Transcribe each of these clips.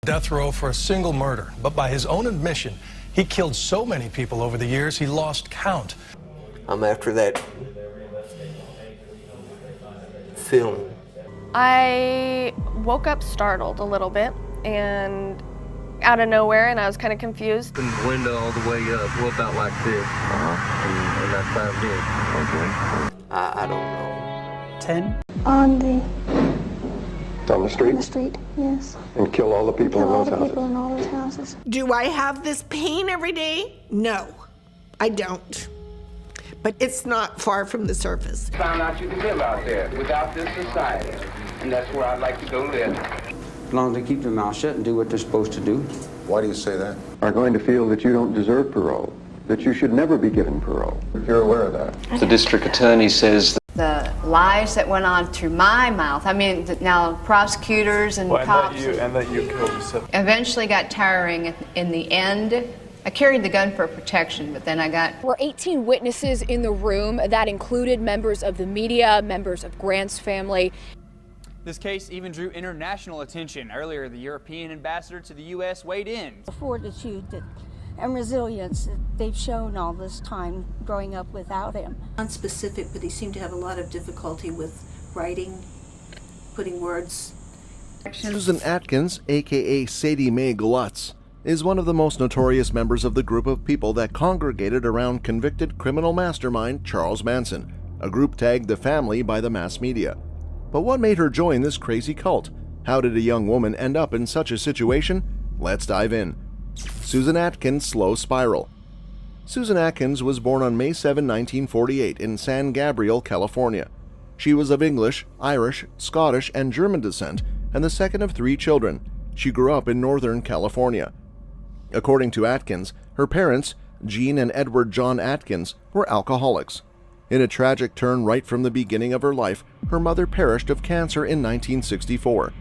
Death row for a single murder, but by his own admission, he killed so many people over the years he lost count. I'm after that film. I woke up startled a little bit and out of nowhere, and I was kind of confused. From the window all the way up, well, about like this. And I climbed in. Okay. I don't know. 10? On the street? On the street, yes. And kill all the people in those houses? People in all those houses. Do I have this pain every day? No, I don't. But it's not far from the surface. Found out you can live out there without this society, and that's where I'd like to go live. As long as they keep their mouth shut and do what they're supposed to do. Why do you say that? Are going to feel that you don't deserve parole, that you should never be given parole. You're aware of that. The district attorney says the lies that went on through my mouth. I mean, now prosecutors and cops. And that you killed yourself. Eventually got tiring in the end. I carried the gun for protection, but then I got... There were 18 witnesses in the room. That included members of the media, members of Grant's family. This case even drew international attention. Earlier, the European ambassador to the U.S. weighed in. The fortitude and resilience that they've shown all this time growing up without him. Unspecific, but he seemed to have a lot of difficulty with writing, putting words. Susan Atkins, a.k.a. Sadie Mae Glutz, is one of the most notorious members of the group of people that congregated around convicted criminal mastermind Charles Manson, a group tagged the family by the mass media. But what made her join this crazy cult? How did a young woman end up in such a situation? Let's dive in. Susan Atkins' slow spiral. Susan Atkins was born on May 7, 1948 in San Gabriel, California. She was of English, Irish, Scottish, and German descent and the second of 3 children. She grew up in Northern California. According to Atkins, her parents, Jean and Edward John Atkins, were alcoholics. In a tragic turn right from the beginning of her life, her mother perished of cancer in 1964.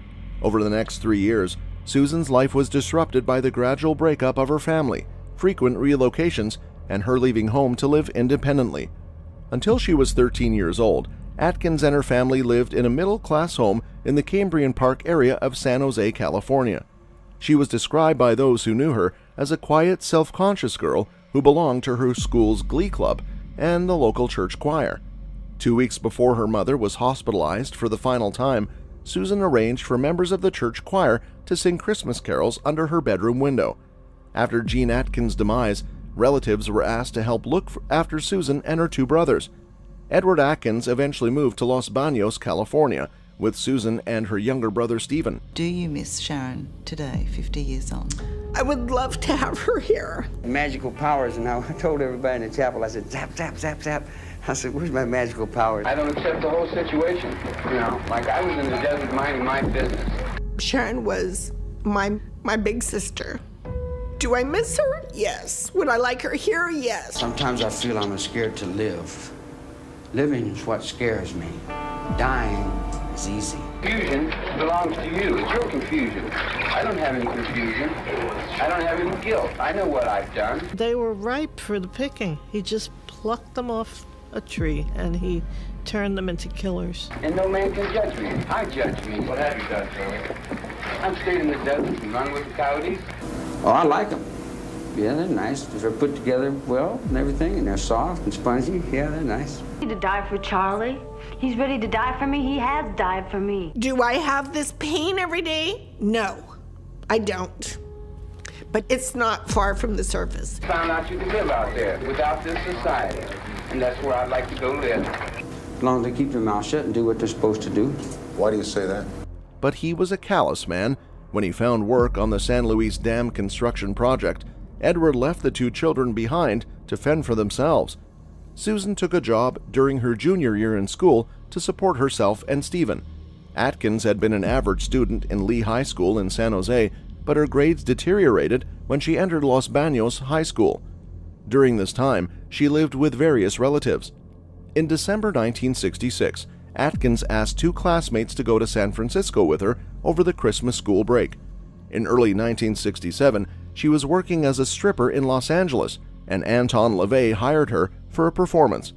Over the next 3 years, Susan's life was disrupted by the gradual breakup of her family, frequent relocations, and her leaving home to live independently. Until she was 13 years old, Atkins and her family lived in a middle-class home in the Cambrian Park area of San Jose, California. She was described by those who knew her as a quiet, self-conscious girl who belonged to her school's glee club and the local church choir. 2 weeks before her mother was hospitalized for the final time, Susan arranged for members of the church choir to sing Christmas carols under her bedroom window. After Jean Atkins' demise, relatives were asked to help look after Susan and her 2 brothers. Edward Atkins eventually moved to Los Banos, California, with Susan and her younger brother Stephen. Do you miss Sharon today, 50 years on? I would love to have her here. Magical powers, and I told everybody in the chapel, I said, zap, zap, zap, zap. I said, where's my magical powers? I don't accept the whole situation, like I was in the desert minding my business. Sharon was my big sister. Do I miss her? Yes. Would I like her here? Yes. Sometimes I feel I'm scared to live. Living is what scares me. Dying is easy. Confusion belongs to you. It's your confusion. I don't have any confusion. I don't have any guilt. I know what I've done. They were ripe for the picking. He just plucked them off a tree and he turned them into killers. And no man can judge me. I judge me. What have you done, Joey? I'm stayed in the desert and run with the coyotes. Oh, I like them. Yeah, they're nice. They're put together well and everything, and they're soft and spongy. Yeah, they're nice. To die for Charlie. He's ready to die for me. He has died for me. Do I have this pain every day? No, I don't. But it's not far from the surface. Found out you can live out there without this society, and that's where I'd like to go live. As long as they keep their mouth shut and do what they're supposed to do. Why do you say that? But he was a callous man. When he found work on the San Luis Dam construction project, Edward left the 2 children behind to fend for themselves. Susan took a job during her junior year in school to support herself and Stephen. Atkins had been an average student in Lee High School in San Jose, but her grades deteriorated when she entered Los Banos High School. During this time, she lived with various relatives. In December 1966, Atkins asked 2 classmates to go to San Francisco with her over the Christmas school break. In early 1967, she was working as a stripper in Los Angeles, and Anton LaVey hired her for a performance.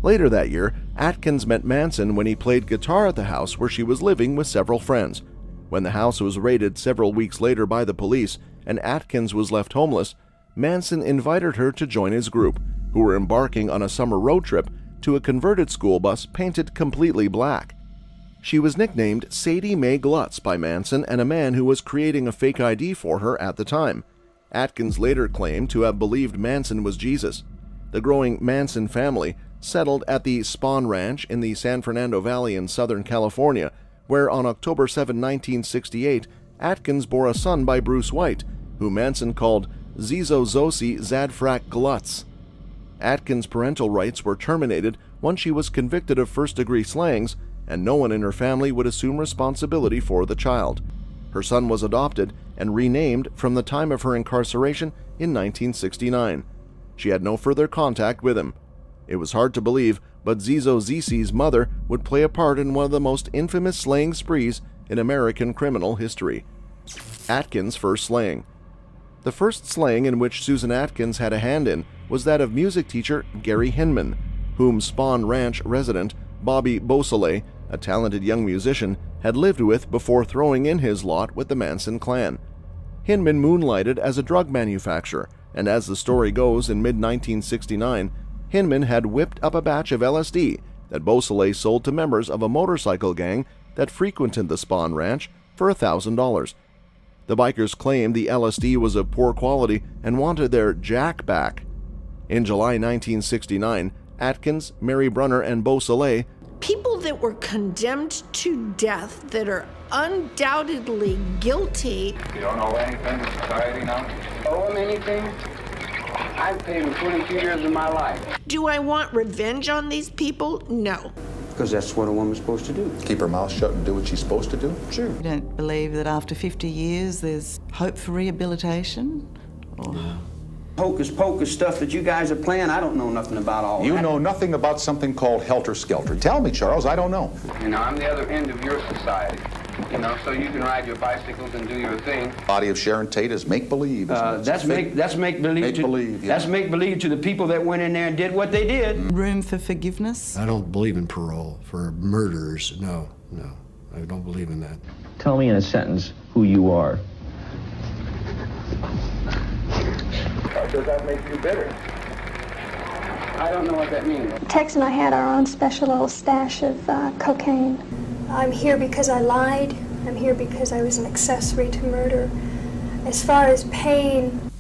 Later that year, Atkins met Manson when he played guitar at the house where she was living with several friends. When the house was raided several weeks later by the police and Atkins was left homeless, Manson invited her to join his group, who were embarking on a summer road trip to a converted school bus painted completely black. She was nicknamed Sadie Mae Glutz by Manson and a man who was creating a fake ID for her at the time. Atkins later claimed to have believed Manson was Jesus. The growing Manson family settled at the Spawn Ranch in the San Fernando Valley in Southern California, where on October 7, 1968, Atkins bore a son by Bruce White, who Manson called Zizo Zosi Zadfrak Glutz. Atkins' parental rights were terminated once she was convicted of first-degree slayings, and no one in her family would assume responsibility for the child. Her son was adopted and renamed from the time of her incarceration in 1969. She had no further contact with him. It was hard to believe, but Zizo Zisi's mother would play a part in one of the most infamous slaying sprees in American criminal history. Atkins' first slaying. The first slaying in which Susan Atkins had a hand in was that of music teacher Gary Hinman, whom Spawn Ranch resident Bobby Beausoleil, a talented young musician, had lived with before throwing in his lot with the Manson clan. Hinman moonlighted as a drug manufacturer, and as the story goes, in mid-1969, Hinman had whipped up a batch of LSD that Beausoleil sold to members of a motorcycle gang that frequented the Spawn Ranch for $1,000. The bikers claimed the LSD was of poor quality and wanted their jack back. In July 1969, Atkins, Mary Brunner, and Beausoleil, people that were condemned to death that are undoubtedly guilty. You don't owe anything to society now? Owe him anything? I've paid him 22 years of my life. Do I want revenge on these people? No. Because that's what a woman's supposed to do. Keep her mouth shut and do what she's supposed to do? Sure. You don't believe that after 50 years there's hope for rehabilitation? Or... Hocus pocus stuff that you guys are playing, I don't know nothing about all that. You know nothing about something called helter-skelter. Tell me, Charles, I don't know. You know, I'm the other end of your society. You know, so you can ride your bicycles and do your thing. The body of Sharon Tate is make-believe. That's make-believe. Make-believe, yeah. That's make-believe to the people that went in there and did what they did. Room for forgiveness? I don't believe in parole for murderers. No. I don't believe in that. Tell me in a sentence who you are. Does that make you bitter? I don't know what that means. Tex and I had our own special little stash of cocaine. I'm here because I lied. I'm here because I was an accessory to murder. As far as pain...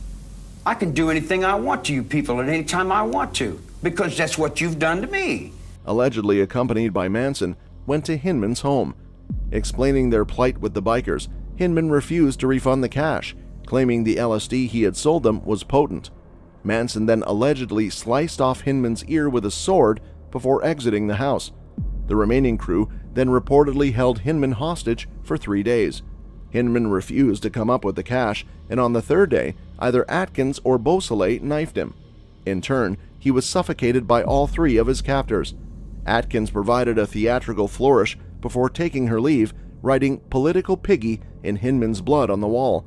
I can do anything I want to you people at any time I want to, because that's what you've done to me. allegedly accompanied by Manson, went to Hinman's home. Explaining their plight with the bikers, Hinman refused to refund the cash, claiming the LSD he had sold them was potent. Manson then allegedly sliced off Hinman's ear with a sword before exiting the house. The remaining crew then reportedly held Hinman hostage for 3 days. Hinman refused to come up with the cash, and on the third day, either Atkins or Beausoleil knifed him. In turn, he was suffocated by all three of his captors. Atkins provided a theatrical flourish before taking her leave, writing "Political Piggy" in Hinman's blood on the wall.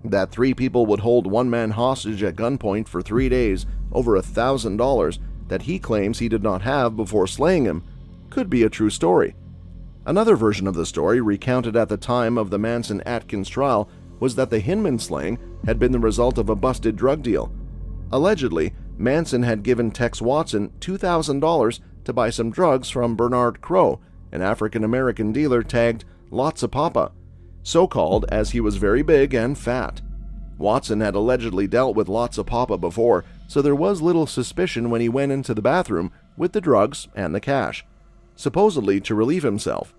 That 3 people would hold one man hostage at gunpoint for 3 days over $1,000 that he claims he did not have before slaying him could be a true story. Another version of the story, recounted at the time of the Manson-Atkins trial, was that the Hinman slaying had been the result of a busted drug deal. Allegedly, Manson had given Tex Watson $2,000 to buy some drugs from Bernard Crow, an African-American dealer tagged Lotsapapa, so-called as he was very big and fat. Watson had allegedly dealt with Lotsapapa before, so there was little suspicion when he went into the bathroom with the drugs and the cash, supposedly to relieve himself.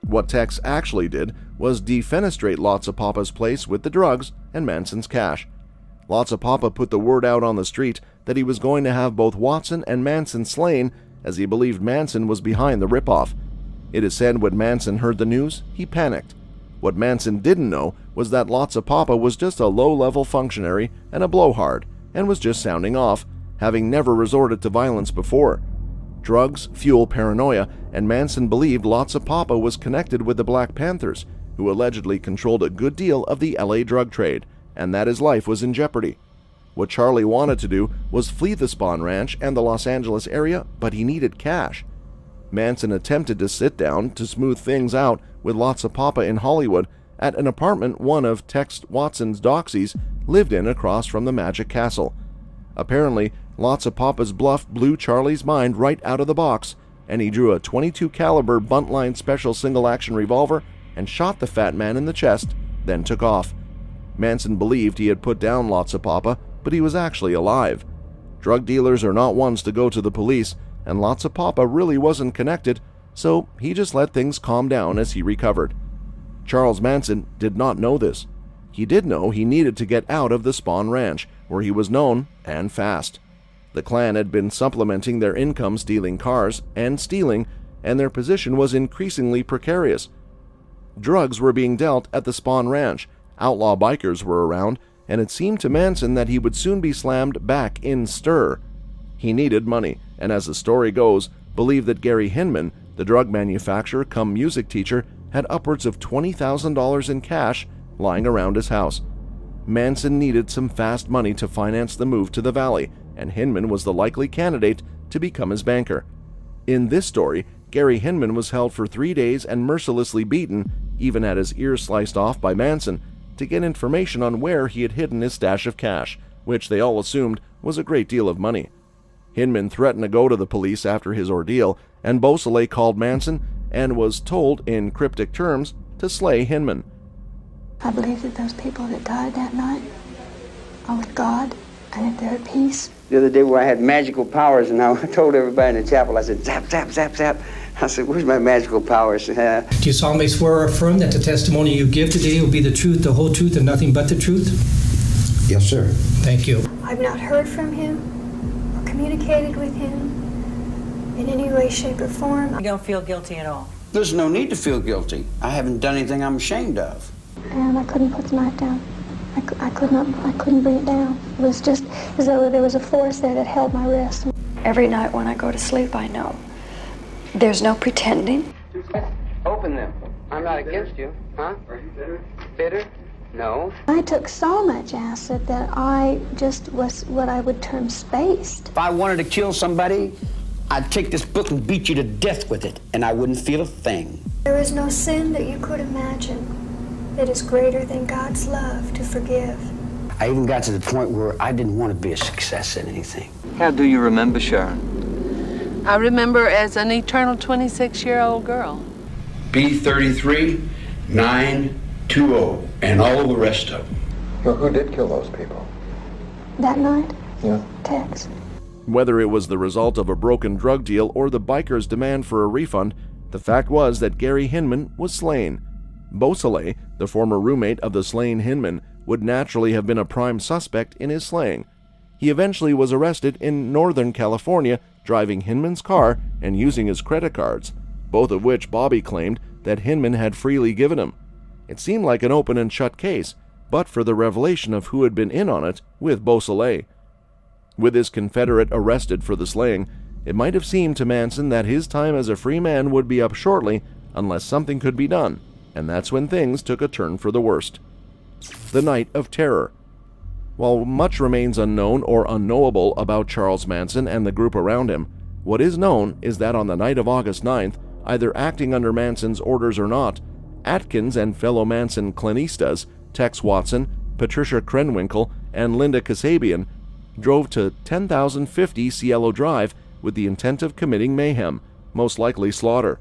What Tex actually did was defenestrate Lotsapapa's place with the drugs and Manson's cash. Lotsapapa put the word out on the street that he was going to have both Watson and Manson slain, as he believed Manson was behind the ripoff. It is said when Manson heard the news, he panicked. What Manson didn't know was that Lotsapapa was just a low-level functionary and a blowhard, and was just sounding off, having never resorted to violence before. Drugs fuel paranoia, and Manson believed Lotsapapa was connected with the Black Panthers, who allegedly controlled a good deal of the LA drug trade, and that his life was in jeopardy. What Charlie wanted to do was flee the Spawn Ranch and the Los Angeles area, but he needed cash. Manson attempted to sit down to smooth things out with Lotsa Papa in Hollywood at an apartment one of Tex Watson's doxies lived in across from the Magic Castle. Apparently, Lotsa Papa's bluff blew Charlie's mind right out of the box, and he drew a .22 caliber buntline special single-action revolver and shot the fat man in the chest, then took off. Manson believed he had put down Lotsa Papa, but he was actually alive. Drug dealers are not ones to go to the police, and Lotsa Papa really wasn't connected, so he just let things calm down as he recovered. Charles Manson did not know this. He did know he needed to get out of the Spahn Ranch, where he was known, and fast. The clan had been supplementing their income stealing cars and stealing, and their position was increasingly precarious. Drugs were being dealt at the Spahn Ranch, outlaw bikers were around, and it seemed to Manson that he would soon be slammed back in stir. He needed money, and as the story goes, believed that Gary Hinman, the drug manufacturer cum music teacher, had upwards of $20,000 in cash lying around his house. Manson needed some fast money to finance the move to the valley, and Hinman was the likely candidate to become his banker. In this story, Gary Hinman was held for 3 days and mercilessly beaten, even had his ears sliced off by Manson, to get information on where he had hidden his stash of cash, which they all assumed was a great deal of money. Hinman threatened to go to the police after his ordeal, and Beausoleil called Manson and was told in cryptic terms to slay Hinman. I believe that those people that died that night are with God and that they're at peace. The other day where I had magical powers, and I told everybody in the chapel, I said, zap, zap, zap, zap. I said, where's my magical powers? Do you solemnly swear or affirm that the testimony you give today will be the truth, the whole truth, and nothing but the truth? Yes, sir. Thank you. I've not heard from him or communicated with him in any way, shape, or form. You don't feel guilty at all? There's no need to feel guilty. I haven't done anything I'm ashamed of. And I couldn't put the knife down. I couldn't bring it down. It was just as though there was a force there that held my wrist. Every night when I go to sleep, I know there's no pretending. Open them. I'm not against you, huh? Are you bitter? Bitter? No. I took so much acid that I just was what I would term spaced. If I wanted to kill somebody, I'd take this book and beat you to death with it, and I wouldn't feel a thing. There is no sin that you could imagine that is greater than God's love to forgive. I even got to the point where I didn't want to be a success at anything. How do you remember, Sharon? I remember as an eternal 26-year-old girl. B33 920 and all the rest of them. Well, who did kill those people? That night? Yeah. Tex. Whether it was the result of a broken drug deal or the bikers' demand for a refund, the fact was that Gary Hinman was slain. Beausoleil, the former roommate of the slain Hinman, would naturally have been a prime suspect in his slaying. He eventually was arrested in Northern California, driving Hinman's car and using his credit cards, both of which Bobby claimed that Hinman had freely given him. It seemed like an open and shut case, but for the revelation of who had been in on it with Beausoleil. With his confederate arrested for the slaying, it might have seemed to Manson that his time as a free man would be up shortly unless something could be done, and that's when things took a turn for the worst. The Night of Terror. While much remains unknown or unknowable about Charles Manson and the group around him, what is known is that on the night of August 9th, either acting under Manson's orders or not, Atkins and fellow Manson Clinistas, Tex Watson, Patricia Krenwinkel, and Linda Kasabian, drove to 10,050 Cielo Drive with the intent of committing mayhem, most likely slaughter.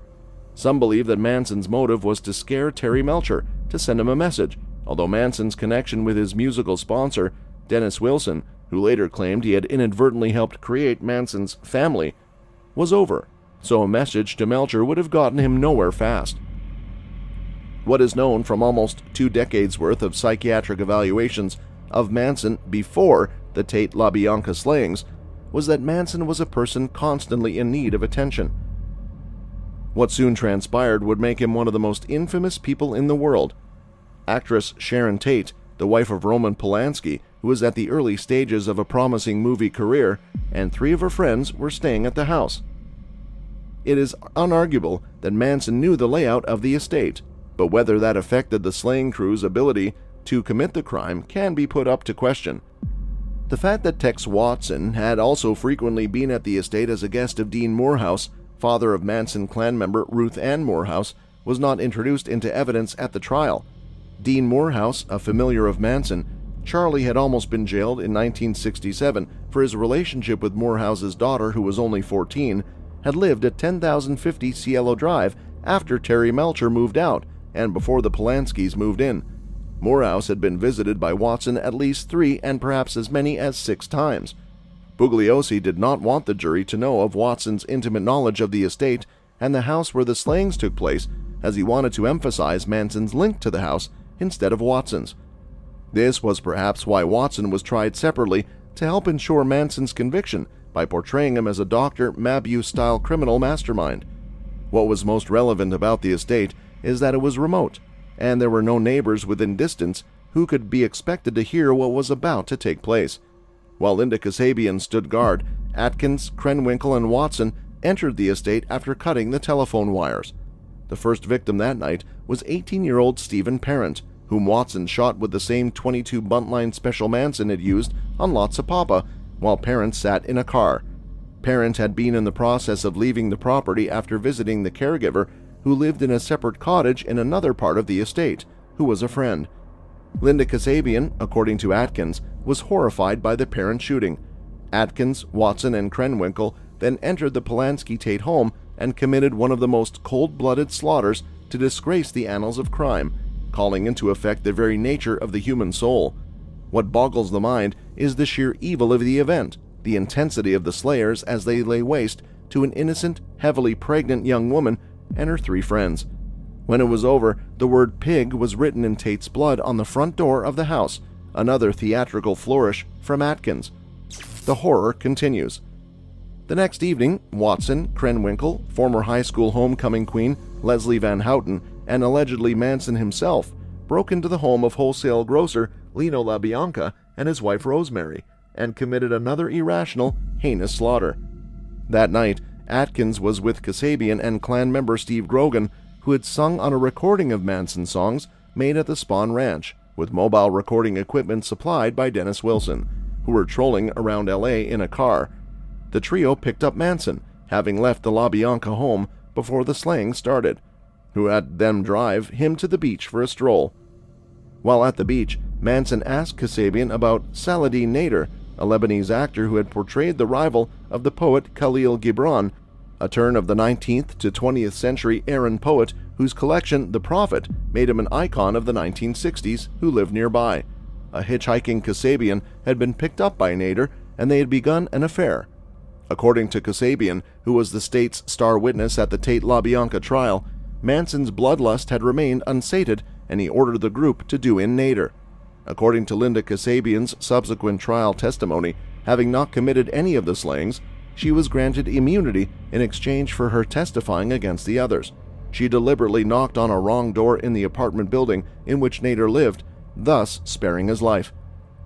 Some believe that Manson's motive was to scare Terry Melcher, to send him a message, although Manson's connection with his musical sponsor, Dennis Wilson, who later claimed he had inadvertently helped create Manson's family, was over, so a message to Melcher would have gotten him nowhere fast. What is known from almost 2 decades worth of psychiatric evaluations of Manson before the Tate LaBianca slayings was that Manson was a person constantly in need of attention. What soon transpired would make him one of the most infamous people in the world. Actress Sharon Tate, the wife of Roman Polanski, who was at the early stages of a promising movie career, and 3 of her friends were staying at the house. It is unarguable that Manson knew the layout of the estate, but whether that affected the slaying crew's ability to commit the crime can be put up to question. The fact that Tex Watson had also frequently been at the estate as a guest of Dean Morehouse, father of Manson clan member Ruth Ann Morehouse, was not introduced into evidence at the trial. Dean Morehouse, a familiar of Manson, Charlie had almost been jailed in 1967 for his relationship with Morehouse's daughter, who was only 14, had lived at 10,050 Cielo Drive after Terry Melcher moved out and before the Polanskis moved in. Morehouse had been visited by Watson at least 3 and perhaps as many as 6 times. Bugliosi did not want the jury to know of Watson's intimate knowledge of the estate and the house where the slayings took place, as he wanted to emphasize Manson's link to the house instead of Watson's. This was perhaps why Watson was tried separately, to help ensure Manson's conviction by portraying him as a Dr. Mabuse-style criminal mastermind. What was most relevant about the estate is that it was remote, and there were no neighbors within distance who could be expected to hear what was about to take place. While Linda Kasabian stood guard, Atkins, Krenwinkel, and Watson entered the estate after cutting the telephone wires. The first victim that night was 18-year-old Stephen Parent, whom Watson shot with the same .22 buntline special Manson had used on Lotsa Papa, while Parent sat in a car. Parent had been in the process of leaving the property after visiting the caregiver, who lived in a separate cottage in another part of the estate, who was a friend. Linda Kasabian, according to Atkins, was horrified by the Parent shooting. Atkins, Watson, and Krenwinkel then entered the Polanski Tate home and committed one of the most cold-blooded slaughters to disgrace the annals of crime, calling into effect the very nature of the human soul. What boggles the mind is the sheer evil of the event, the intensity of the slayers as they lay waste to an innocent, heavily pregnant young woman and her 3 friends. When it was over, the word pig was written in Tate's blood on the front door of the house, another theatrical flourish from Atkins. The horror continues. The next evening, Watson, Krenwinkel, former high school homecoming queen Leslie Van Houten, and allegedly Manson himself broke into the home of wholesale grocer Lino LaBianca and his wife Rosemary and committed another irrational, heinous slaughter. That night, Atkins was with Kasabian and clan member Steve Grogan, who had sung on a recording of Manson songs made at the Spawn Ranch, with mobile recording equipment supplied by Dennis Wilson, who were trolling around LA in a car. The trio picked up Manson, having left the LaBianca home before the slaying started, who had them drive him to the beach for a stroll. While at the beach, Manson asked Kasabian about Saladin Nader, a Lebanese actor who had portrayed the rival of the poet Khalil Gibran, a turn of the 19th to 20th century Aryan poet whose collection, The Prophet, made him an icon of the 1960s, who lived nearby. A hitchhiking Kasabian had been picked up by Nader, and they had begun an affair. According to Kasabian, who was the state's star witness at the Tate LaBianca trial, Manson's bloodlust had remained unsated, and he ordered the group to do in Nader. According to Linda Kasabian's subsequent trial testimony, having not committed any of the slayings, she was granted immunity in exchange for her testifying against the others. She deliberately knocked on a wrong door in the apartment building in which Nader lived, thus sparing his life.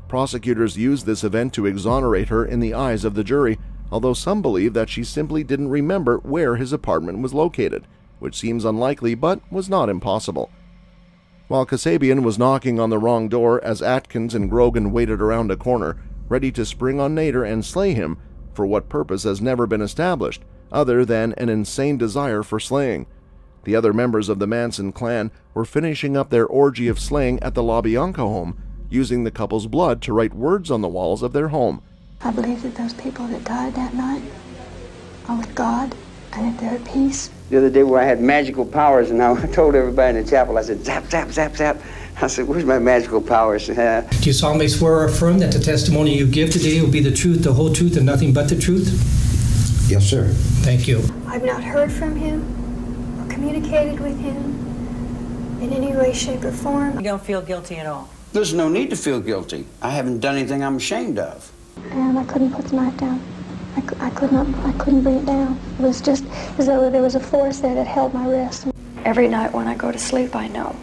Prosecutors used this event to exonerate her in the eyes of the jury, although some believe that she simply didn't remember where his apartment was located, which seems unlikely but was not impossible. While Kasabian was knocking on the wrong door as Atkins and Grogan waited around a corner, ready to spring on Nader and slay him, for what purpose has never been established, other than an insane desire for slaying. The other members of the Manson clan were finishing up their orgy of slaying at the LaBianca home, using the couple's blood to write words on the walls of their home. I believe that those people that died that night are with God and that they're at peace. The other day where I had magical powers, and I told everybody in the chapel, I said, zap, zap, zap, zap. I said, where's my magical powers? Do you solemnly swear or affirm that the testimony you give today will be the truth, the whole truth, and nothing but the truth? Yes, sir. Thank you. I've not heard from him or communicated with him in any way, shape, or form. You don't feel guilty at all? There's no need to feel guilty. I haven't done anything I'm ashamed of. And I couldn't put the knife down. I couldn't bring it down. It was just as though there was a force there that held my wrist. Every night when I go to sleep, I know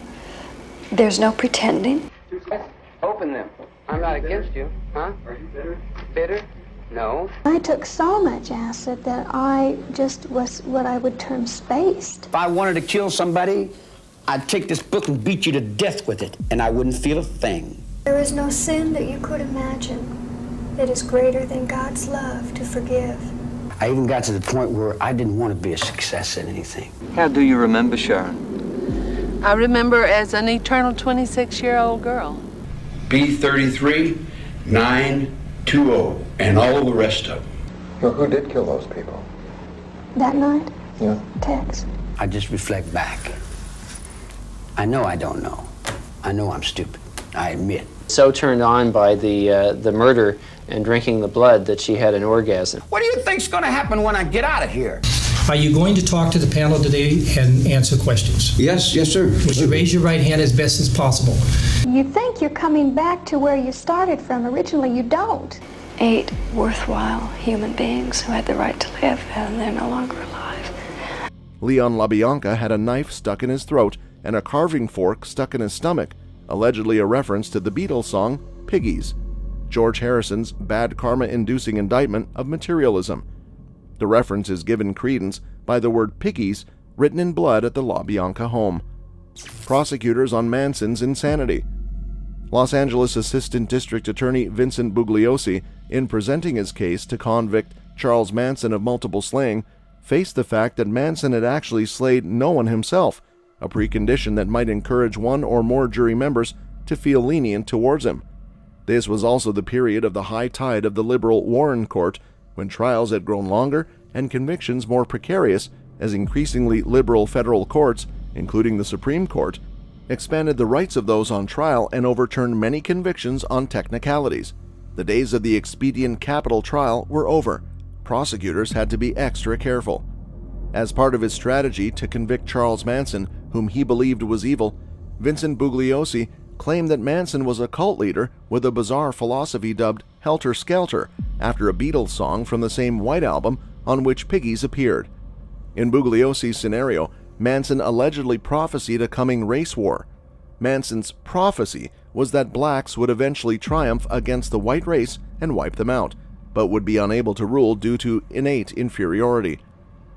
there's no pretending. Open them. I'm not against you, huh? Are you bitter? Bitter? No. I took so much acid that I just was what I would term spaced. If I wanted to kill somebody, I'd take this book and beat you to death with it, and I wouldn't feel a thing. There is no sin that you could imagine that is greater than God's love to forgive. I even got to the point where I didn't want to be a success at anything. How do you remember, Sharon? I remember as an eternal 26-year-old girl. B33 920 and all of the rest of them. Well, who did kill those people? That night? Yeah. Tex. I just reflect back. I know I don't know. I know I'm stupid. I admit. So turned on by the murder and drinking the blood that she had an orgasm. What do you think's going to happen when I get out of here? Are you going to talk to the panel today and answer questions? Yes, sir. Would you raise your right hand as best as possible? You think you're coming back to where you started from. Originally, you don't. 8 worthwhile human beings who had the right to live, and they're no longer alive. Leon LaBianca had a knife stuck in his throat and a carving fork stuck in his stomach, allegedly a reference to the Beatles song Piggies, George Harrison's bad karma-inducing indictment of materialism. The reference is given credence by the word piggies written in blood at the LaBianca home. Prosecutors on Manson's insanity. Los Angeles Assistant District Attorney Vincent Bugliosi, in presenting his case to convict Charles Manson of multiple slaying, faced the fact that Manson had actually slayed no one himself, a precondition that might encourage one or more jury members to feel lenient towards him. This was also the period of the high tide of the liberal Warren Court, when trials had grown longer and convictions more precarious as increasingly liberal federal courts, including the Supreme Court, expanded the rights of those on trial and overturned many convictions on technicalities. The days of the expedient capital trial were over. Prosecutors had to be extra careful. As part of his strategy to convict Charles Manson, whom he believed was evil, Vincent Bugliosi claimed that Manson was a cult leader with a bizarre philosophy dubbed Helter Skelter, after a Beatles song from the same White Album on which Piggies appeared. In Bugliosi's scenario, Manson allegedly prophesied a coming race war. Manson's prophecy was that blacks would eventually triumph against the white race and wipe them out, but would be unable to rule due to innate inferiority.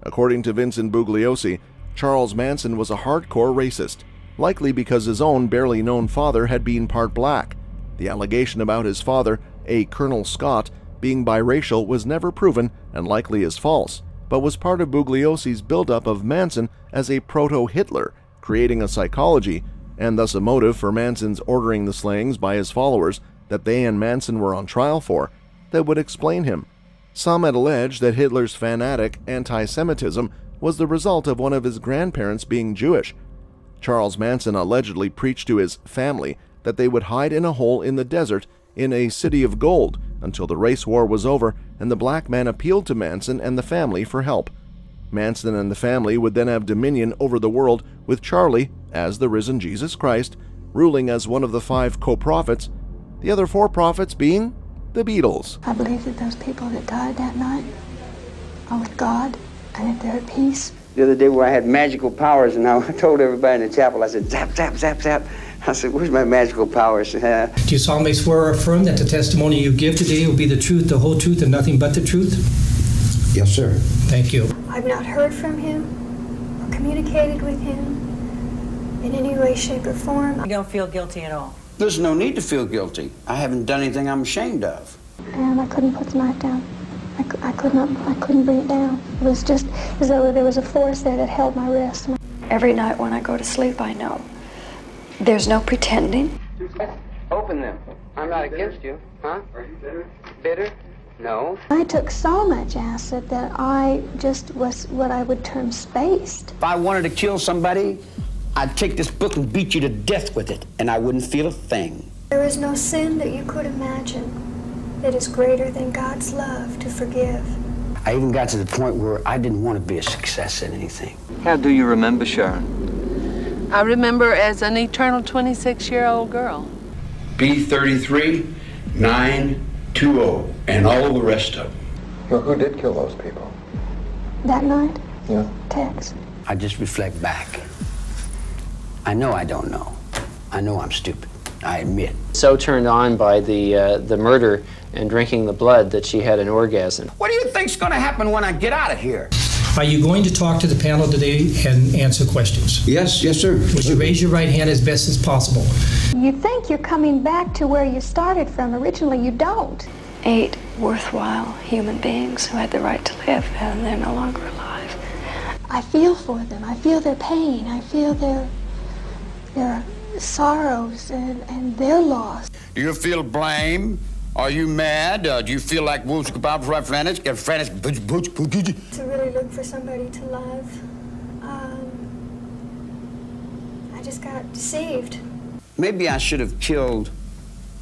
According to Vincent Bugliosi, Charles Manson was a hardcore racist, likely because his own barely known father had been part black. The allegation about his father, a Colonel Scott, being biracial was never proven and likely is false, but was part of Bugliosi's buildup of Manson as a proto-Hitler, creating a psychology, and thus a motive for Manson's ordering the slayings by his followers that they and Manson were on trial for, that would explain him. Some had alleged that Hitler's fanatic anti-Semitism was the result of one of his grandparents being Jewish. Charles Manson allegedly preached to his family that they would hide in a hole in the desert in a city of gold until the race war was over and the black man appealed to Manson and the family for help. Manson and the family would then have dominion over the world, with Charlie, as the risen Jesus Christ, ruling as one of the 5 co-prophets, the other 4 prophets being the Beatles. I believe that those people that died that night are with God and that they're at peace. The other day where I had magical powers, and I told everybody in the chapel, I said, zap, zap, zap, zap. I said, where's my magical powers? Do you solemnly swear or affirm that the testimony you give today will be the truth, the whole truth, and nothing but the truth? Yes, sir. Thank you. I've not heard from him or communicated with him in any way, shape, or form. You don't feel guilty at all? There's no need to feel guilty. I haven't done anything I'm ashamed of. And I couldn't put the knife down. I couldn't bring it down. It was just as though there was a force there that held my wrist. Every night when I go to sleep, I know there's no pretending. Open them. I'm not against you, huh? Are you bitter? Bitter? No. I took so much acid that I just was what I would term spaced. If I wanted to kill somebody, I'd take this book and beat you to death with it, and I wouldn't feel a thing. There is no sin that you could imagine that is greater than God's love to forgive. I even got to the point where I didn't want to be a success at anything. How do you remember, Sharon? I remember as an eternal 26-year-old girl. B33 920 and all of the rest of them. Well, who did kill those people? That night? Yeah. Tex. I just reflect back. I know I don't know. I know I'm stupid. I admit. So turned on by the murder and drinking the blood that she had an orgasm. What do you think's going to happen when I get out of here? Are you going to talk to the panel today and answer questions? Yes, sir. Would you raise your right hand as best as possible? You think you're coming back to where you started from. Originally, you don't. 8 worthwhile human beings who had the right to live, and they're no longer alive. I feel for them. I feel their pain. I feel their their sorrows and their loss. Do you feel blame? Are you mad? Do you feel like wolves kebabs right friends? Get friends. To really look for somebody to love. I just got deceived. Maybe I should have killed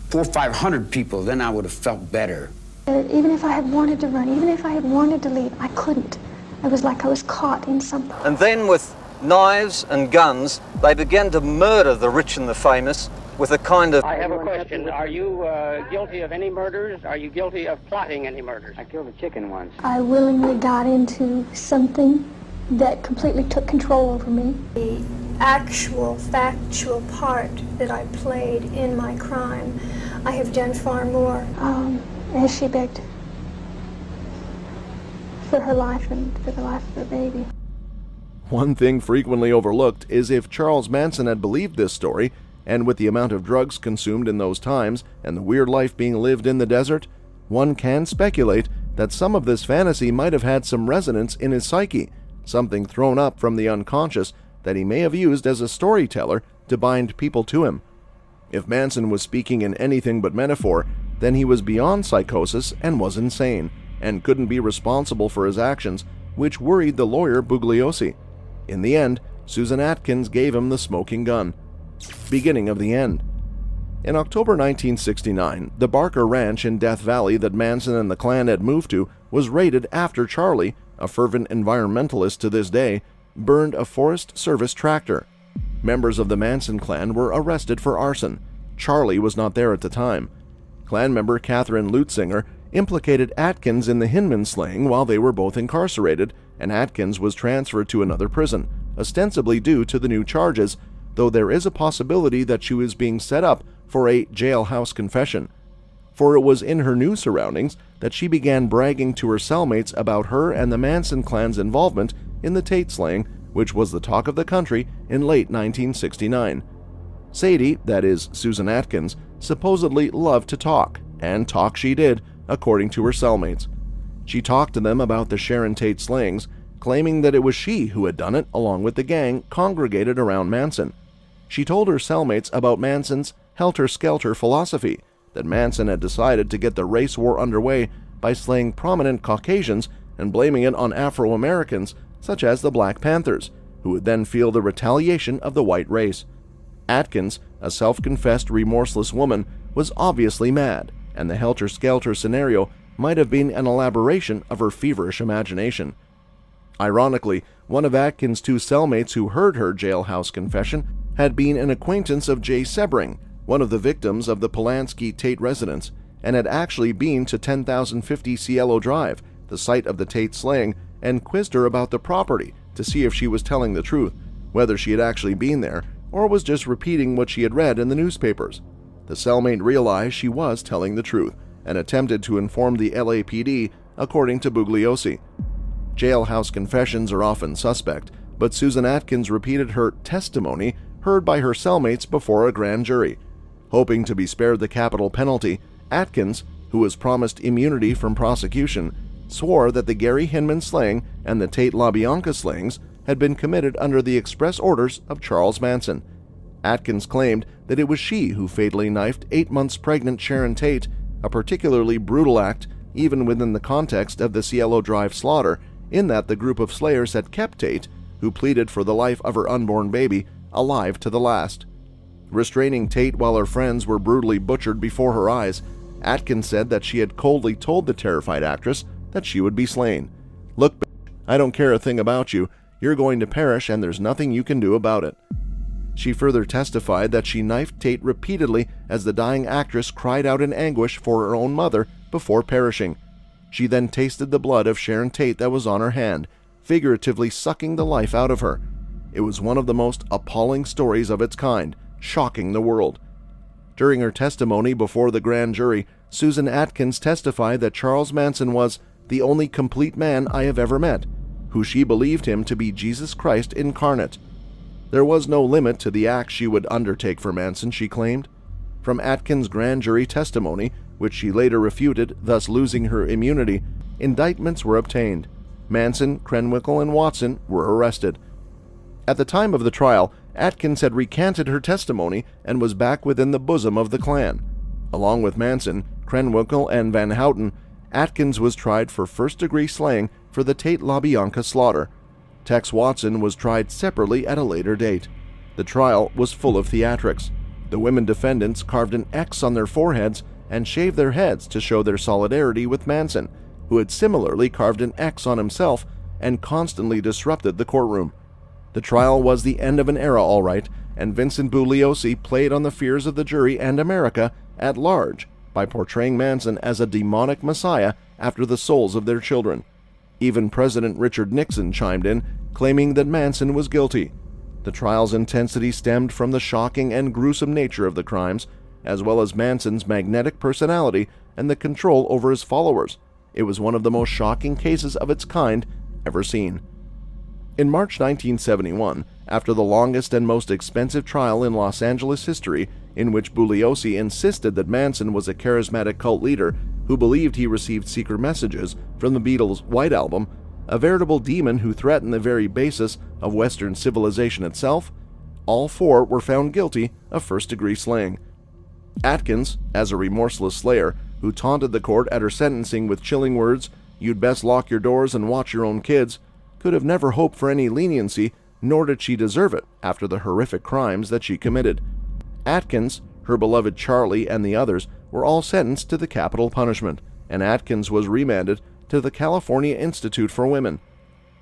400 or 500 people, then I would have felt better. Even if I had wanted to run, even if I had wanted to leave, I couldn't. It was like I was caught in something. And then with knives and guns, they began to murder the rich and the famous with a kind of... I have a question. Are you guilty of any murders? Are you guilty of plotting any murders? I killed a chicken once. I willingly got into something that completely took control over me. The actual, factual part that I played in my crime, I have done far more. As she begged for her life and for the life of her baby. One thing frequently overlooked is if Charles Manson had believed this story, and with the amount of drugs consumed in those times and the weird life being lived in the desert, one can speculate that some of this fantasy might have had some resonance in his psyche, something thrown up from the unconscious that he may have used as a storyteller to bind people to him. If Manson was speaking in anything but metaphor, then he was beyond psychosis and was insane, and couldn't be responsible for his actions, which worried the lawyer Bugliosi. In the end, Susan Atkins gave him the smoking gun. Beginning of the end. In October 1969, the Barker Ranch in Death Valley that Manson and the clan had moved to was raided after Charlie, a fervent environmentalist to this day, burned a Forest Service tractor. Members of the Manson clan were arrested for arson. Charlie was not there at the time. Clan member Catherine Lutzinger implicated Atkins in the Hinman slaying while they were both incarcerated, and Atkins was transferred to another prison, ostensibly due to the new charges, though there is a possibility that she was being set up for a jailhouse confession. For it was in her new surroundings that she began bragging to her cellmates about her and the Manson clan's involvement in the Tate slaying, which was the talk of the country in late 1969. Sadie, that is Susan Atkins, supposedly loved to talk, and talk she did, according to her cellmates. She talked to them about the Sharon Tate slayings, claiming that it was she who had done it along with the gang congregated around Manson. She told her cellmates about Manson's helter-skelter philosophy, that Manson had decided to get the race war underway by slaying prominent Caucasians and blaming it on Afro-Americans, such as the Black Panthers, who would then feel the retaliation of the white race. Atkins, a self-confessed remorseless woman, was obviously mad, and the helter-skelter scenario might have been an elaboration of her feverish imagination. Ironically, one of Atkins' two cellmates who heard her jailhouse confession had been an acquaintance of Jay Sebring, one of the victims of the Polanski Tate residence, and had actually been to 10,050 Cielo Drive, the site of the Tate slaying, and quizzed her about the property to see if she was telling the truth, whether she had actually been there or was just repeating what she had read in the newspapers. The cellmate realized she was telling the truth and attempted to inform the LAPD, according to Bugliosi. Jailhouse confessions are often suspect, but Susan Atkins repeated her testimony heard by her cellmates before a grand jury. Hoping to be spared the capital penalty, Atkins, who was promised immunity from prosecution, swore that the Gary Hinman slaying and the Tate LaBianca slayings had been committed under the express orders of Charles Manson. Atkins claimed that it was she who fatally knifed 8 months pregnant Sharon Tate, a particularly brutal act even within the context of the Cielo Drive slaughter, in that the group of slayers had kept Tate, who pleaded for the life of her unborn baby, alive to the last. Restraining Tate while her friends were brutally butchered before her eyes, Atkins said that she had coldly told the terrified actress that she would be slain. "Look, bitch, I don't care a thing about you. You're going to perish and there's nothing you can do about it." She further testified that she knifed Tate repeatedly as the dying actress cried out in anguish for her own mother before perishing. She then tasted the blood of Sharon Tate that was on her hand, figuratively sucking the life out of her. It was one of the most appalling stories of its kind, shocking the world. During her testimony before the grand jury, Susan Atkins testified that Charles Manson was the only complete man I have ever met, who she believed him to be Jesus Christ incarnate. There was no limit to the acts she would undertake for Manson, she claimed. From Atkins' grand jury testimony, which she later refuted, thus losing her immunity, indictments were obtained. Manson, Krenwinkel, and Watson were arrested. At the time of the trial, Atkins had recanted her testimony and was back within the bosom of the Klan. Along with Manson, Krenwinkel, and Van Houten, Atkins was tried for first-degree slaying for the Tate LaBianca slaughter. Tex Watson was tried separately at a later date. The trial was full of theatrics. The women defendants carved an X on their foreheads and shaved their heads to show their solidarity with Manson, who had similarly carved an X on himself and constantly disrupted the courtroom. The trial was the end of an era, all right, and Vincent Bugliosi played on the fears of the jury and America at large by portraying Manson as a demonic messiah after the souls of their children. Even President Richard Nixon chimed in, claiming that Manson was guilty. The trial's intensity stemmed from the shocking and gruesome nature of the crimes, as well as Manson's magnetic personality and the control over his followers. It was one of the most shocking cases of its kind ever seen. In March 1971, after the longest and most expensive trial in Los Angeles history, in which Bugliosi insisted that Manson was a charismatic cult leader who believed he received secret messages from the Beatles' White Album, a veritable demon who threatened the very basis of Western civilization itself, all four were found guilty of first-degree slaying. Atkins, as a remorseless slayer who taunted the court at her sentencing with chilling words, "You'd best lock your doors and watch your own kids," could have never hoped for any leniency, nor did she deserve it after the horrific crimes that she committed. Atkins, her beloved Charlie, and the others were all sentenced to the capital punishment, and Atkins was remanded to the California Institute for Women.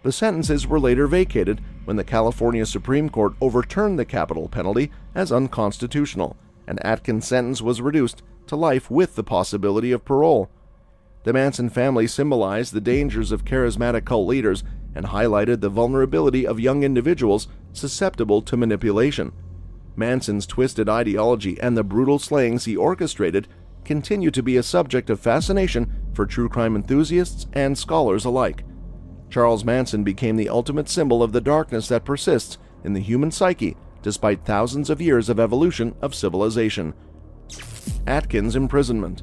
The sentences were later vacated when the California Supreme Court overturned the capital penalty as unconstitutional, and Atkins' sentence was reduced to life with the possibility of parole. The Manson family symbolized the dangers of charismatic cult leaders and highlighted the vulnerability of young individuals susceptible to manipulation. Manson's twisted ideology and the brutal slayings he orchestrated continue to be a subject of fascination for true crime enthusiasts and scholars alike. Charles Manson became the ultimate symbol of the darkness that persists in the human psyche despite thousands of years of evolution of civilization. Atkins' imprisonment.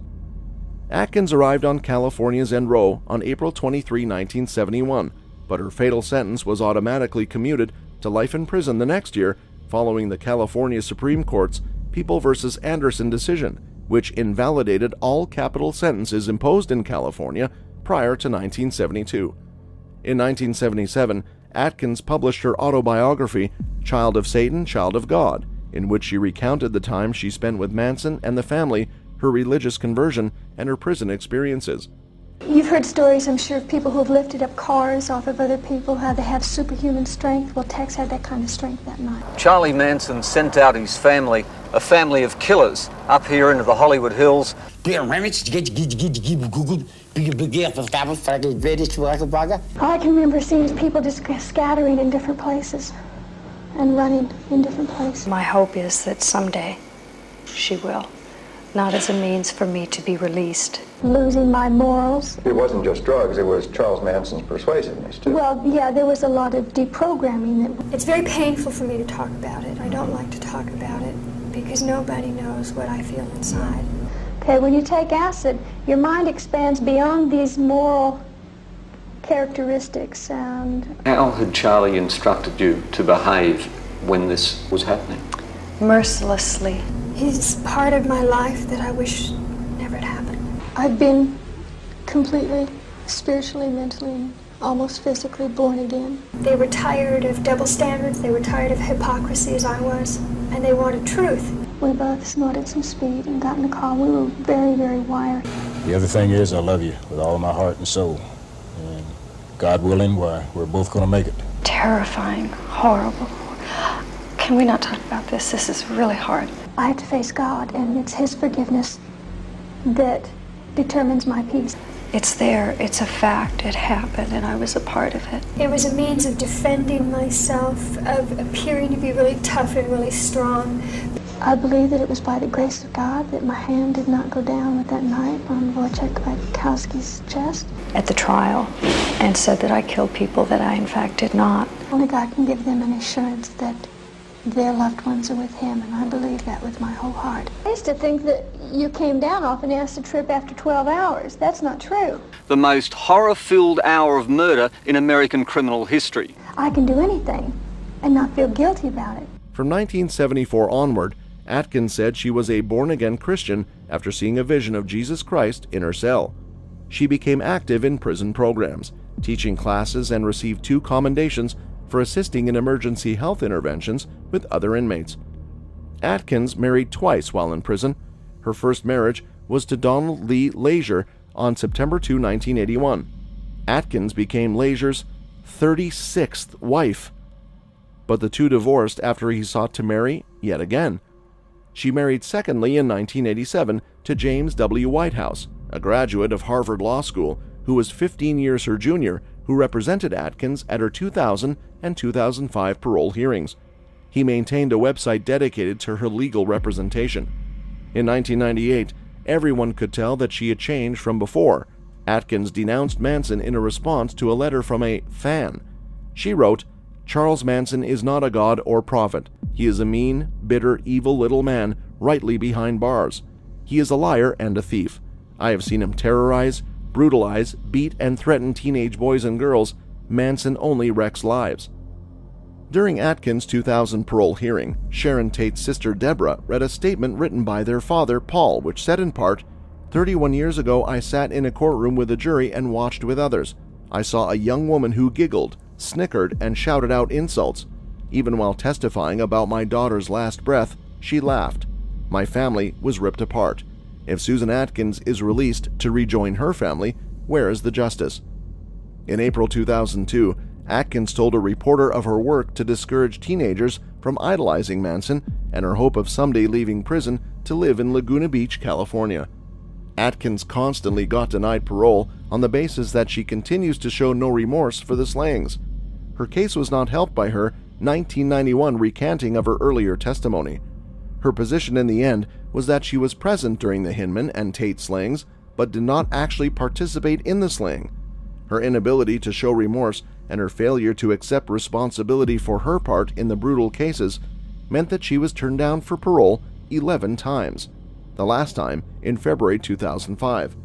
Atkins arrived on California's End Row on April 23, 1971, but her fatal sentence was automatically commuted to life in prison the next year following the California Supreme Court's People v. Anderson decision, which invalidated all capital sentences imposed in California prior to 1972. In 1977, Atkins published her autobiography, Child of Satan, Child of God, in which she recounted the time she spent with Manson and the family, her religious conversion, and her prison experiences. You've heard stories, I'm sure, of people who have lifted up cars off of other people, how they have superhuman strength. Well, Tex had that kind of strength that night. Charlie Manson sent out his family, a family of killers, up here into the Hollywood Hills. I can remember seeing people just scattering in different places and running in different places. My hope is that someday she will, not as a means for me to be released. Losing my morals. It wasn't just drugs, it was Charles Manson's persuasiveness, too. Well, yeah, there was a lot of deprogramming. It's very painful for me to talk about it. I don't like to talk about it because nobody knows what I feel inside. Okay, when you take acid, your mind expands beyond these moral characteristics and... How had Charlie instructed you to behave when this was happening? Mercilessly. He's part of my life that I wish never had happened. I've been completely, spiritually, mentally, and almost physically born again. They were tired of double standards, they were tired of hypocrisy as I was, and they wanted truth. We both snorted some speed and got in the car. We were very, very wired. The other thing is I love you with all of my heart and soul. And God willing, we're both going to make it. Terrifying, horrible. Can we not talk about this? This is really hard. I have to face God, and it's His forgiveness that determines my peace. It's there, it's a fact, it happened, and I was a part of it. It was a means of defending myself, of appearing to be really tough and really strong. I believe that it was by the grace of God that my hand did not go down with that knife on Wojciech Kwiatkowski's chest. At the trial, and said that I killed people that I in fact did not. Only God can give them an assurance that their loved ones are with Him, and I believe that with my whole heart. I used to think that you came down off an acid trip after 12 hours. That's not true. The most horror-filled hour of murder in American criminal history. I can do anything and not feel guilty about it. From 1974 onward, Atkins said she was a born-again Christian after seeing a vision of Jesus Christ in her cell. She became active in prison programs, teaching classes, and received 2 commendations for assisting in emergency health interventions with other inmates. Atkins married twice while in prison. Her first marriage was to Donald Lee Llers on September 2, 1981. Atkins became Llers' 36th wife, but the 2 divorced after he sought to marry yet again. She married secondly in 1987 to James W. Whitehouse, a graduate of Harvard Law School who was 15 years her junior, who represented Atkins at her 2000 and 2005 parole hearings. He maintained a website dedicated to her legal representation. In 1998, everyone could tell that she had changed from before. Atkins denounced Manson in a response to a letter from a fan. She wrote, "Charles Manson is not a god or prophet. He is a mean, bitter, evil little man rightly behind bars. He is a liar and a thief. I have seen him terrorize, brutalize, beat, and threaten teenage boys and girls. Manson only wrecks lives." During Atkins' 2000 parole hearing, Sharon Tate's sister Deborah read a statement written by their father, Paul, which said in part, "31 years ago I sat in a courtroom with a jury and watched with others. I saw a young woman who giggled, snickered, and shouted out insults. Even while testifying about my daughter's last breath, she laughed. My family was ripped apart. If Susan Atkins is released to rejoin her family, where is the justice?" In April 2002, Atkins told a reporter of her work to discourage teenagers from idolizing Manson and her hope of someday leaving prison to live in Laguna Beach, California. Atkins constantly got denied parole on the basis that she continues to show no remorse for the slayings. Her case was not helped by her 1991 recanting of her earlier testimony. Her position in the end was that she was present during the Hinman and Tate slayings, but did not actually participate in the slaying. Her inability to show remorse and her failure to accept responsibility for her part in the brutal cases meant that she was turned down for parole 11 times, the last time in February 2005.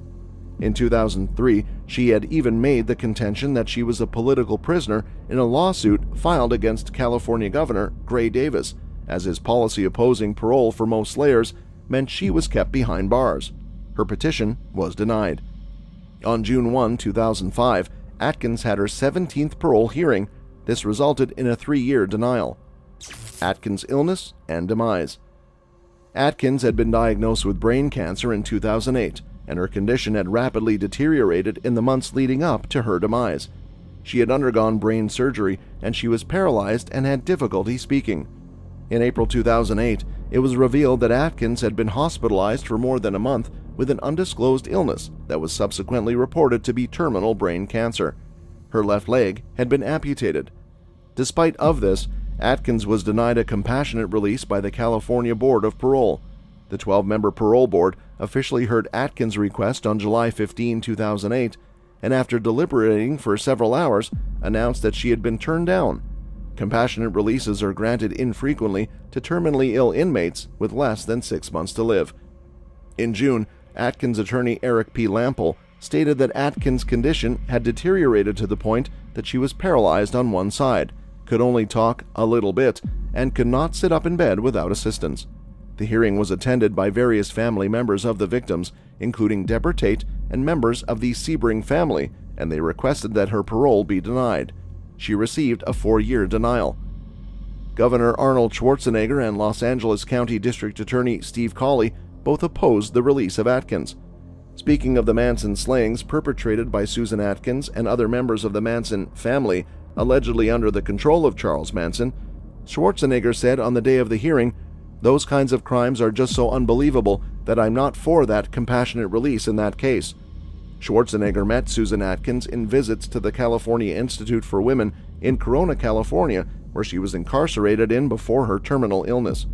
In 2003, she had even made the contention that she was a political prisoner in a lawsuit filed against California Governor Gray Davis, as his policy opposing parole for most slayers meant she was kept behind bars. Her petition was denied. On June 1, 2005, Atkins had her 17th parole hearing. This resulted in a 3-year denial. Atkins' illness and demise. Atkins had been diagnosed with brain cancer in 2008, and her condition had rapidly deteriorated in the months leading up to her demise. She had undergone brain surgery, and she was paralyzed and had difficulty speaking. In April 2008, it was revealed that Atkins had been hospitalized for more than a month with an undisclosed illness that was subsequently reported to be terminal brain cancer. Her left leg had been amputated. Despite of this, Atkins was denied a compassionate release by the California Board of Parole. The 12-member parole board officially heard Atkins' request on July 15, 2008, and after deliberating for several hours, announced that she had been turned down. Compassionate releases are granted infrequently to terminally ill inmates with less than 6 months to live. In June, Atkins' attorney Eric P. Lample stated that Atkins' condition had deteriorated to the point that she was paralyzed on one side, could only talk a little bit, and could not sit up in bed without assistance. The hearing was attended by various family members of the victims, including Deborah Tate and members of the Sebring family, and they requested that her parole be denied. She received a 4-year denial. Governor Arnold Schwarzenegger and Los Angeles County District Attorney Steve Cawley both opposed the release of Atkins. Speaking of the Manson slayings perpetrated by Susan Atkins and other members of the Manson family, allegedly under the control of Charles Manson, Schwarzenegger said on the day of the hearing, "Those kinds of crimes are just so unbelievable that I'm not for that compassionate release in that case." Schwarzenegger met Susan Atkins in visits to the California Institute for Women in Corona, California, where she was incarcerated in before her terminal illness.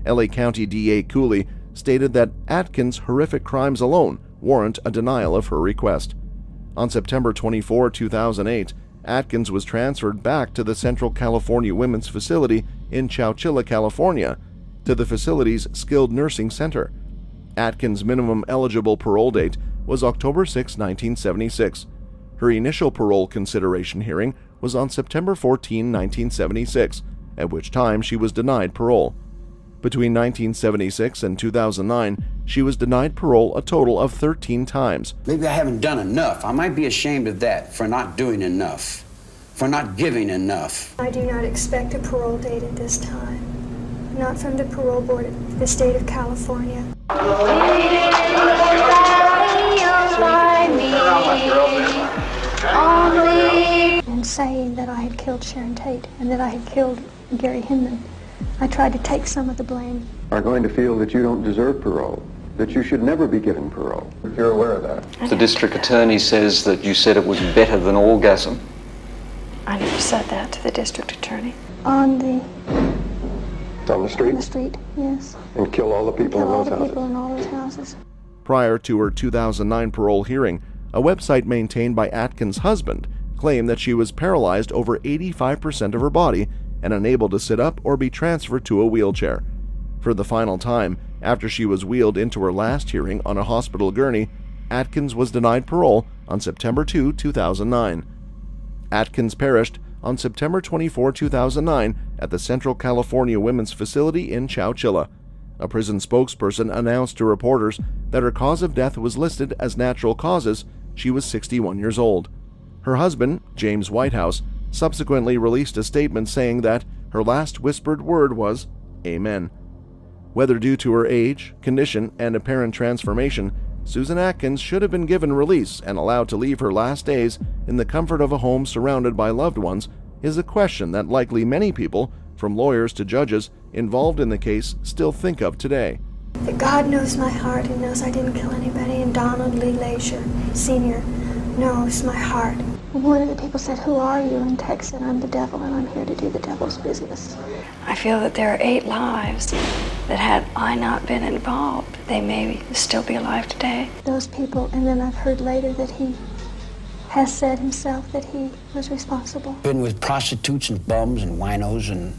LA County DA Cooley stated that Atkins' horrific crimes alone warrant a denial of her request. On September 24, 2008, Atkins was transferred back to the Central California Women's Facility in Chowchilla, California, to the facility's skilled nursing center. Atkins' minimum eligible parole date was October 6, 1976. Her initial parole consideration hearing was on September 14, 1976, at which time she was denied parole. Between 1976 and 2009, she was denied parole a total of 13 times. Maybe I haven't done enough. I might be ashamed of that, for not doing enough, for not giving enough. I do not expect a parole date at this time. Not from the parole board of the state of California. In saying that I had killed Sharon Tate and that I had killed Gary Hinman, I tried to take some of the blame. Are going to feel that you don't deserve parole, that you should never be given parole. If you're aware of that. The district attorney says that you said it was better than orgasm. I never said that to the district attorney. On the street? On the street, yes. And kill all the people in All those the houses. people in all those houses. Prior to her 2009 parole hearing, a website maintained by Atkins' husband claimed that she was paralyzed over 85% of her body and unable to sit up or be transferred to a wheelchair. For the final time, after she was wheeled into her last hearing on a hospital gurney, Atkins was denied parole on September 2, 2009. Atkins perished on September 24, 2009 at the Central California Women's Facility in Chowchilla. A prison spokesperson announced to reporters that her cause of death was listed as natural causes. She was 61 years old. Her husband, James Whitehouse, subsequently released a statement saying that her last whispered word was, "Amen." Whether due to her age, condition, and apparent transformation, Susan Atkins should have been given release and allowed to leave her last days in the comfort of a home surrounded by loved ones is a question that likely many people, from lawyers to judges involved in the case, still think of today. That God knows my heart and knows I didn't kill anybody, and Donald Lee Leisure, Sr., knows my heart. One of the people said, "Who are you?" And Tex said, "I'm the devil and I'm here to do the devil's business." I feel that there are 8 lives that had I not been involved, they may still be alive today. Those people, and then I've heard later that he has said himself that he was responsible. Been with prostitutes and bums and winos and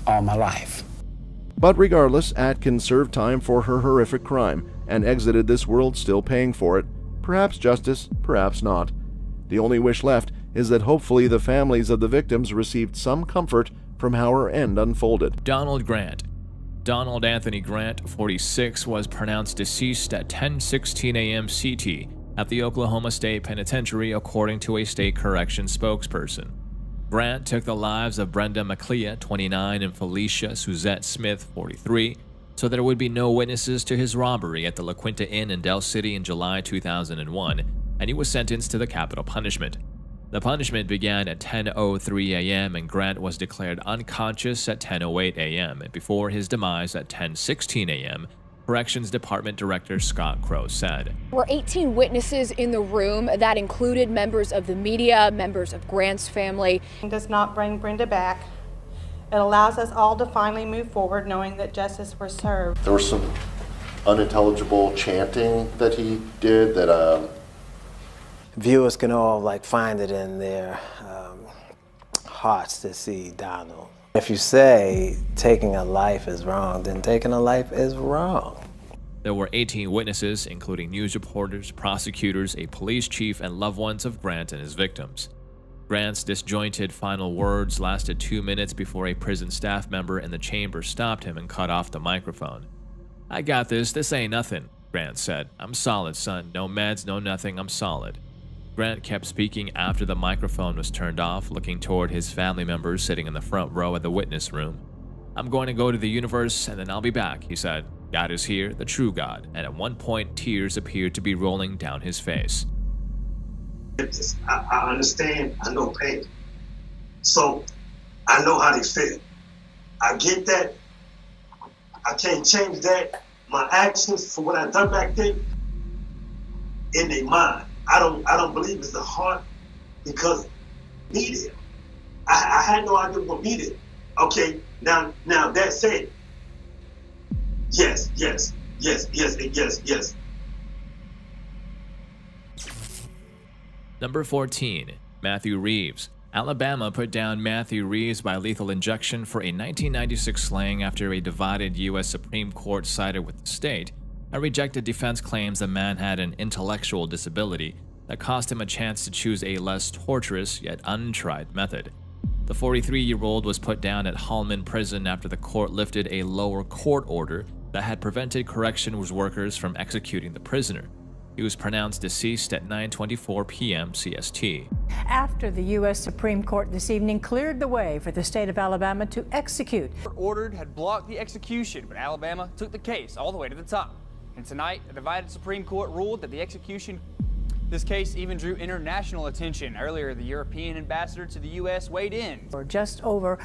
all my life. But regardless, Atkins served time for her horrific crime and exited this world still paying for it. Perhaps justice, perhaps not. The only wish left is that hopefully the families of the victims received some comfort from how her end unfolded. Donald Grant. Donald Anthony Grant, 46, was pronounced deceased at 10:16 a.m. CT at the Oklahoma State Penitentiary, according to a state corrections spokesperson. Grant took the lives of Brenda McClea, 29, and Felicia Suzette Smith, 43, so there would be no witnesses to his robbery at the La Quinta Inn in Del City in July 2001, and he was sentenced to the capital punishment. The punishment began at 10:03 a.m. and Grant was declared unconscious at 10:08 a.m. before his demise at 10:16 a.m., Corrections Department Director Scott Crow said. There were 18 witnesses in the room. That included members of the media, members of Grant's family. It does not bring Brenda back. It allows us all to finally move forward knowing that justice was served. There was some unintelligible chanting that he did that viewers can all find it in their hearts to see Donald. If you say taking a life is wrong, then taking a life is wrong. There were 18 witnesses, including news reporters, prosecutors, a police chief, and loved ones of Grant and his victims. Grant's disjointed final words lasted 2 minutes before a prison staff member in the chamber stopped him and cut off the microphone. "I got this ain't nothing," Grant said. "I'm solid, son. No meds, no nothing, I'm solid." Grant kept speaking after the microphone was turned off, looking toward his family members sitting in the front row of the witness room. "I'm going to go to the universe and then I'll be back," he said. "God is here, the true God," and at one point tears appeared to be rolling down his face. I understand, I know pain. So I know how they feel. I get that. I can't change that. My actions for what I done back then, in their mind. I don't believe it's the heart because me there. I had no idea what me there. Okay, now that said, yes. Number 14, Matthew Reeves. Alabama put down Matthew Reeves by lethal injection for a 1996 slaying after a divided U.S. Supreme Court sided with the state and rejected defense claims the man had an intellectual disability that cost him a chance to choose a less torturous yet untried method. The 43-year-old was put down at Hallman Prison after the court lifted a lower court order that had prevented corrections workers from executing the prisoner. He was pronounced deceased at 9:24 p.m. CST. After the U.S. Supreme Court this evening cleared the way for the state of Alabama to execute. Ordered had blocked the execution, but Alabama took the case all the way to the top. And tonight, a divided Supreme Court ruled that the execution. This case even drew international attention. Earlier, the European ambassador to the U.S. weighed in. Just over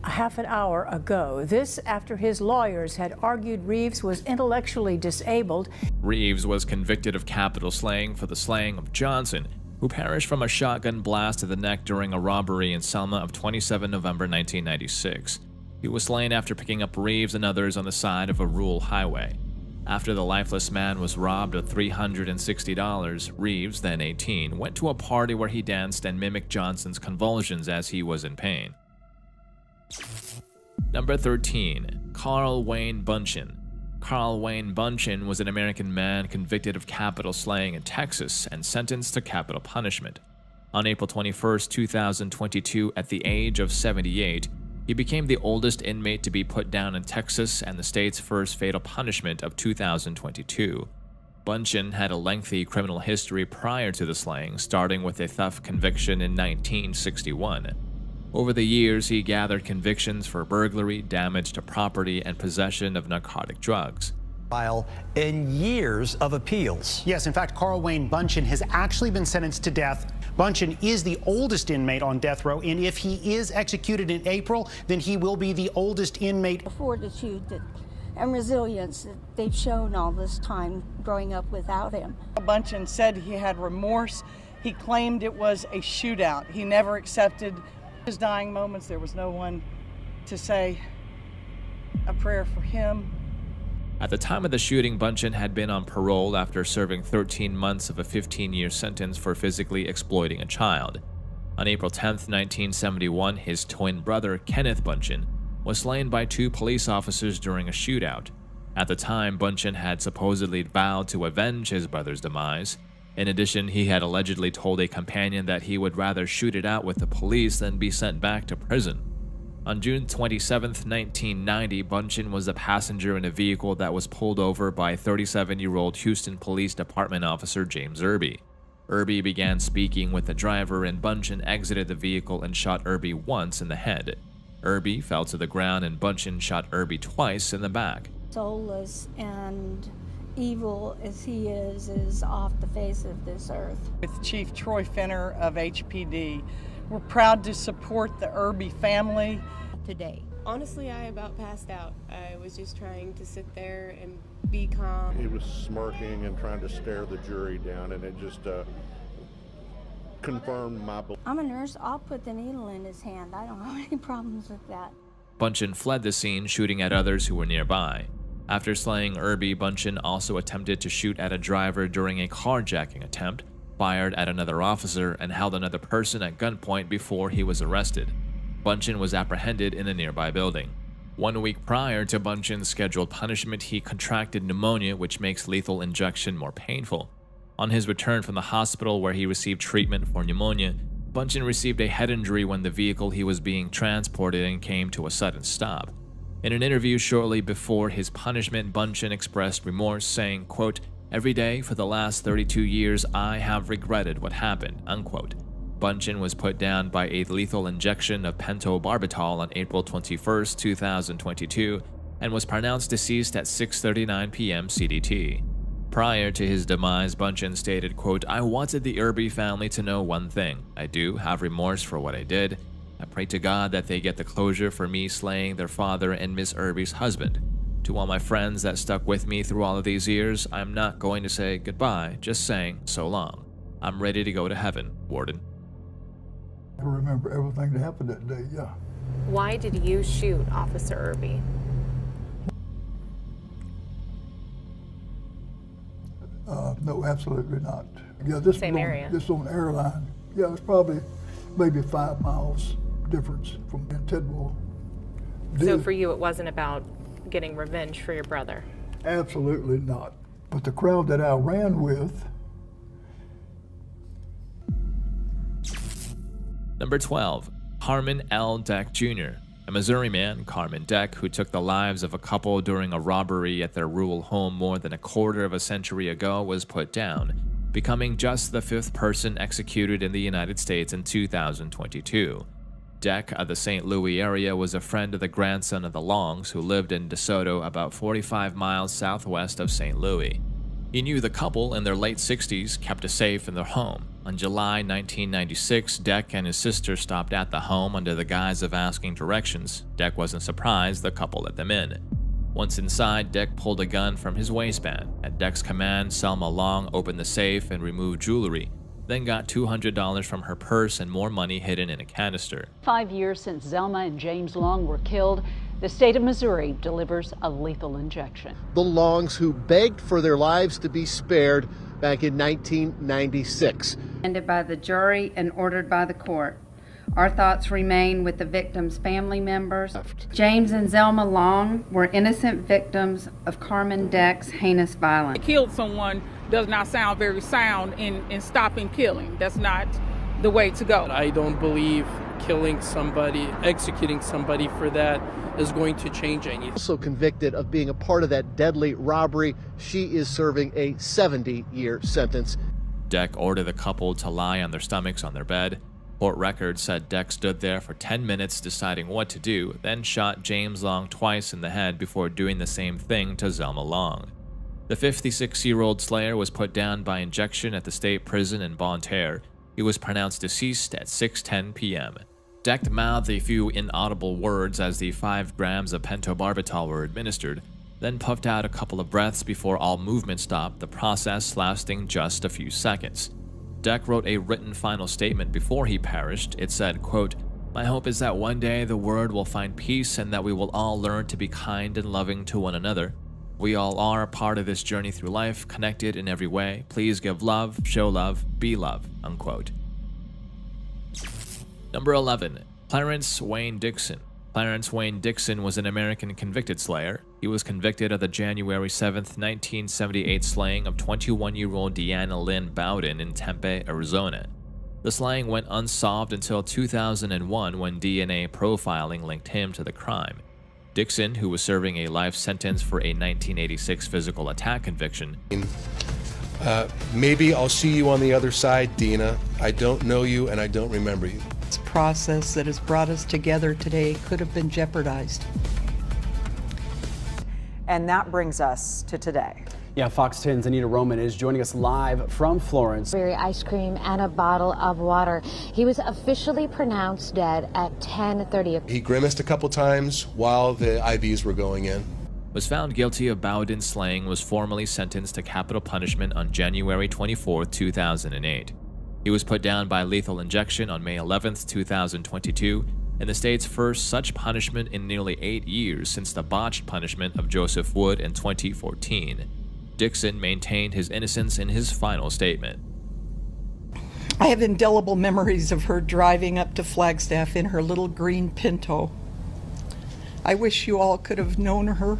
a half an hour ago. This after his lawyers had argued Reeves was intellectually disabled. Reeves was convicted of capital slaying for the slaying of Johnson, who perished from a shotgun blast to the neck during a robbery in Selma of 27 November 1996. He was slain after picking up Reeves and others on the side of a rural highway. After the lifeless man was robbed of $360, Reeves, then 18, went to a party where he danced and mimicked Johnson's convulsions as he was in pain. Number 13. Carl Wayne Bunchen. Carl Wayne Bunchen was an American man convicted of capital slaying in Texas and sentenced to capital punishment. On April 21, 2022, at the age of 78, he became the oldest inmate to be put down in Texas and the state's first fatal punishment of 2022. Bunchen had a lengthy criminal history prior to the slaying, starting with a theft conviction in 1961. Over the years, he gathered convictions for burglary, damage to property, and possession of narcotic drugs. In years of appeals. Yes, in fact, Carl Wayne Bunchen has actually been sentenced to death. Bunchen is the oldest inmate on death row, and if he is executed in April, then he will be the oldest inmate. The fortitude and resilience that they've shown all this time growing up without him. Bunchen said he had remorse. He claimed it was a shootout. He never accepted his dying moments. There was no one to say a prayer for him. At the time of the shooting, Bunchen had been on parole after serving 13 months of a 15-year sentence for physically exploiting a child. On April 10, 1971, his twin brother, Kenneth Bunchen, was slain by two police officers during a shootout. At the time, Bunchen had supposedly vowed to avenge his brother's demise. In addition, he had allegedly told a companion that he would rather shoot it out with the police than be sent back to prison. On June 27, 1990, Bunchen was a passenger in a vehicle that was pulled over by 37-year-old Houston Police Department officer James Irby. Irby began speaking with the driver and Bunchen exited the vehicle and shot Irby once in the head. Irby fell to the ground and Bunchen shot Irby twice in the back. Soulless and evil as he is off the face of this earth. With Chief Troy Fenner of HPD, we're proud to support the Irby family. Today. Honestly, I about passed out. I was just trying to sit there and be calm. He was smirking and trying to stare the jury down, and it just confirmed my belief. I'm a nurse. I'll put the needle in his hand. I don't have any problems with that. Bunchen fled the scene, shooting at others who were nearby. After slaying Irby, Bunchen also attempted to shoot at a driver during a carjacking attempt, fired at another officer, and held another person at gunpoint before he was arrested. Bunchen was apprehended in a nearby building. 1 week prior to Bunchen's scheduled punishment, he contracted pneumonia, which makes lethal injection more painful. On his return from the hospital where he received treatment for pneumonia, Bunchen received a head injury when the vehicle he was being transported in came to a sudden stop. In an interview shortly before his punishment, Bunchen expressed remorse, saying, quote, "Every day for the last 32 years, I have regretted what happened," unquote. Bunchen was put down by a lethal injection of pentobarbital on April 21, 2022, and was pronounced deceased at 6:39 p.m. CDT. Prior to his demise, Bunchen stated, quote, "I wanted the Irby family to know one thing. I do have remorse for what I did. I pray to God that they get the closure for me slaying their father and Miss Irby's husband. To all my friends that stuck with me through all of these years, I'm not going to say goodbye, just saying so long. I'm ready to go to heaven, Warden." I remember everything that happened that day, yeah. Why did you shoot Officer Irby? No, absolutely not. Yeah, this Same area. This on the airline. Yeah, it's probably maybe 5 miles difference from Tidwell. So for you, it wasn't about getting revenge for your brother? Absolutely not. But the crowd that I ran with. Number 12. Carmen L. Deck Jr., a Missouri man, Carmen Deck, who took the lives of a couple during a robbery at their rural home more than a quarter of a century ago, was put down, becoming just the 5th person executed in the United States in 2022. Deck of the St. Louis area was a friend of the grandson of the Longs, who lived in DeSoto, about 45 miles southwest of St. Louis. He knew the couple in their late 60s, kept a safe in their home. On July 1996, Deck and his sister stopped at the home under the guise of asking directions. Deck wasn't surprised the couple let them in. Once inside, Deck pulled a gun from his waistband. At Deck's command, Selma Long opened the safe and removed jewelry, then got $200 from her purse and more money hidden in a canister. 5 years since Zelma and James Long were killed, the state of Missouri delivers a lethal injection. The Longs, who begged for their lives to be spared back in 1996. Ended by the jury and ordered by the court. Our thoughts remain with the victims' family members. James and Zelma Long were innocent victims of Carmen Deck's heinous violence. Killed someone does not sound very sound in stopping killing. That's not the way to go. I don't believe killing somebody, executing somebody for that is going to change anything. Also convicted of being a part of that deadly robbery, she is serving a 70-year sentence. Deck ordered the couple to lie on their stomachs on their bed. Court records said Deck stood there for 10 minutes deciding what to do, then shot James Long twice in the head before doing the same thing to Zelma Long. The 56-year-old slayer was put down by injection at the state prison in Bonne Terre. He was pronounced deceased at 6:10 p.m. Deck mouthed a few inaudible words as the 5 grams of pentobarbital were administered, then puffed out a couple of breaths before all movement stopped, the process lasting just a few seconds. Deck wrote a written final statement before he perished. It said, quote, "My hope is that one day the world will find peace and that we will all learn to be kind and loving to one another. We all are a part of this journey through life, connected in every way. Please give love, show love, be love," unquote. Number 11. Clarence Wayne Dixon. Clarence Wayne Dixon was an American convicted slayer. He was convicted of the January 7, 1978 slaying of 21-year-old Deanna Lynn Bowden in Tempe, Arizona. The slaying went unsolved until 2001 when DNA profiling linked him to the crime. Dixon, who was serving a life sentence for a 1986 physical attack conviction, maybe I'll see you on the other side, Dina. I don't know you and I don't remember you. This process that has brought us together today could have been jeopardized. And that brings us to today. Yeah, Fox 10's Anita Roman is joining us live from Florence. Berry ice cream and a bottle of water. He was officially pronounced dead at 10:30. He grimaced a couple times while the IVs were going in. Was found guilty of Bowden's slaying, was formally sentenced to capital punishment on January 24, 2008. He was put down by lethal injection on May 11, 2022, and the state's first such punishment in nearly 8 years since the botched punishment of Joseph Wood in 2014. Dixon maintained his innocence in his final statement. I have indelible memories of her driving up to Flagstaff in her little green Pinto. I wish you all could have known her.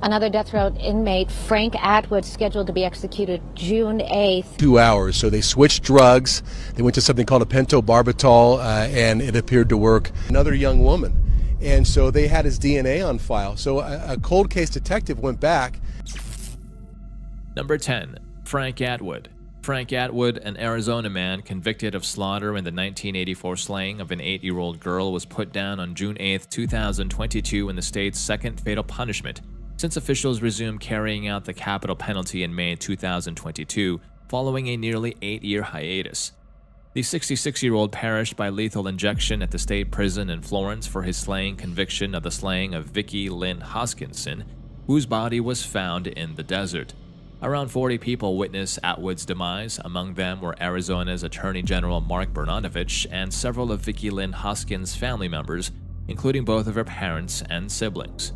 Another death row inmate, Frank Atwood, scheduled to be executed June 8th. 2 hours, so they switched drugs. They went to something called a pentobarbital, and it appeared to work. Another young woman, and so they had his DNA on file. So a cold case detective went back. Number 10. Frank Atwood. Frank Atwood, an Arizona man convicted of slaughter in the 1984 slaying of an 8-year-old girl, was put down on June 8, 2022 in the state's second fatal punishment, since officials resumed carrying out the capital penalty in May 2022, following a nearly 8-year hiatus. The 66-year-old perished by lethal injection at the state prison in Florence for his slaying conviction of the slaying of Vicki Lynn Hoskinson, whose body was found in the desert. Around 40 people witnessed Atwood's demise. Among them were Arizona's Attorney General Mark Bernanovich and several of Vicki Lynn Hoskins' family members, including both of her parents and siblings.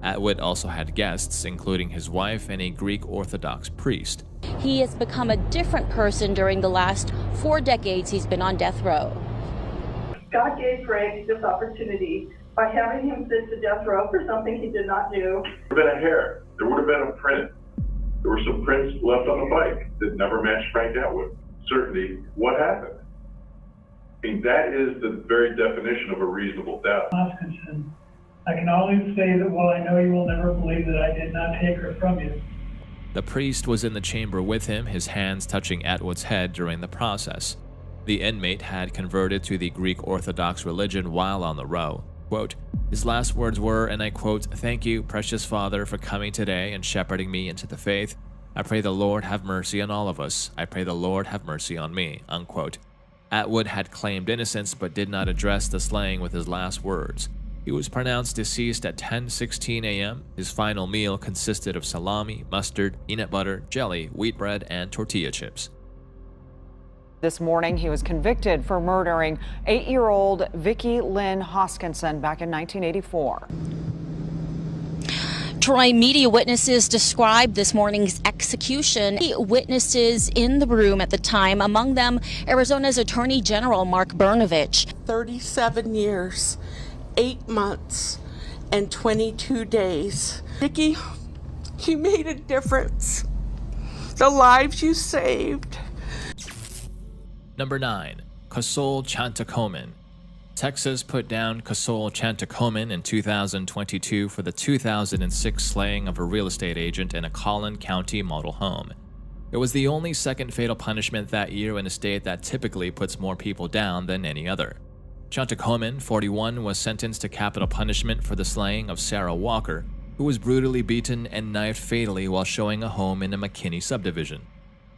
Atwood also had guests, including his wife and a Greek Orthodox priest. He has become a different person during the last 4 decades he's been on death row. God gave Frank this opportunity by having him sent to death row for something he did not do. There would have been a hair. There would have been a print. There were some prints left on the bike that never matched Frank Atwood. certainty what happened. I mean, that is the very definition of a reasonable doubt. Hoskinson, I can only say that while I know you will never believe that I did not take her from you. The priest was in the chamber with him, his hands touching Atwood's head during the process. The inmate had converted to the Greek Orthodox religion while on the row. Quote, his last words were, and I quote, "Thank you, precious Father, for coming today and shepherding me into the faith. I pray the Lord have mercy on all of us. I pray the Lord have mercy on me," unquote. Atwood had claimed innocence but did not address the slaying with his last words. He was pronounced deceased at 10:16 a.m. His final meal consisted of salami, mustard, peanut butter, jelly, wheat bread, and tortilla chips. This morning, he was convicted for murdering 8-year-old Vicki Lynn Hoskinson back in 1984. Troy, media witnesses described this morning's execution. Witnesses in the room at the time, among them Arizona's Attorney General Mark Brnovich. 37 years, 8 months, and 22 days. Vicki, you made a difference. The lives you saved. Number 9. Kosol Chantacomin. Texas put down Kosol Chantacomin in 2022 for the 2006 slaying of a real estate agent in a Collin County model home. It was the only second fatal punishment that year in a state that typically puts more people down than any other. Chantacomin, 41, was sentenced to capital punishment for the slaying of Sarah Walker, who was brutally beaten and knifed fatally while showing a home in a McKinney subdivision.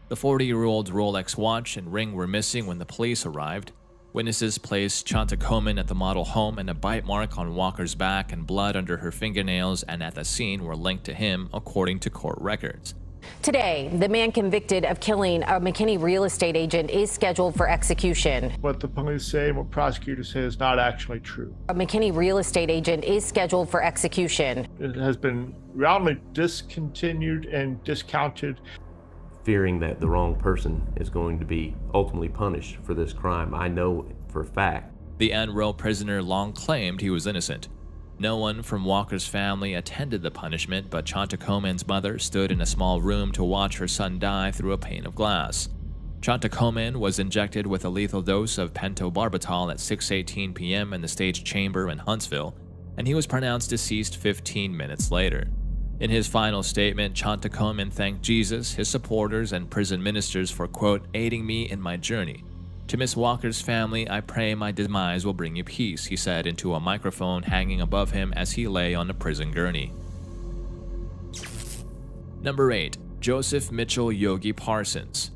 The 40-year-old's Rolex watch and ring were missing when the police arrived. Witnesses placed Chantacomin at the model home, and a bite mark on Walker's back and blood under her fingernails and at the scene were linked to him, according to court records. Today, the man convicted of killing a McKinney real estate agent is scheduled for execution. What the police say and what prosecutors say is not actually true. A McKinney real estate agent is scheduled for execution. It has been roundly discontinued and discounted. Fearing that the wrong person is going to be ultimately punished for this crime. I know for a fact. The Enroe prisoner long claimed he was innocent. No one from Walker's family attended the punishment, but Chantacomin's mother stood in a small room to watch her son die through a pane of glass. Chantacomin was injected with a lethal dose of pentobarbital at 6:18 p.m. in the State Chamber in Huntsville, and he was pronounced deceased 15 minutes later. In his final statement, Chantacomin thanked Jesus, his supporters, and prison ministers for, quote, aiding me in my journey. To Miss Walker's family, I pray my demise will bring you peace, he said into a microphone hanging above him as he lay on a prison gurney. Number 8. Joseph Mitchell Yogi Parsons.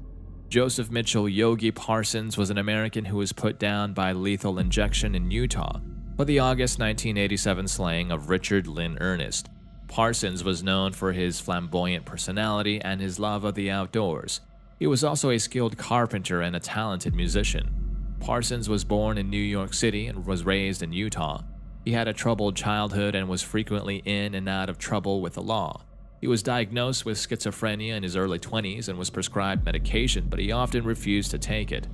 Joseph Mitchell Yogi Parsons was an American who was put down by lethal injection in Utah for the August 1987 slaying of Richard Lynn Ernest. Parsons was known for his flamboyant personality and his love of the outdoors. He was also a skilled carpenter and a talented musician. Parsons was born in New York City and was raised in Utah. He had a troubled childhood and was frequently in and out of trouble with the law. He was diagnosed with schizophrenia in his early 20s and was prescribed medication, but he often refused to take it.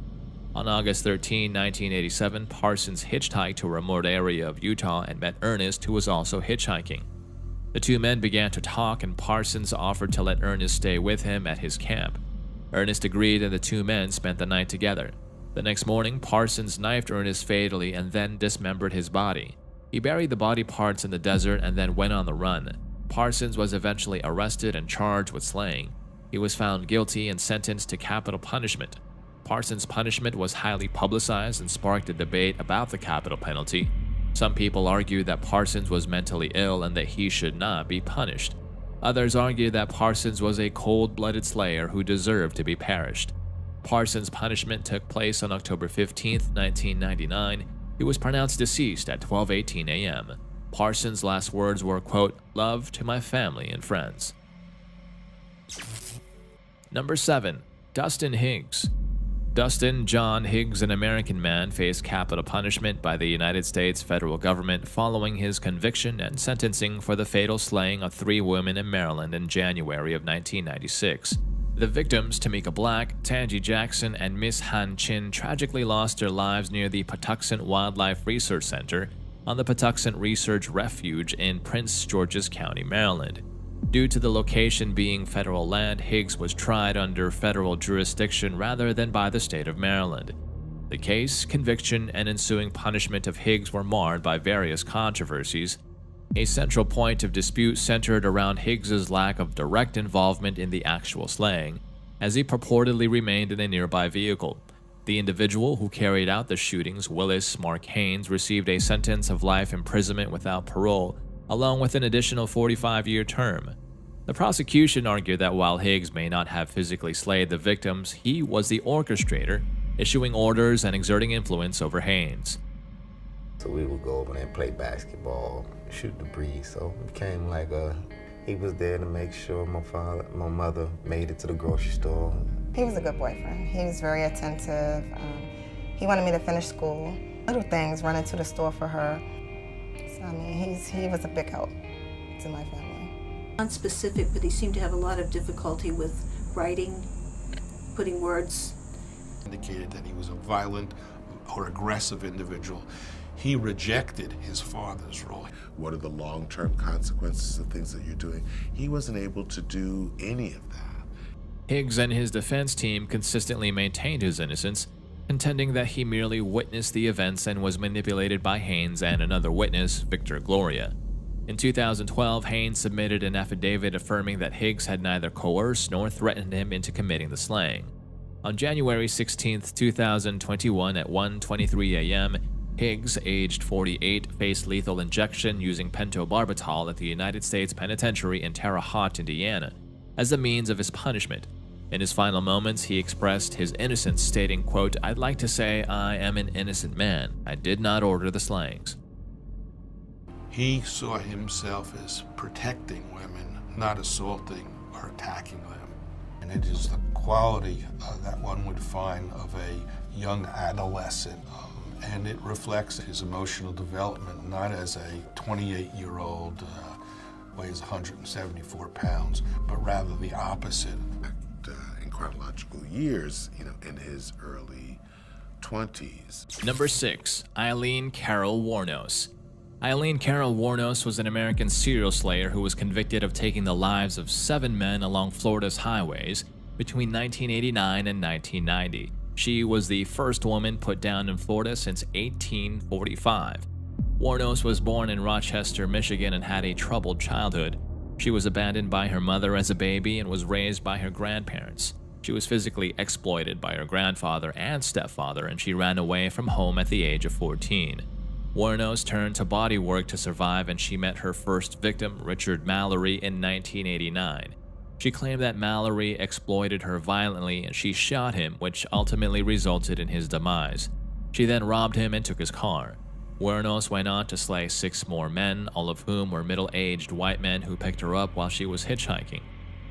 On August 13, 1987, Parsons hitchhiked to a remote area of Utah and met Ernest, who was also hitchhiking. The two men began to talk, and Parsons offered to let Ernest stay with him at his camp. Ernest agreed, and the two men spent the night together. The next morning, Parsons knifed Ernest fatally and then dismembered his body. He buried the body parts in the desert and then went on the run. Parsons was eventually arrested and charged with slaying. He was found guilty and sentenced to capital punishment. Parsons' punishment was highly publicized and sparked a debate about the capital penalty. Some people argued that Parsons was mentally ill and that he should not be punished. Others argued that Parsons was a cold-blooded slayer who deserved to be perished. Parsons' punishment took place on October 15, 1999. He was pronounced deceased at 12:18 a.m. Parsons' last words were, quote, love to my family and friends. Number 7. Dustin Higgs. Dustin John Higgs, an American man, faced capital punishment by the United States federal government following his conviction and sentencing for the fatal slaying of 3 women in Maryland in January of 1996. The victims, Tamika Black, Tangi Jackson, and Miss Han Chin, tragically lost their lives near the Patuxent Wildlife Research Center on the Patuxent Research Refuge in Prince George's County, Maryland. Due to the location being federal land, Higgs was tried under federal jurisdiction rather than by the state of Maryland. The case, conviction, and ensuing punishment of Higgs were marred by various controversies. A central point of dispute centered around Higgs's lack of direct involvement in the actual slaying, as he purportedly remained in a nearby vehicle. The individual who carried out the shootings, Willis Mark Haynes, received a sentence of life imprisonment without parole, along with an additional 45-year term. The prosecution argued that while Higgs may not have physically slayed the victims, he was the orchestrator, issuing orders and exerting influence over Haynes. So we would go over there and play basketball, shoot the breeze. So it became like he was there to make sure my mother made it to the grocery store. He was a good boyfriend. He was very attentive. He wanted me to finish school. Little things, running to the store for her. So, I mean, he was a big help to my family. Unspecific, but he seemed to have a lot of difficulty with writing, putting words. Indicated that he was a violent or aggressive individual. He rejected his father's role. What are the long-term consequences of things that you're doing? He wasn't able to do any of that. Higgs and his defense team consistently maintained his innocence, contending that he merely witnessed the events and was manipulated by Haynes and another witness, Victor Gloria. In 2012, Haynes submitted an affidavit affirming that Higgs had neither coerced nor threatened him into committing the slaying. On January 16, 2021 at 1:23 a.m., Higgs, aged 48, faced lethal injection using pentobarbital at the United States Penitentiary in Terre Haute, Indiana, as a means of his punishment. In his final moments, he expressed his innocence, stating, quote, "I'd like to say I am an innocent man. I did not order the slayings." He saw himself as protecting women, not assaulting or attacking them. And it is the quality that one would find of a young adolescent. And it reflects his emotional development, not as a 28-year-old weighs 174 pounds, but rather the opposite. In chronological years, in his early 20s. Number 6. Eileen Carol Wuornos. Eileen Carol Wuornos was an American serial slayer who was convicted of taking the lives of 7 men along Florida's highways between 1989 and 1990. She was the first woman put down in Florida since 1845. Wuornos was born in Rochester, Michigan, and had a troubled childhood. She was abandoned by her mother as a baby and was raised by her grandparents. She was physically exploited by her grandfather and stepfather, and she ran away from home at the age of 14. Wuornos turned to body work to survive, and she met her first victim, Richard Mallory, in 1989. She claimed that Mallory exploited her violently, and she shot him, which ultimately resulted in his demise. She then robbed him and took his car. Wuornos went on to slay 6 more men, all of whom were middle-aged white men who picked her up while she was hitchhiking.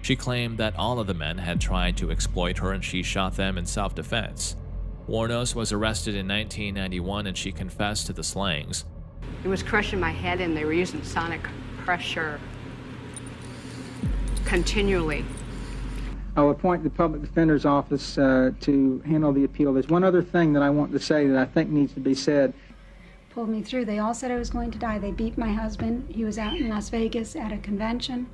She claimed that all of the men had tried to exploit her and she shot them in self-defense. Wuornos was arrested in 1991 and she confessed to the slayings. It was crushing my head and they were using sonic pressure continually. I'll appoint the public defender's office to handle the appeal. There's one other thing that I want to say that I think needs to be said. Pulled me through. They all said I was going to die. They beat my husband. He was out in Las Vegas at a convention.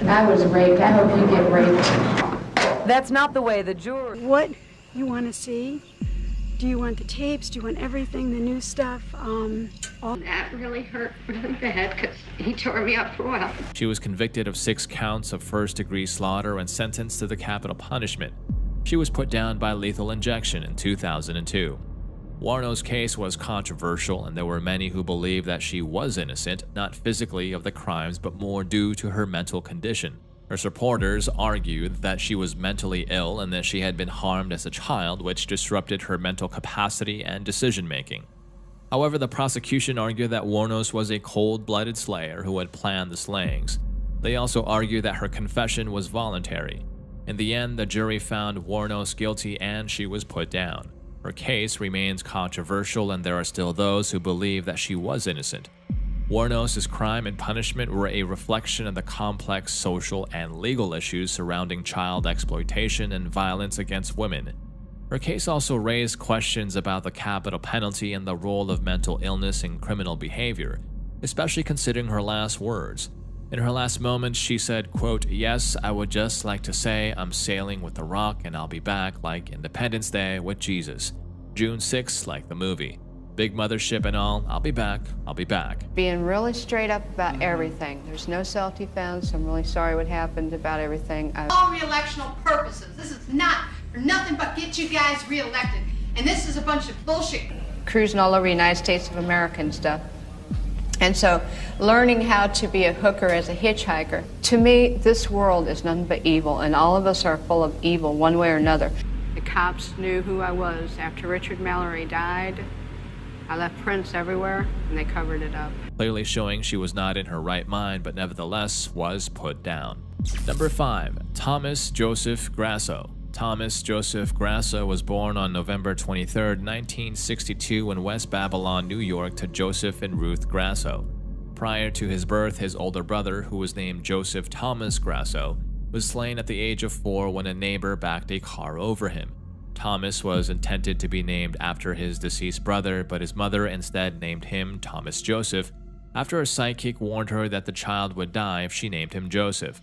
I was raped. I hope you get raped. That's not the way the jury... What you want to see? Do you want the tapes? Do you want everything, the new stuff? That really hurt really bad because he tore me up for a while. She was convicted of 6 counts of first-degree slaughter and sentenced to the capital punishment. She was put down by lethal injection in 2002. Wuornos' case was controversial, and there were many who believed that she was innocent, not physically of the crimes, but more due to her mental condition. Her supporters argued that she was mentally ill and that she had been harmed as a child, which disrupted her mental capacity and decision-making. However, the prosecution argued that Wuornos was a cold-blooded slayer who had planned the slayings. They also argued that her confession was voluntary. In the end, the jury found Wuornos guilty and she was put down. Her case remains controversial, and there are still those who believe that she was innocent. Wuornos' crime and punishment were a reflection of the complex social and legal issues surrounding child exploitation and violence against women. Her case also raised questions about the capital penalty and the role of mental illness in criminal behavior, especially considering her last words. In her last moments, she said, quote, "Yes, I would just like to say I'm sailing with the Rock and I'll be back like Independence Day with Jesus. June 6th, like the movie. Big mothership and all, I'll be back, I'll be back." Being really straight up about everything. There's no self defense. I'm really sorry what happened about everything. All re-electional purposes. This is not for nothing but get you guys re-elected. And this is a bunch of bullshit. Cruising all over the United States of America and stuff. And so learning how to be a hooker as a hitchhiker, to me, this world is nothing but evil, and all of us are full of evil one way or another. The cops knew who I was. After Richard Mallory died, I left prints everywhere, and they covered it up. Clearly showing she was not in her right mind, but nevertheless was put down. Number 5. Thomas Joseph Grasso. Thomas Joseph Grasso was born on November 23, 1962 in West Babylon, New York to Joseph and Ruth Grasso. Prior to his birth, his older brother, who was named Joseph Thomas Grasso, was slain at the age of 4 when a neighbor backed a car over him. Thomas was intended to be named after his deceased brother, but his mother instead named him Thomas Joseph after a psychic warned her that the child would die if she named him Joseph.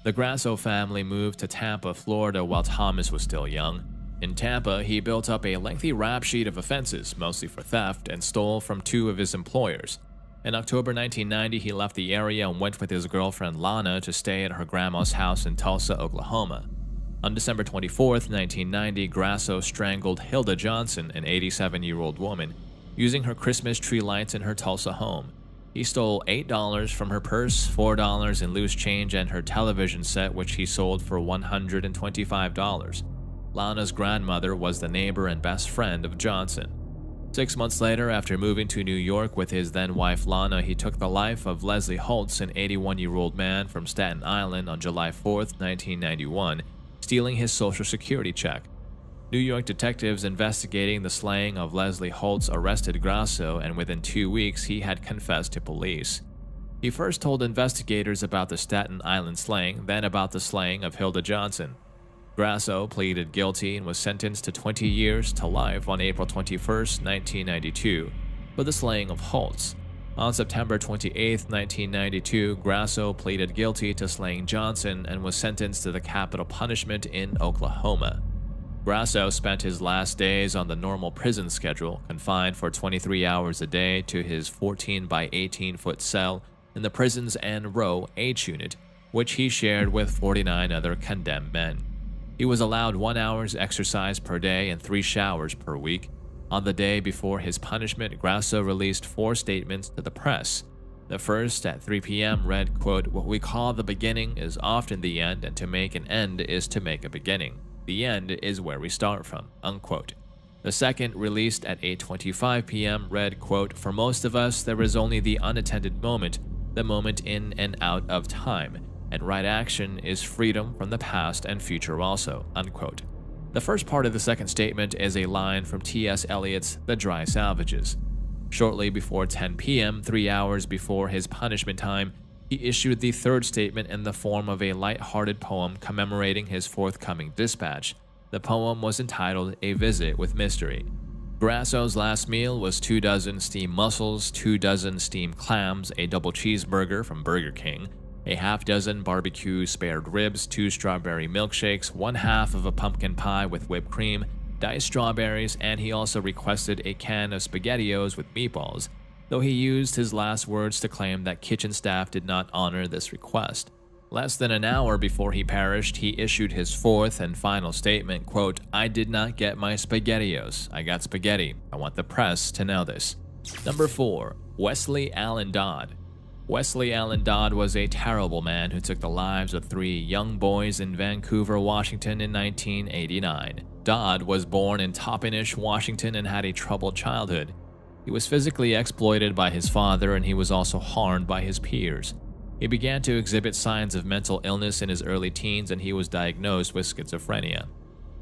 The Grasso family moved to Tampa, Florida while Thomas was still young. In Tampa, he built up a lengthy rap sheet of offenses, mostly for theft, and stole from 2 of his employers. In October 1990, he left the area and went with his girlfriend Lana to stay at her grandma's house in Tulsa, Oklahoma. On December 24, 1990, Grasso strangled Hilda Johnson, an 87-year-old woman, using her Christmas tree lights in her Tulsa home. He stole $8 from her purse, $4 in loose change, and her television set, which he sold for $125. Lana's grandmother was the neighbor and best friend of Johnson. 6 months later, after moving to New York with his then-wife Lana, he took the life of Leslie Holtz, an 81-year-old man from Staten Island, on July 4, 1991, stealing his Social Security check. New York detectives investigating the slaying of Leslie Holtz arrested Grasso, and within 2 weeks he had confessed to police. He first told investigators about the Staten Island slaying, then about the slaying of Hilda Johnson. Grasso pleaded guilty and was sentenced to 20 years to life on April 21, 1992, for the slaying of Holtz. On September 28, 1992, Grasso pleaded guilty to slaying Johnson and was sentenced to the capital punishment in Oklahoma. Grasso spent his last days on the normal prison schedule, confined for 23 hours a day to his 14 by 18-foot cell in the prison's N Row H unit, which he shared with 49 other condemned men. He was allowed 1 hour's exercise per day and 3 showers per week. On the day before his punishment, Grasso released 4 statements to the press. The first, at 3 p.m., read, quote, "What we call the beginning is often the end, and to make an end is to make a beginning. The end is where we start from," unquote. The second, released at 8:25 p.m., read, quote, "For most of us, there is only the unattended moment, the moment in and out of time, and right action is freedom from the past and future also," unquote. The first part of the second statement is a line from T.S. Eliot's The Dry Salvages. Shortly before 10 p.m., 3 hours before his punishment time, he issued the third statement in the form of a light-hearted poem commemorating his forthcoming dispatch. The poem was entitled A Visit with Mystery. Grasso's last meal was 2 dozen steamed mussels, 2 dozen steamed clams, a double cheeseburger from Burger King, a half dozen barbecue spared ribs, 2 strawberry milkshakes, 1/2 of a pumpkin pie with whipped cream, diced strawberries, and he also requested a can of SpaghettiOs with meatballs, though he used his last words to claim that kitchen staff did not honor this request. Less than an hour before he perished, he issued his fourth and final statement, quote, "I did not get my SpaghettiOs. I got spaghetti. I want the press to know this." Number 4. Wesley Allen Dodd. Wesley Allen Dodd was a terrible man who took the lives of 3 young boys in Vancouver, Washington in 1989. Dodd was born in Toppenish, Washington, and had a troubled childhood. He was physically exploited by his father, and he was also harmed by his peers. He began to exhibit signs of mental illness in his early teens, and he was diagnosed with schizophrenia.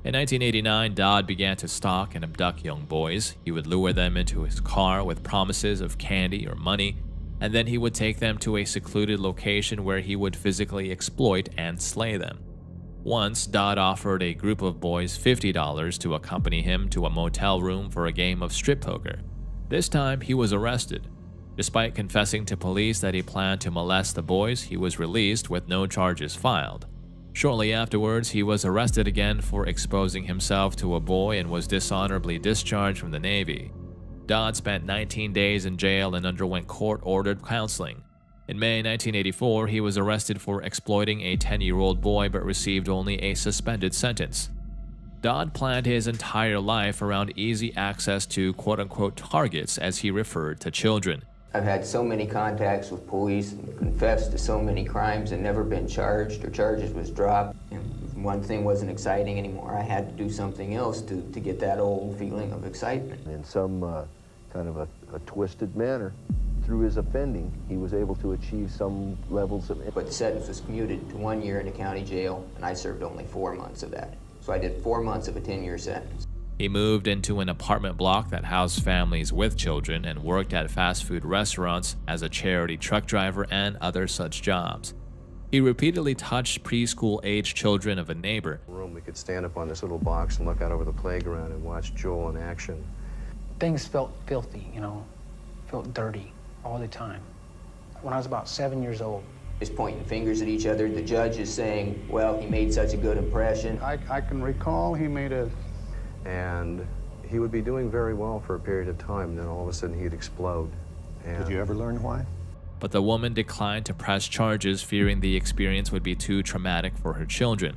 In 1989, Dodd began to stalk and abduct young boys. He would lure them into his car with promises of candy or money, and then he would take them to a secluded location where he would physically exploit and slay them. Once, Dodd offered a group of boys $50 to accompany him to a motel room for a game of strip poker. This time, he was arrested. Despite confessing to police that he planned to molest the boys, he was released with no charges filed. Shortly afterwards, he was arrested again for exposing himself to a boy and was dishonorably discharged from the Navy. Dodd spent 19 days in jail and underwent court-ordered counseling. In May 1984, he was arrested for exploiting a 10-year-old boy but received only a suspended sentence. Dodd planned his entire life around easy access to quote-unquote targets, as he referred to children. I've had so many contacts with police and confessed to so many crimes and never been charged or charges was dropped. And one thing wasn't exciting anymore. I had to do something else to get that old feeling of excitement. In some kind of a twisted manner, through his offending, he was able to achieve some levels of... But the sentence was commuted to 1 year in the county jail, and I served only 4 months of that. So I did 4 months of a 10-year sentence. He moved into an apartment block that housed families with children and worked at fast food restaurants as a charity truck driver and other such jobs. He repeatedly touched preschool-age children of a neighbor. We could stand up on this little box and look out over the playground and watch Joel in action. Things felt filthy, felt dirty all the time. When I was about 7 years old. Just pointing fingers at each other. The judge is saying, well, he made such a good impression. I can recall he made a... And he would be doing very well for a period of time, then all of a sudden he'd explode. And... Did you ever learn why? But the woman declined to press charges, fearing the experience would be too traumatic for her children.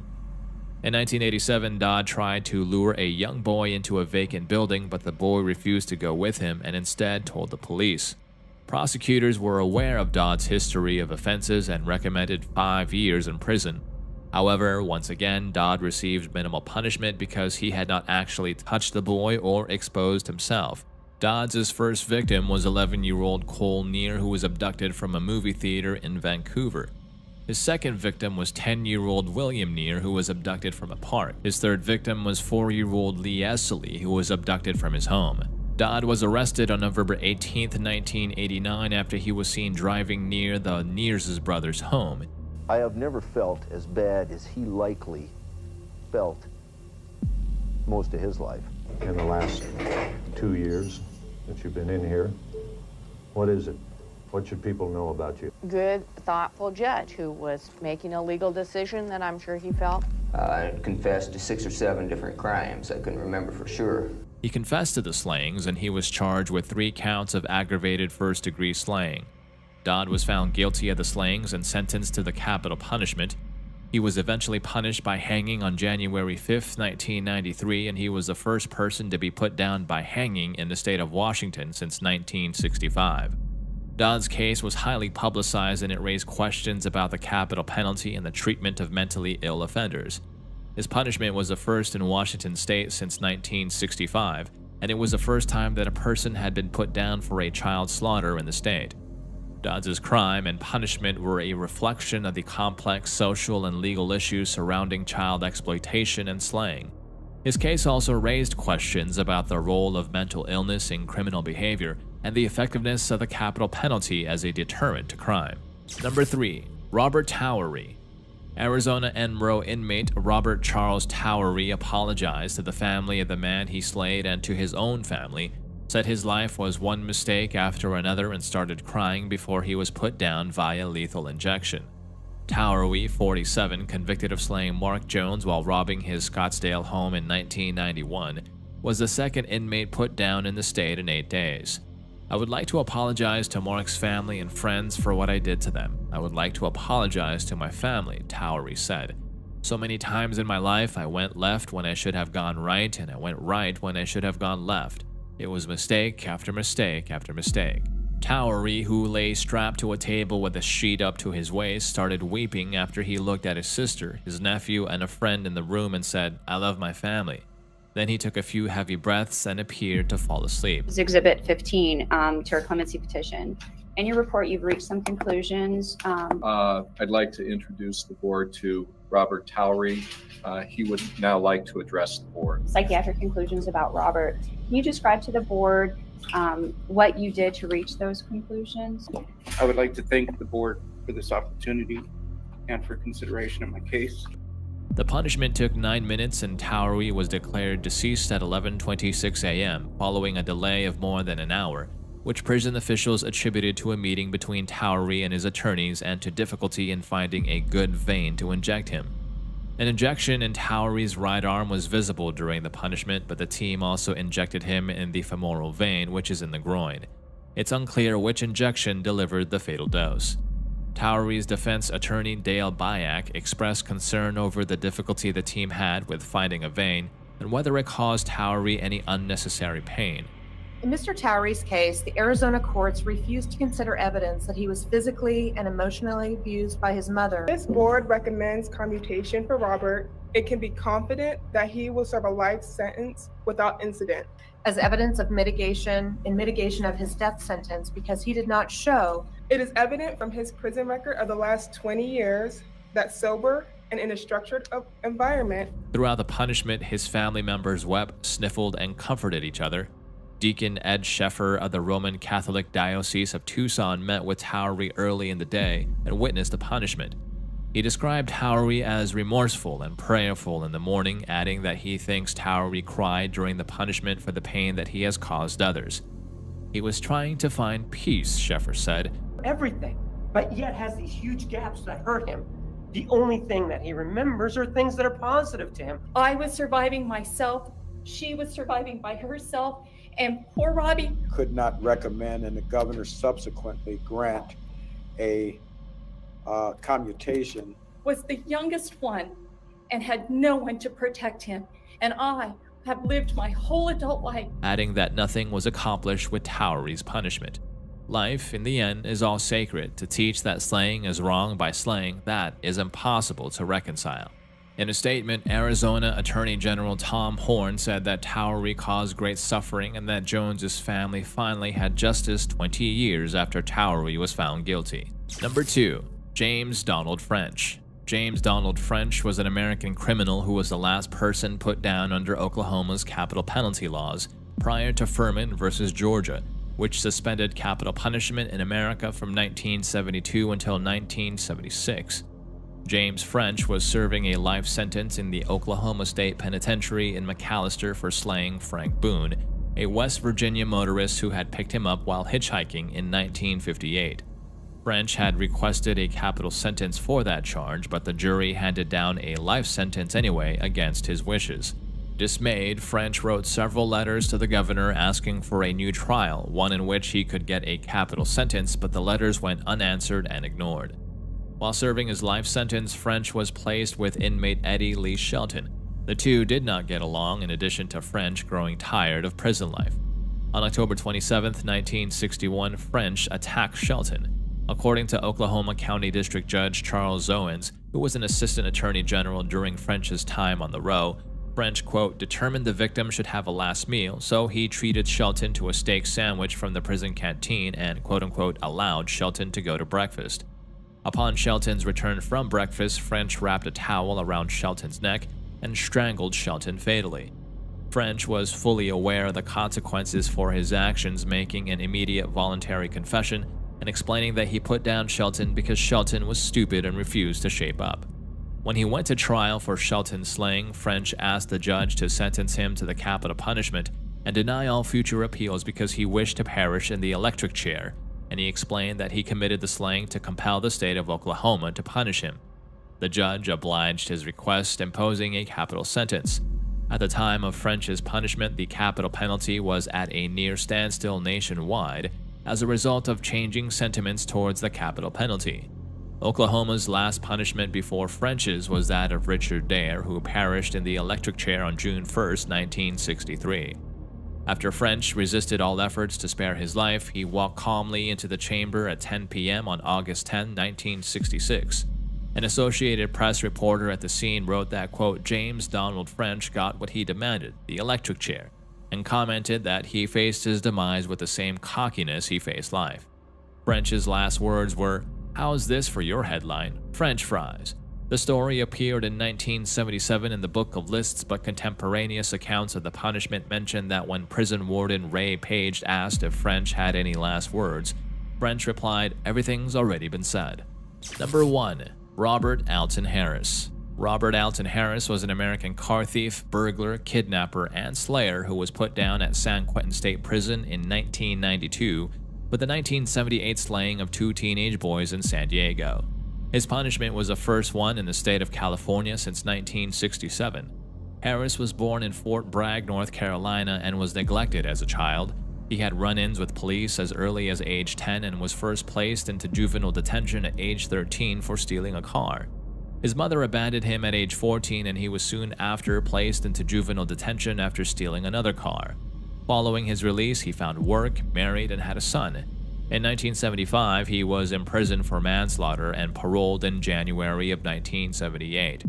In 1987, Dodd tried to lure a young boy into a vacant building, but the boy refused to go with him and instead told the police. Prosecutors were aware of Dodd's history of offenses and recommended 5 years in prison. However, once again, Dodd received minimal punishment because he had not actually touched the boy or exposed himself. Dodd's first victim was 11-year-old Cole Neer, who was abducted from a movie theater in Vancouver. His second victim was 10-year-old William Neer, who was abducted from a park. His third victim was 4-year-old llers, who was abducted from his home. Dodd was arrested on November 18, 1989, after he was seen driving near the Neers brothers' home. I have never felt as bad as he likely felt most of his life. In the last 2 years that you've been in here, what is it? What should people know about you? Good, thoughtful judge who was making a legal decision that I'm sure he felt. I confessed to 6 or 7 different crimes. I couldn't remember for sure. He confessed to the slayings, and he was charged with 3 counts of aggravated first-degree slaying. Dodd was found guilty of the slayings and sentenced to the capital punishment. He was eventually punished by hanging on January 5, 1993, and he was the first person to be put down by hanging in the state of Washington since 1965. Dodd's case was highly publicized, and it raised questions about the capital penalty and the treatment of mentally ill offenders. His punishment was the first in Washington state since 1965, and it was the first time that a person had been put down for a child slaughter in the state. Dodd's crime and punishment were a reflection of the complex social and legal issues surrounding child exploitation and slaying. His case also raised questions about the role of mental illness in criminal behavior and the effectiveness of the capital penalty as a deterrent to crime. Number 3. Robert Towery. Arizona Enro inmate Robert Charles Towery apologized to the family of the man he slayed and to his own family, said his life was one mistake after another, and started crying before he was put down via lethal injection. Towery, 47, convicted of slaying Mark Jones while robbing his Scottsdale home in 1991, was the second inmate put down in the state in 8 days. I would like to apologize to Mark's family and friends for what I did to them. I would like to apologize to my family, Towery said. So many times in my life I went left when I should have gone right, and I went right when I should have gone left. It was mistake after mistake after mistake. Towery, who lay strapped to a table with a sheet up to his waist, started weeping after he looked at his sister, his nephew, and a friend in the room and said, "I love my family." Then he took a few heavy breaths and appeared to fall asleep. This is Exhibit 15 to our clemency petition. In your report, you've reached some conclusions. I'd like to introduce the board to Robert Towery. He would now like to address the board. Psychiatric conclusions about Robert. Can you describe to the board what you did to reach those conclusions? I would like to thank the board for this opportunity and for consideration of my case. The punishment took 9 minutes, and Towery was declared deceased at 11:26 a.m. following a delay of more than an hour. which prison officials attributed to a meeting between Towery and his attorneys and to difficulty in finding a good vein to inject him. An injection in Towery's right arm was visible during the punishment, but the team also injected him in the femoral vein, which is in the groin. It's unclear which injection delivered the fatal dose. Towery's defense attorney Dale Byack expressed concern over the difficulty the team had with finding a vein and whether it caused Towery any unnecessary pain. In Mr. Towery's case, the Arizona courts refused to consider evidence that he was physically and emotionally abused by his mother. This board recommends commutation for Robert. It can be confident that he will serve a life sentence without incident. As evidence of mitigation of his death sentence because he did not show. It is evident from his prison record of the last 20 years that sober and in a structured environment. Throughout the punishment, his family members wept, sniffled, and comforted each other. Deacon Ed Sheffer of the Roman Catholic Diocese of Tucson met with Towery early in the day and witnessed the punishment. He described Towery as remorseful and prayerful in the morning, adding that he thinks Towery cried during the punishment for the pain that he has caused others. He was trying to find peace, Sheffer said. Everything, but yet has these huge gaps that hurt him. The only thing that he remembers are things that are positive to him. I was surviving myself, she was surviving by herself, and poor Robbie could not recommend, and the governor subsequently grant a commutation. Was the youngest one and had no one to protect him, and I have lived my whole adult life. Adding that nothing was accomplished with Towery's punishment. Life, in the end, is all sacred. To teach that slaying is wrong by slaying, that is impossible to reconcile. In a statement, Arizona Attorney General Tom Horne said that Towery caused great suffering and that Jones's family finally had justice 20 years after Towery was found guilty. Number 2. James Donald French. James Donald French was an American criminal who was the last person put down under Oklahoma's capital penalty laws prior to Furman versus Georgia, which suspended capital punishment in America from 1972 until 1976. James French was serving a life sentence in the Oklahoma State Penitentiary in McAlester for slaying Frank Boone, a West Virginia motorist who had picked him up while hitchhiking in 1958. French had requested a capital sentence for that charge, but the jury handed down a life sentence anyway against his wishes. Dismayed, French wrote several letters to the governor asking for a new trial, one in which he could get a capital sentence, but the letters went unanswered and ignored. While serving his life sentence, French was placed with inmate Eddie Lee Shelton. The two did not get along, in addition to French growing tired of prison life. On October 27, 1961, French attacked Shelton. According to Oklahoma County District Judge Charles Owens, who was an assistant attorney general during French's time on the row, French, quote, determined the victim should have a last meal, so he treated Shelton to a steak sandwich from the prison canteen and, quote unquote, allowed Shelton to go to breakfast. Upon Shelton's return from breakfast, French wrapped a towel around Shelton's neck and strangled Shelton fatally. French was fully aware of the consequences for his actions, making an immediate voluntary confession and explaining that he put down Shelton because Shelton was stupid and refused to shape up. When he went to trial for Shelton's slaying, French asked the judge to sentence him to the capital punishment and deny all future appeals because he wished to perish in the electric chair, and he explained that he committed the slaying to compel the state of Oklahoma to punish him. The judge obliged his request, imposing a capital sentence. At the time of French's punishment, the capital penalty was at a near standstill nationwide as a result of changing sentiments towards the capital penalty. Oklahoma's last punishment before French's was that of Richard Dare, who perished in the electric chair on June 1, 1963. After French resisted all efforts to spare his life, he walked calmly into the chamber at 10 p.m. on August 10, 1966. An Associated Press reporter at the scene wrote that, quote, James Donald French got what he demanded, the electric chair, and commented that he faced his demise with the same cockiness he faced life. French's last words were, "How's this for your headline? French fries." The story appeared in 1977 in the Book of Lists, but contemporaneous accounts of the punishment mentioned that when prison warden Ray Page asked if French had any last words, French replied, "Everything's already been said." Number 1. Robert Alton Harris. Robert Alton Harris was an American car thief, burglar, kidnapper, and slayer who was put down at San Quentin State Prison in 1992 with the 1978 slaying of 2 teenage boys in San Diego. His punishment was the first one in the state of California since 1967. Harris was born in Fort Bragg, North Carolina, and was neglected as a child. He had run-ins with police as early as age 10 and was first placed into juvenile detention at age 13 for stealing a car. His mother abandoned him at age 14, and he was soon after placed into juvenile detention after stealing another car. Following his release, he found work, married, and had a son. In 1975, he was imprisoned for manslaughter and paroled in January of 1978.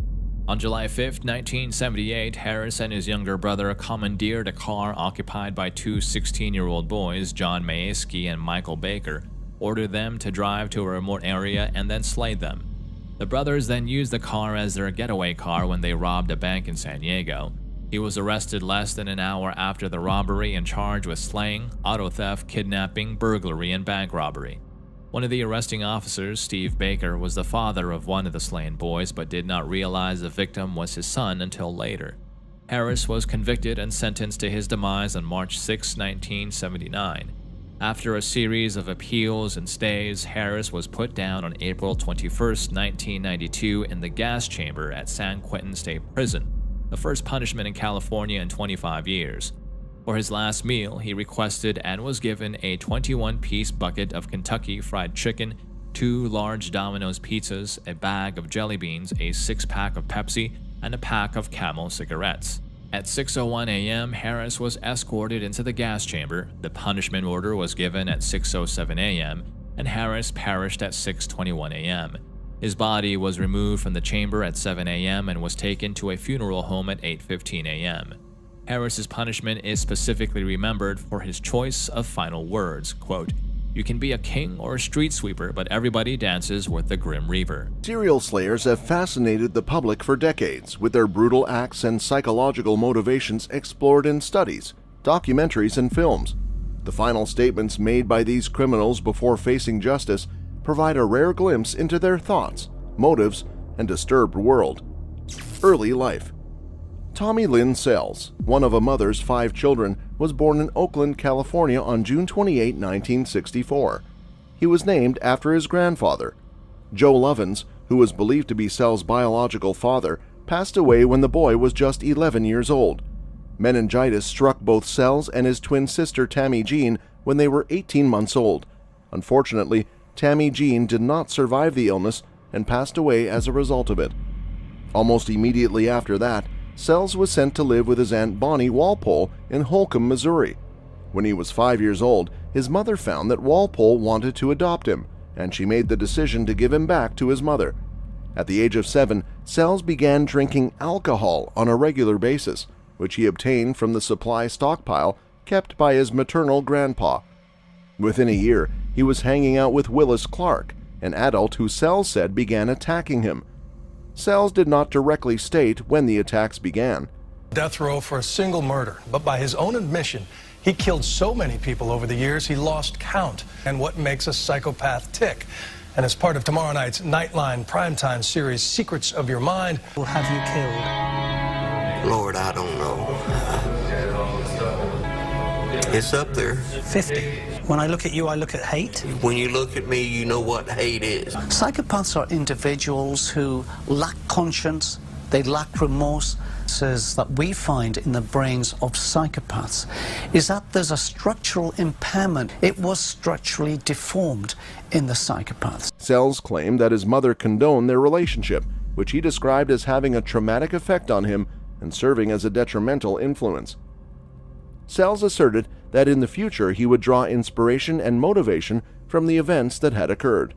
On July 5, 1978, Harris and his younger brother commandeered a car occupied by 2 16-year-old boys, John Mayeski and Michael Baker, ordered them to drive to a remote area, and then slayed them. The brothers then used the car as their getaway car when they robbed a bank in San Diego. He was arrested less than an hour after the robbery and charged with slaying, auto theft, kidnapping, burglary, and bank robbery. One of the arresting officers, Steve Baker, was the father of one of the slain boys but did not realize the victim was his son until later. Harris was convicted and sentenced to his demise on March 6, 1979. After a series of appeals and stays, Harris was put down on April 21, 1992 in the gas chamber at San Quentin State Prison, the first punishment in California in 25 years. For his last meal, he requested and was given a 21-piece bucket of Kentucky Fried Chicken, 2 large Domino's pizzas, a bag of jelly beans, a 6-pack of Pepsi, and a pack of Camel cigarettes. At 6:01 a.m., Harris was escorted into the gas chamber. The punishment order was given at 6:07 a.m., and Harris perished at 6:21 a.m. His body was removed from the chamber at 7 a.m. and was taken to a funeral home at 8:15 a.m. Harris's punishment is specifically remembered for his choice of final words, quote, "You can be a king or a street sweeper, but everybody dances with the Grim Reaper." Serial slayers have fascinated the public for decades, with their brutal acts and psychological motivations explored in studies, documentaries, and films. The final statements made by these criminals before facing justice provide a rare glimpse into their thoughts, motives, and disturbed world. Early life. Tommy Lynn Sells, one of a mother's 5 children, was born in Oakland, California on June 28, 1964. He was named after his grandfather. Joe Lovins, who was believed to be Sells' biological father, passed away when the boy was just 11 years old. Meningitis struck both Sells and his twin sister Tammy Jean when they were 18 months old. Unfortunately, Tammy Jean did not survive the illness and passed away as a result of it. Almost immediately after that, Sells was sent to live with his Aunt Bonnie Walpole in Holcomb, Missouri. When he was 5 years old, his mother found that Walpole wanted to adopt him, and she made the decision to give him back to his mother. At the age of 7, Sells began drinking alcohol on a regular basis, which he obtained from the supply stockpile kept by his maternal grandpa. Within a year, he was hanging out with Willis Clark, an adult who Sells said began attacking him. Sells did not directly state when the attacks began. Death row for a single murder, but by his own admission, he killed so many people over the years he lost count. And what makes a psychopath tick? And as part of tomorrow night's Nightline primetime series, Secrets of Your Mind, will have you killed? Lord, I don't know. It's up there. 50. When I look at you, I look at hate. When you look at me, you know what hate is. Psychopaths are individuals who lack conscience, they lack remorse. Says that we find in the brains of psychopaths is that there's a structural impairment. It was structurally deformed in the psychopaths. Sells claimed that his mother condoned their relationship, which he described as having a traumatic effect on him and serving as a detrimental influence. Sells asserted that in the future he would draw inspiration and motivation from the events that had occurred.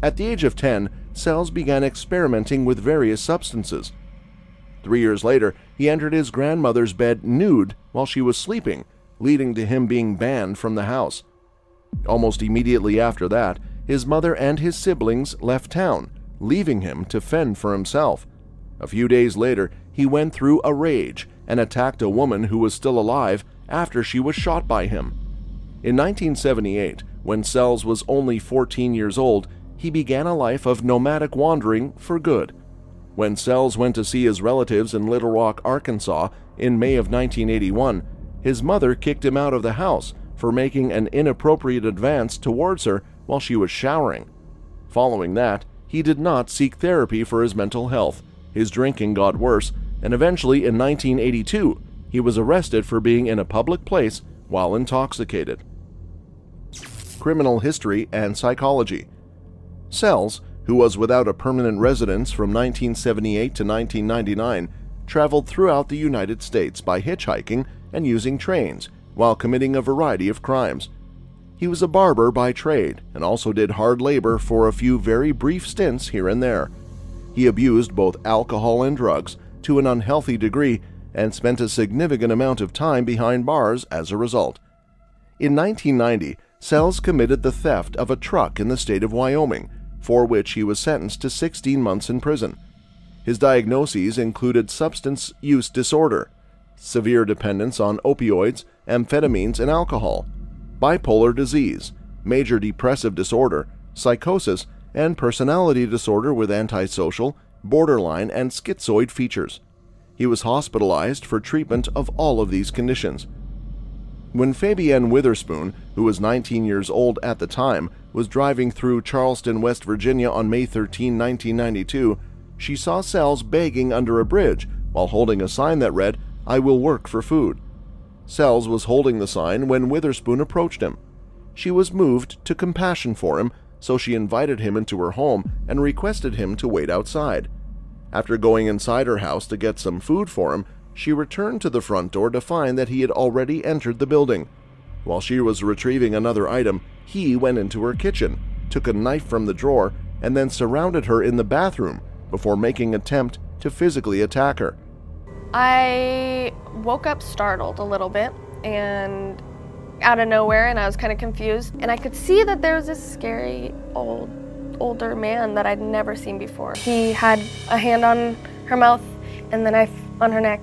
At the age of 10, Sells began experimenting with various substances. 3 years later, he entered his grandmother's bed nude while she was sleeping, leading to him being banned from the house. Almost immediately after that, his mother and his siblings left town, leaving him to fend for himself. A few days later, he went through a rage and attacked a woman who was still alive after she was shot by him. In 1978, when Sells was only 14 years old, he began a life of nomadic wandering for good. When Sells went to see his relatives in Little Rock, Arkansas in May of 1981, his mother kicked him out of the house for making an inappropriate advance towards her while she was showering. Following that, he did not seek therapy for his mental health. His drinking got worse, and eventually in 1982, he was arrested for being in a public place while intoxicated. Criminal history and psychology. Sells, who was without a permanent residence from 1978 to 1999, traveled throughout the United States by hitchhiking and using trains while committing a variety of crimes. He was a barber by trade and also did hard labor for a few very brief stints here and there. He abused both alcohol and drugs to an unhealthy degree and spent a significant amount of time behind bars as a result. In 1990, Sells committed the theft of a truck in the state of Wyoming, for which he was sentenced to 16 months in prison. His diagnoses included substance use disorder, severe dependence on opioids, amphetamines, and alcohol, bipolar disease, major depressive disorder, psychosis, and personality disorder with antisocial, borderline, and schizoid features. He was hospitalized for treatment of all of these conditions. When Fabienne Witherspoon, who was 19 years old at the time, was driving through Charleston, West Virginia on May 13, 1992, she saw Sells begging under a bridge while holding a sign that read, "I will work for food." Sells was holding the sign when Witherspoon approached him. She was moved to compassion for him, so she invited him into her home and requested him to wait outside. After going inside her house to get some food for him, she returned to the front door to find that he had already entered the building. While she was retrieving another item, he went into her kitchen, took a knife from the drawer, and then surrounded her in the bathroom before making an attempt to physically attack her. I woke up startled a little bit and out of nowhere, and I was kind of confused. And I could see that there was this scary older man that I'd never seen before. He had a hand on her mouth and the knife on her neck,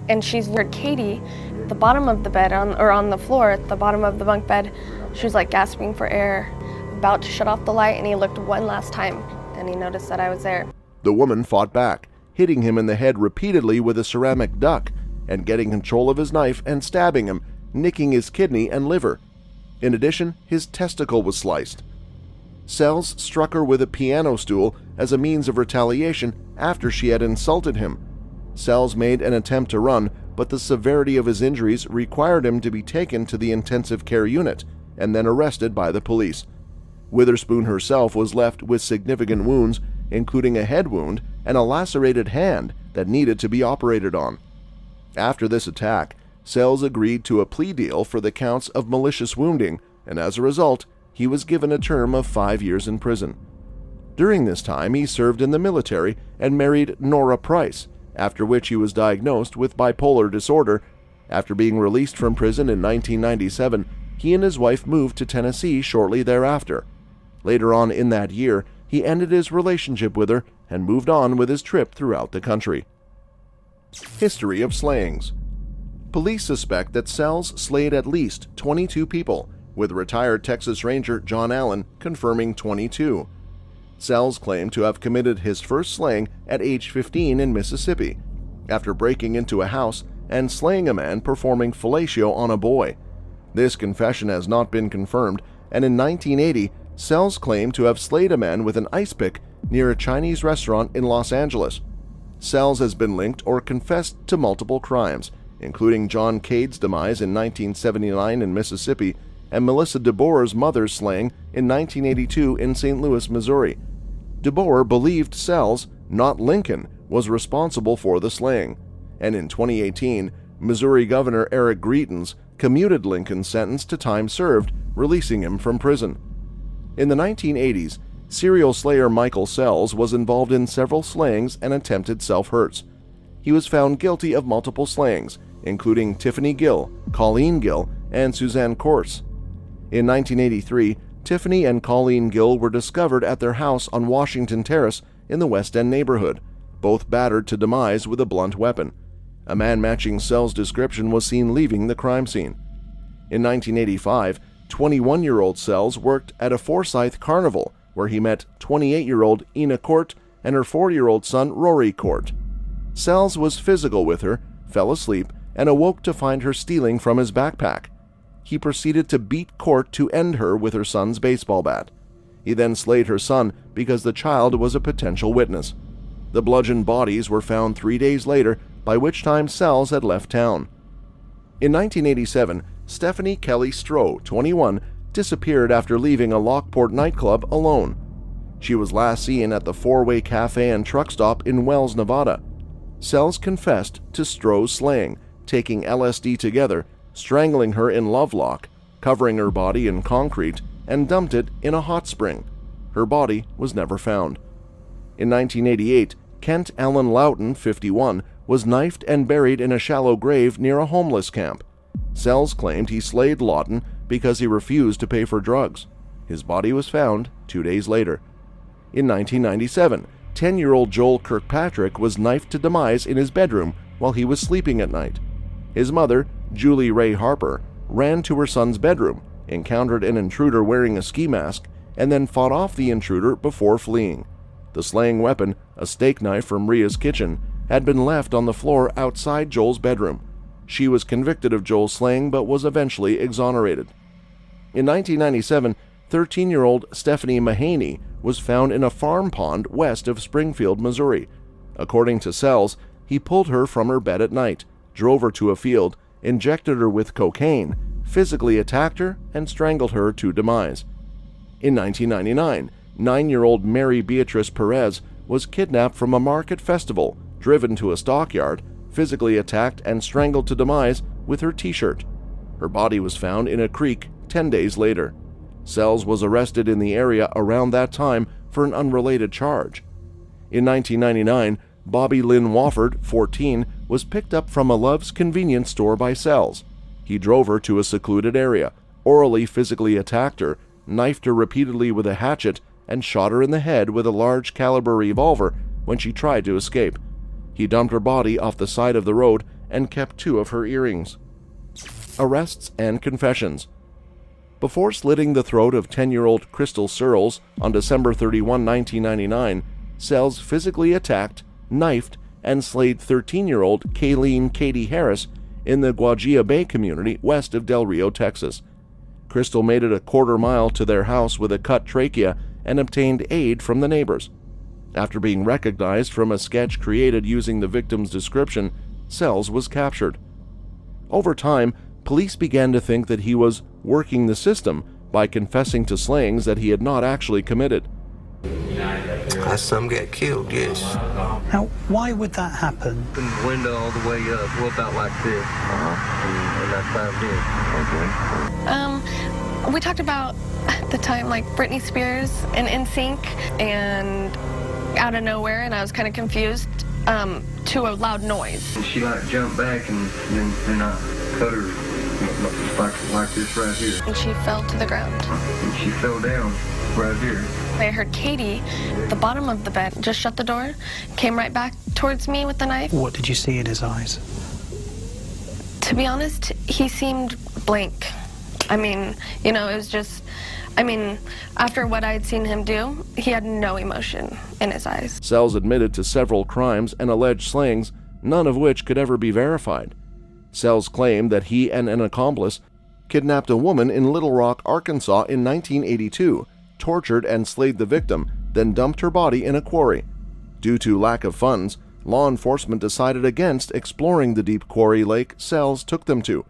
and she's heard Katie at the bottom of the bed, on the floor at the bottom of the bunk bed. She was like gasping for air, about to shut off the light, and he looked one last time, and he noticed that I was there. The woman fought back, hitting him in the head repeatedly with a ceramic duck, and getting control of his knife and stabbing him, nicking his kidney and liver. In addition, his testicle was sliced. Sells struck her with a piano stool as a means of retaliation after she had insulted him. Sells made an attempt to run, but the severity of his injuries required him to be taken to the intensive care unit and then arrested by the police. Witherspoon herself was left with significant wounds, including a head wound and a lacerated hand that needed to be operated on. After this attack, Sells agreed to a plea deal for the counts of malicious wounding, and as a result, he was given a term of 5 years in prison. During this time, he served in the military and married Nora Price, after which he was diagnosed with bipolar disorder. After being released from prison in 1997, he and his wife moved to Tennessee shortly thereafter. Later on in that year, he ended his relationship with her and moved on with his trip throughout the country. History of slayings. Police suspect that Sells slayed at least 22 people, with retired Texas Ranger John Allen confirming 22. Sells claimed to have committed his first slaying at age 15 in Mississippi, after breaking into a house and slaying a man performing fellatio on a boy. This confession has not been confirmed, and in 1980, Sells claimed to have slayed a man with an ice pick near a Chinese restaurant in Los Angeles. Sells has been linked or confessed to multiple crimes, including John Cade's demise in 1979 in Mississippi and Melissa DeBoer's mother's slaying in 1982 in St. Louis, Missouri. DeBoer believed Sells, not Lincoln, was responsible for the slaying, and in 2018, Missouri Governor Eric Greitens commuted Lincoln's sentence to time served, releasing him from prison. In the 1980s, serial slayer Michael Sells was involved in several slayings and attempted self-hurts. He was found guilty of multiple slayings, including Tiffany Gill, Colleen Gill, and Suzanne Corse. In 1983, Tiffany and Colleen Gill were discovered at their house on Washington Terrace in the West End neighborhood, both battered to demise with a blunt weapon. A man matching Sells' description was seen leaving the crime scene. In 1985, 21-year-old Sells worked at a Forsyth carnival where he met 28-year-old Ina Court and her 4-year-old son Rory Court. Sells was physical with her, fell asleep, and awoke to find her stealing from his backpack. He proceeded to beat Court to end her with her son's baseball bat. He then slayed her son because the child was a potential witness. The bludgeoned bodies were found 3 days later, by which time Sells had left town. In 1987, Stephanie Kelly Stroh, 21, disappeared after leaving a Lockport nightclub alone. She was last seen at the Four-Way Cafe and Truck Stop in Wells, Nevada. Sells confessed to Stroh's slaying, taking LSD together, strangling her in lovelock, covering her body in concrete, and dumped it in a hot spring. Her body was never found. In 1988, Kent Allen Loughton, 51, was knifed and buried in a shallow grave near a homeless camp. Sells claimed he slayed Lawton because he refused to pay for drugs. His body was found 2 days later. In 1997, 10-year-old Joel Kirkpatrick was knifed to demise in his bedroom while he was sleeping at night. His mother, Julie Ray Harper, ran to her son's bedroom, encountered an intruder wearing a ski mask, and then fought off the intruder before fleeing. The slaying weapon, a steak knife from Rhea's kitchen, had been left on the floor outside Joel's bedroom. She was convicted of Joel's slaying but was eventually exonerated. In 1997, 13-year-old Stephanie Mahaney was found in a farm pond west of Springfield, Missouri. According to Sells, he pulled her from her bed at night, drove her to a field, injected her with cocaine, physically attacked her, and strangled her to demise. In 1999, 9-year-old Mary Beatrice Perez was kidnapped from a market festival, driven to a stockyard, physically attacked and strangled to demise with her t-shirt. Her body was found in a creek 10 days later. Sells was arrested in the area around that time for an unrelated charge. In 1999, Bobby Lynn Wofford, 14, was picked up from a Love's convenience store by Sells. He drove her to a secluded area, orally physically attacked her, knifed her repeatedly with a hatchet, and shot her in the head with a large caliber revolver when she tried to escape. He dumped her body off the side of the road and kept 2 of her earrings. Arrests and confessions. Before slitting the throat of 10-year-old Crystal Searles on December 31, 1999, Sells physically attacked, knifed, and slayed 13-year-old Kayleen Katie Harris in the Guajira Bay community west of Del Rio, Texas. Crystal made it a quarter mile to their house with a cut trachea and obtained aid from the neighbors. After being recognized from a sketch created using the victim's description, Sells was captured. Over time, police began to think that he was working the system by confessing to slayings that he had not actually committed. Some got killed, yes. Now, why would that happen? From the window all the way up, well, about like this. And I climbed in. We talked about the time like Britney Spears and NSYNC and out of nowhere, and I was kind of confused to a loud noise. And she like jumped back and then I cut her like this right here. And she fell to the ground. And she fell down right here. I heard Katie, the bottom of the bed, just shut the door, came right back towards me with the knife. What did you see in his eyes? To be honest, he seemed blank. I mean, you know, it was just, I mean, after what I had seen him do, he had no emotion in his eyes. Sells admitted to several crimes and alleged slayings, none of which could ever be verified. Sells claimed that he and an accomplice kidnapped a woman in Little Rock, Arkansas in 1982, tortured and slayed the victim, then dumped her body in a quarry. Due to lack of funds, law enforcement decided against exploring the deep quarry lake Sells took them to.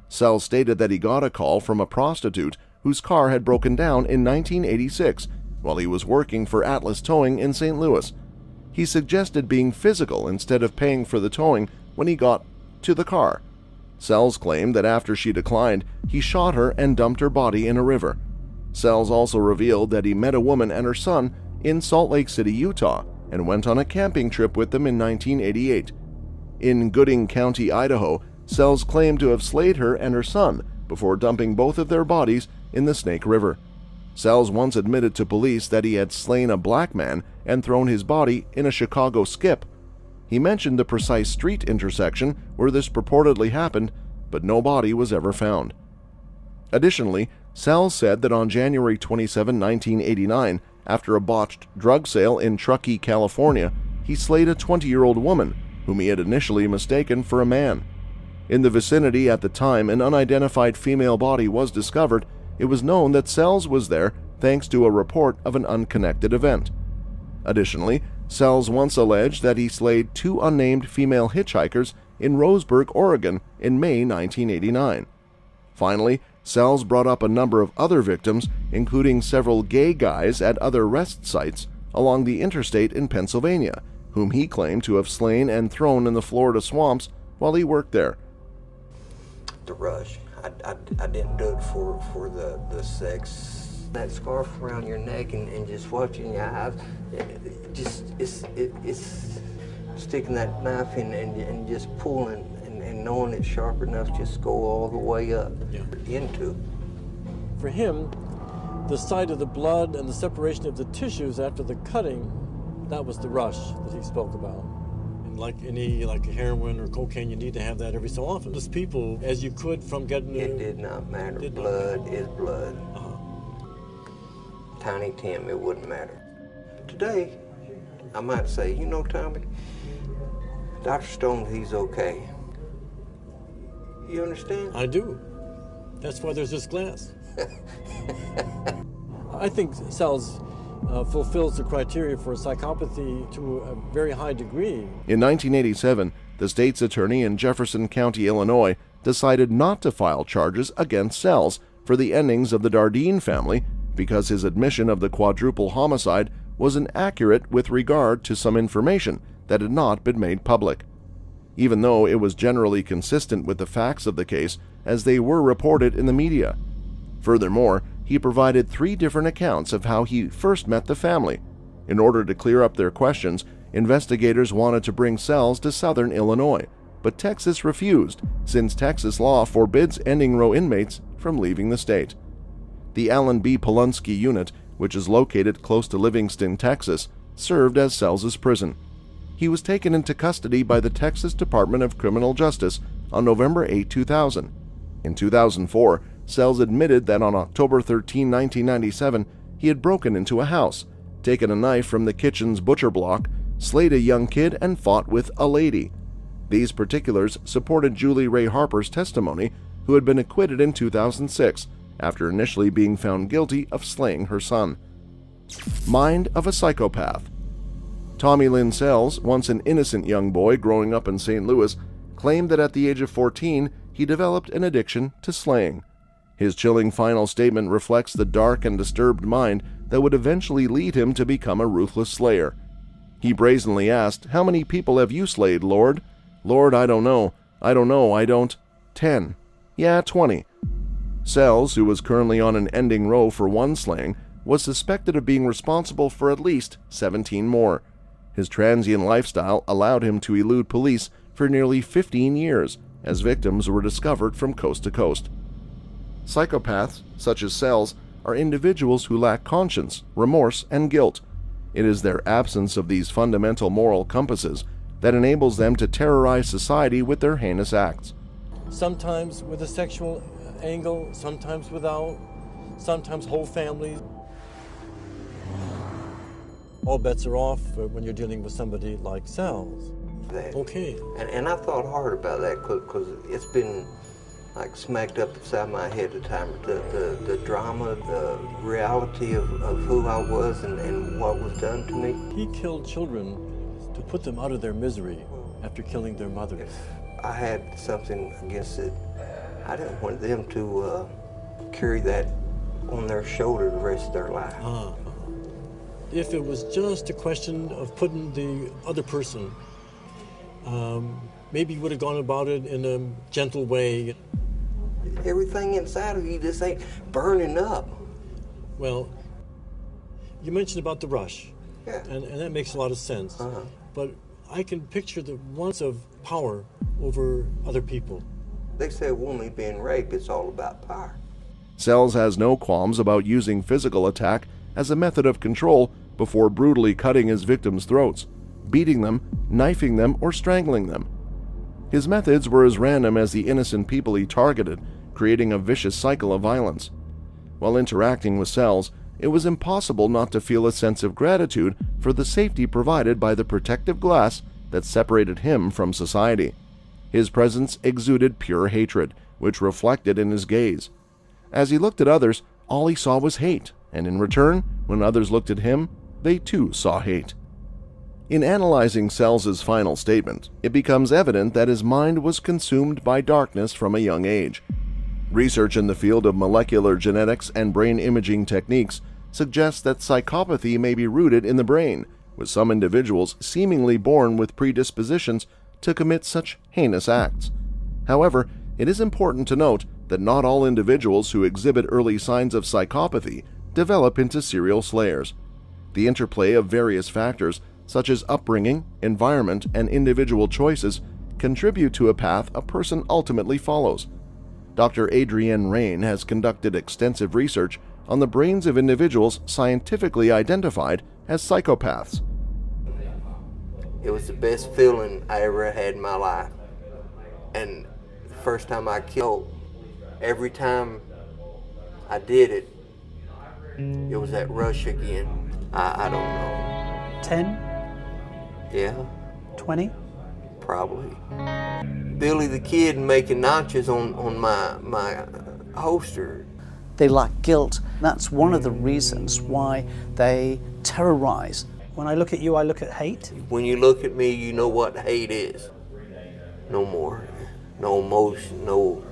Sells stated that he got a call from a prostitute whose car had broken down in 1986 while he was working for Atlas Towing in St. Louis. He suggested being physical instead of paying for the towing when he got to the car. Sells claimed that after she declined, he shot her and dumped her body in a river. Sells also revealed that he met a woman and her son in Salt Lake City, Utah, and went on a camping trip with them in 1988. In Gooding County, Idaho, Sells claimed to have slayed her and her son before dumping both of their bodies in the Snake River. Sells once admitted to police that he had slain a black man and thrown his body in a Chicago skip. He mentioned the precise street intersection where this purportedly happened, but no body was ever found. Additionally, Sells said that on January 27, 1989, After a botched drug sale in Truckee, California, he slayed a 20-year-old woman whom he had initially mistaken for a man. In the vicinity at the time an unidentified female body was discovered, it was known that Sells was there thanks to a report of an unconnected event. Additionally, Sells once alleged that he slayed 2 unnamed female hitchhikers in Roseburg, Oregon in May 1989. Finally, Sells brought up a number of other victims, including several gay guys at other rest sites along the interstate in Pennsylvania, whom he claimed to have slain and thrown in the Florida swamps while he worked there. The rush. I didn't do it for the sex. That scarf around your neck and just watching your eyes, it's sticking that knife in and just pulling and knowing it's sharp enough just go all the way up into. For him, the sight of the blood and the separation of the tissues after the cutting, that was the rush that he spoke about. And like heroin or cocaine, you need to have that every so often. As people, as you could from getting... It did not matter. Blood is blood. Tiny Tim, it wouldn't matter. Today, I might say, you know, Tommy, Dr. Stone, he's okay. You understand? I do. That's why there's this glass. I think Sells fulfills the criteria for psychopathy to a very high degree. In 1987, the state's attorney in Jefferson County, Illinois, decided not to file charges against Sells for the endings of the Dardeen family because his admission of the quadruple homicide was inaccurate with regard to some information that had not been made public, even though it was generally consistent with the facts of the case as they were reported in the media. Furthermore, he provided 3 different accounts of how he first met the family. In order to clear up their questions, investigators wanted to bring Sells to southern Illinois, but Texas refused, since Texas law forbids ending row inmates from leaving the state. The Allen B. Polunsky Unit, which is located close to Livingston, Texas, served as Sells's prison. He was taken into custody by the Texas Department of Criminal Justice on November 8, 2000. In 2004, Sells admitted that on October 13, 1997, he had broken into a house, taken a knife from the kitchen's butcher block, slayed a young kid, and fought with a lady. These particulars supported Julie Ray Harper's testimony, who had been acquitted in 2006 after initially being found guilty of slaying her son. Mind of a psychopath. Tommy Lynn Sells, once an innocent young boy growing up in St. Louis, claimed that at the age of 14 he developed an addiction to slaying. His chilling final statement reflects the dark and disturbed mind that would eventually lead him to become a ruthless slayer. He brazenly asked, "How many people have you slayed, Lord?" "Lord, I don't know. I don't know. I don't." 10. "Yeah, 20. Sells, who was currently on an ending row for one slaying, was suspected of being responsible for at least 17 more. His transient lifestyle allowed him to elude police for nearly 15 years, as victims were discovered from coast to coast. Psychopaths, such as Sells, are individuals who lack conscience, remorse, and guilt. It is their absence of these fundamental moral compasses that enables them to terrorize society with their heinous acts. Sometimes with a sexual angle, sometimes without, sometimes whole families. All bets are off when you're dealing with somebody like Sells. Okay. And I thought hard about that because it's been like smacked up inside my head at the time. The drama, the reality of who I was and what was done to me. He killed children to put them out of their misery after killing their mothers. If I had something against it, I didn't want them to carry that on their shoulder the rest of their life. If it was just a question of putting the other person, maybe you would have gone about it in a gentle way. Everything inside of you just ain't burning up. Well, you mentioned about the rush, yeah. and that makes a lot of sense. But I can picture the once of power over other people. They say a woman being raped, it's all about power. Sells has no qualms about using physical attack as a method of control before brutally cutting his victims' throats, beating them, knifing them, or strangling them. His methods were as random as the innocent people he targeted, creating a vicious cycle of violence. While interacting with Sells, it was impossible not to feel a sense of gratitude for the safety provided by the protective glass that separated him from society. His presence exuded pure hatred, which reflected in his gaze. As he looked at others, all he saw was hate, and in return, when others looked at him, they too saw hate. In analyzing Sells's final statement, it becomes evident that his mind was consumed by darkness from a young age. Research in the field of molecular genetics and brain imaging techniques suggests that psychopathy may be rooted in the brain, with some individuals seemingly born with predispositions to commit such heinous acts. However, it is important to note that not all individuals who exhibit early signs of psychopathy develop into serial slayers. The interplay of various factors, such as upbringing, environment, and individual choices, contribute to a path a person ultimately follows. Dr. Adrienne Rain has conducted extensive research on the brains of individuals scientifically identified as psychopaths. It was the best feeling I ever had in my life. And the first time I killed, every time I did it, it was that rush again. I don't know. 10? Yeah. 20? Probably. Billy the Kid making notches on my holster. They lack guilt. That's one of the reasons why they terrorize. When I look at you, I look at hate. When you look at me, you know what hate is. No more. No emotion, no.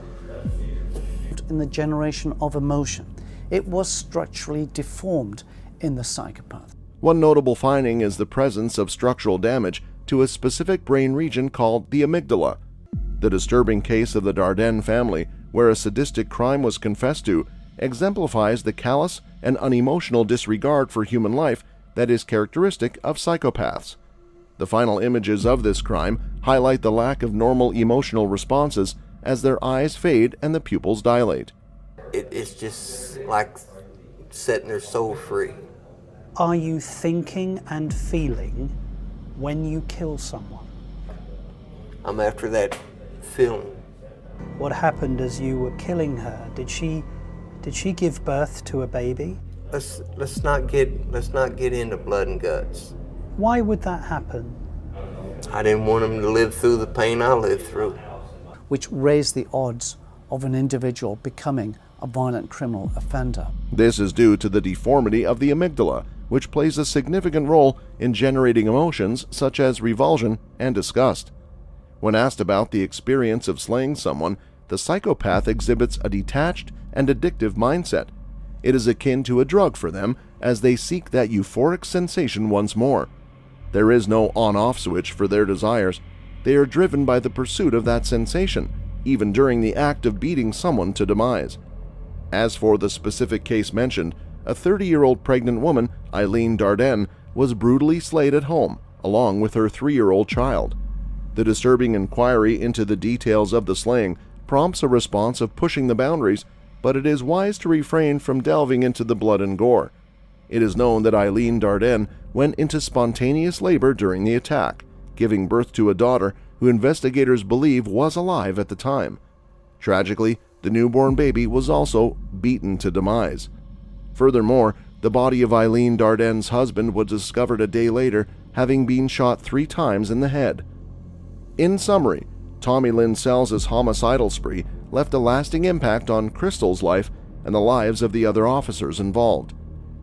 In the generation of emotion, it was structurally deformed in the psychopath. One notable finding is the presence of structural damage to a specific brain region called the amygdala. The disturbing case of the Dardenne family, where a sadistic crime was confessed to, exemplifies the callous and unemotional disregard for human life that is characteristic of psychopaths. The final images of this crime highlight the lack of normal emotional responses as their eyes fade and the pupils dilate. It's just like setting their soul free. Are you thinking and feeling when you kill someone? I'm after that feeling. What happened as you were killing her? Did she give birth to a baby? Let's not get into blood and guts. Why would that happen? I didn't want him to live through the pain I lived through. Which raised the odds of an individual becoming a violent criminal offender. This is due to the deformity of the amygdala, which plays a significant role in generating emotions such as revulsion and disgust. When asked about the experience of slaying someone, the psychopath exhibits a detached and addictive mindset. It is akin to a drug for them, as they seek that euphoric sensation once more. There is no on-off switch for their desires. They are driven by the pursuit of that sensation, even during the act of beating someone to demise. As for the specific case mentioned, a 30-year-old pregnant woman, Eileen Dardenne, was brutally slayed at home, along with her 3-year-old child. The disturbing inquiry into the details of the slaying prompts a response of pushing the boundaries, but it is wise to refrain from delving into the blood and gore. It is known that Eileen Dardenne went into spontaneous labor during the attack, giving birth to a daughter who investigators believe was alive at the time. Tragically, the newborn baby was also beaten to demise. Furthermore, the body of Eileen Dardenne's husband was discovered a day later, having been shot 3 times in the head. In summary, Tommy Lynn Sells's homicidal spree left a lasting impact on Crystal's life and the lives of the other officers involved.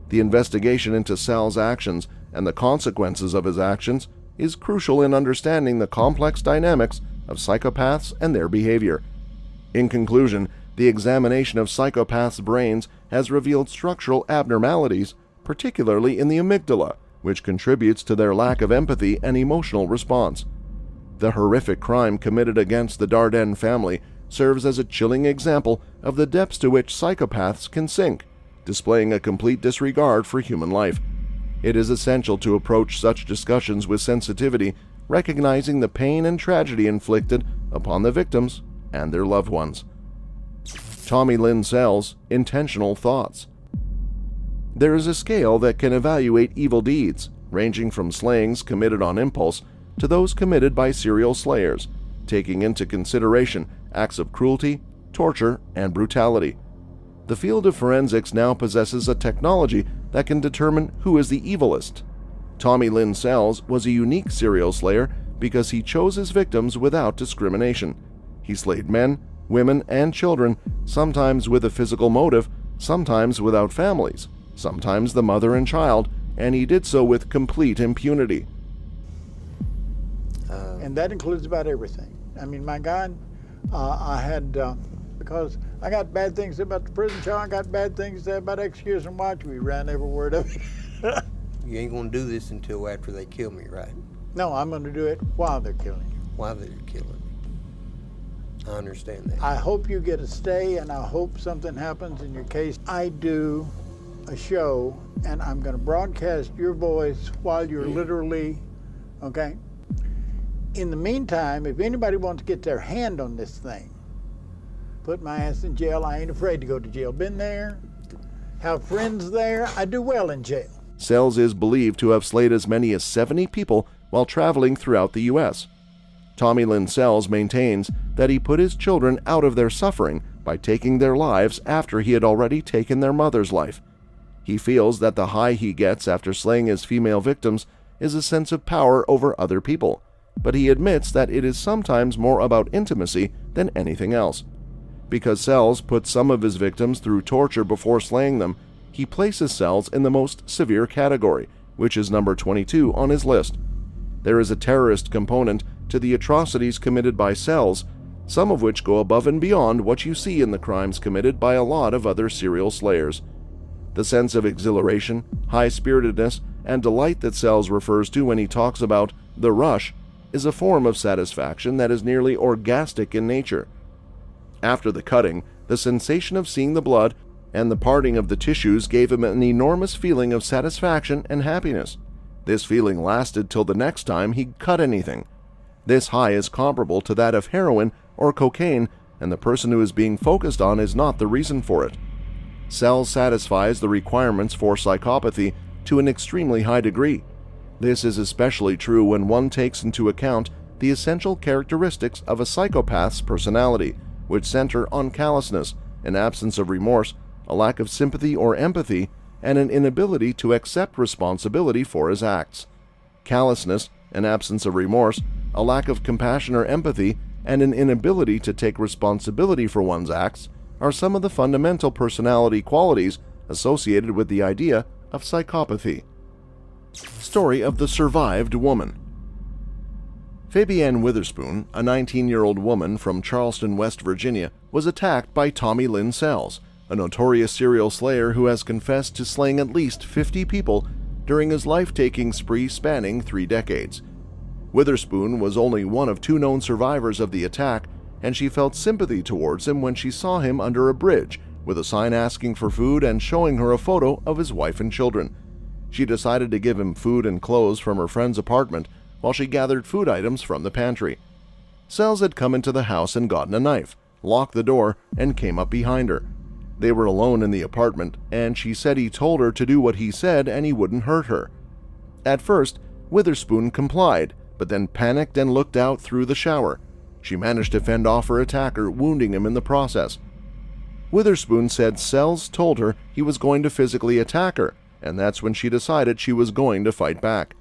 The investigation into Sell's actions and the consequences of his actions is crucial in understanding the complex dynamics of psychopaths and their behavior. In conclusion, the examination of psychopaths' brains has revealed structural abnormalities, particularly in the amygdala, which contributes to their lack of empathy and emotional response. The horrific crime committed against the Dardenne family serves as a chilling example of the depths to which psychopaths can sink, displaying a complete disregard for human life. It is essential to approach such discussions with sensitivity, recognizing the pain and tragedy inflicted upon the victims and their loved ones. Tommy Lynn Sells, Intentional Thoughts. There is a scale that can evaluate evil deeds, ranging from slayings committed on impulse to those committed by serial slayers, taking into consideration acts of cruelty, torture, and brutality. The field of forensics now possesses a technology that can determine who is the evilest. Tommy Lynn Sells was a unique serial slayer because he chose his victims without discrimination. He slayed men, women, and children, sometimes with a physical motive, sometimes without families, sometimes the mother and child, and he did so with complete impunity. And that includes about everything. I mean, my God, I had, because I got bad things to say about the prison show, I got bad things to say about Execution Watch. We ran every word of it. You ain't gonna do this until after they kill me, right? No, I'm gonna do it while they're killing you. While they're killing me. I understand that. I hope you get a stay, and I hope something happens in your case. I do a show, and I'm gonna broadcast your voice while you're literally, okay? In the meantime, if anybody wants to get their hand on this thing, put my ass in jail. I ain't afraid to go to jail. Been there, have friends there. I do well in jail. Sells is believed to have slayed as many as 70 people while traveling throughout the U.S. Tommy Lynn Sells maintains that he put his children out of their suffering by taking their lives after he had already taken their mother's life. He feels that the high he gets after slaying his female victims is a sense of power over other people, but he admits that it is sometimes more about intimacy than anything else. Because Sells put some of his victims through torture before slaying them, he places Sells in the most severe category, which is number 22 on his list. There is a terrorist component to the atrocities committed by Sells, some of which go above and beyond what you see in the crimes committed by a lot of other serial slayers. The sense of exhilaration, high-spiritedness, and delight that Sells refers to when he talks about the rush is a form of satisfaction that is nearly orgastic in nature. After the cutting, the sensation of seeing the blood and the parting of the tissues gave him an enormous feeling of satisfaction and happiness. This feeling lasted till the next time he cut anything. This high is comparable to that of heroin or cocaine, and the person who is being focused on is not the reason for it. Sells satisfies the requirements for psychopathy to an extremely high degree. This is especially true when one takes into account the essential characteristics of a psychopath's personality, which center on callousness, an absence of remorse, a lack of sympathy or empathy, and an inability to accept responsibility for his acts. Callousness, an absence of remorse, a lack of compassion or empathy, and an inability to take responsibility for one's acts are some of the fundamental personality qualities associated with the idea of psychopathy. Story of the survived woman. Fabienne Witherspoon, a 19-year-old woman from Charleston, West Virginia, was attacked by Tommy Lynn Sells, a notorious serial slayer who has confessed to slaying at least 50 people during his life-taking spree spanning 3 decades. Witherspoon was only one of 2 known survivors of the attack, and she felt sympathy towards him when she saw him under a bridge with a sign asking for food and showing her a photo of his wife and children. She decided to give him food and clothes from her friend's apartment while she gathered food items from the pantry. Sells had come into the house and gotten a knife, locked the door, and came up behind her. They were alone in the apartment, and she said he told her to do what he said and he wouldn't hurt her. At first, Witherspoon complied, but then panicked and looked out through the shower. She managed to fend off her attacker, wounding him in the process. Witherspoon said Sells told her he was going to physically attack her, and that's when she decided she was going to fight back.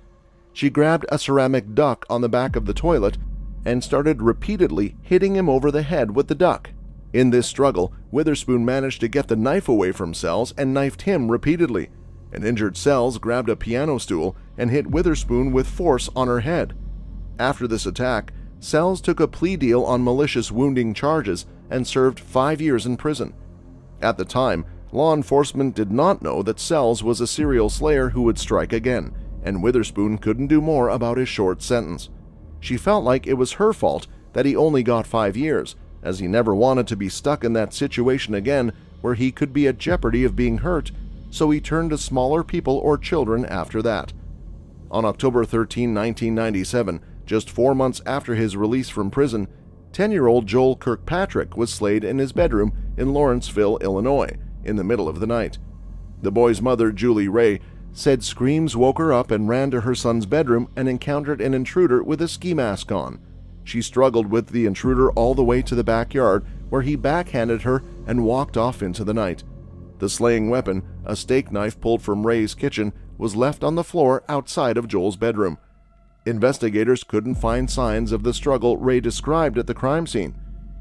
She grabbed a ceramic duck on the back of the toilet and started repeatedly hitting him over the head with the duck. In this struggle, Witherspoon managed to get the knife away from Sells and knifed him repeatedly. An injured Sells grabbed a piano stool and hit Witherspoon with force on her head. After this attack, Sells took a plea deal on malicious wounding charges and served 5 years in prison. At the time, law enforcement did not know that Sells was a serial slayer who would strike again, and Witherspoon couldn't do more about his short sentence. She felt like it was her fault that he only got 5 years, as he never wanted to be stuck in that situation again where he could be at jeopardy of being hurt, so he turned to smaller people or children after that. On October 13, 1997, just 4 months after his release from prison, 10-year-old Joel Kirkpatrick was slayed in his bedroom in Lawrenceville, Illinois, in the middle of the night. The boy's mother, Julie Ray, said screams woke her up and ran to her son's bedroom and encountered an intruder with a ski mask on. She struggled with the intruder all the way to the backyard, where he backhanded her and walked off into the night. The slaying weapon, a steak knife pulled from Ray's kitchen, was left on the floor outside of Joel's bedroom. Investigators couldn't find signs of the struggle Ray described at the crime scene.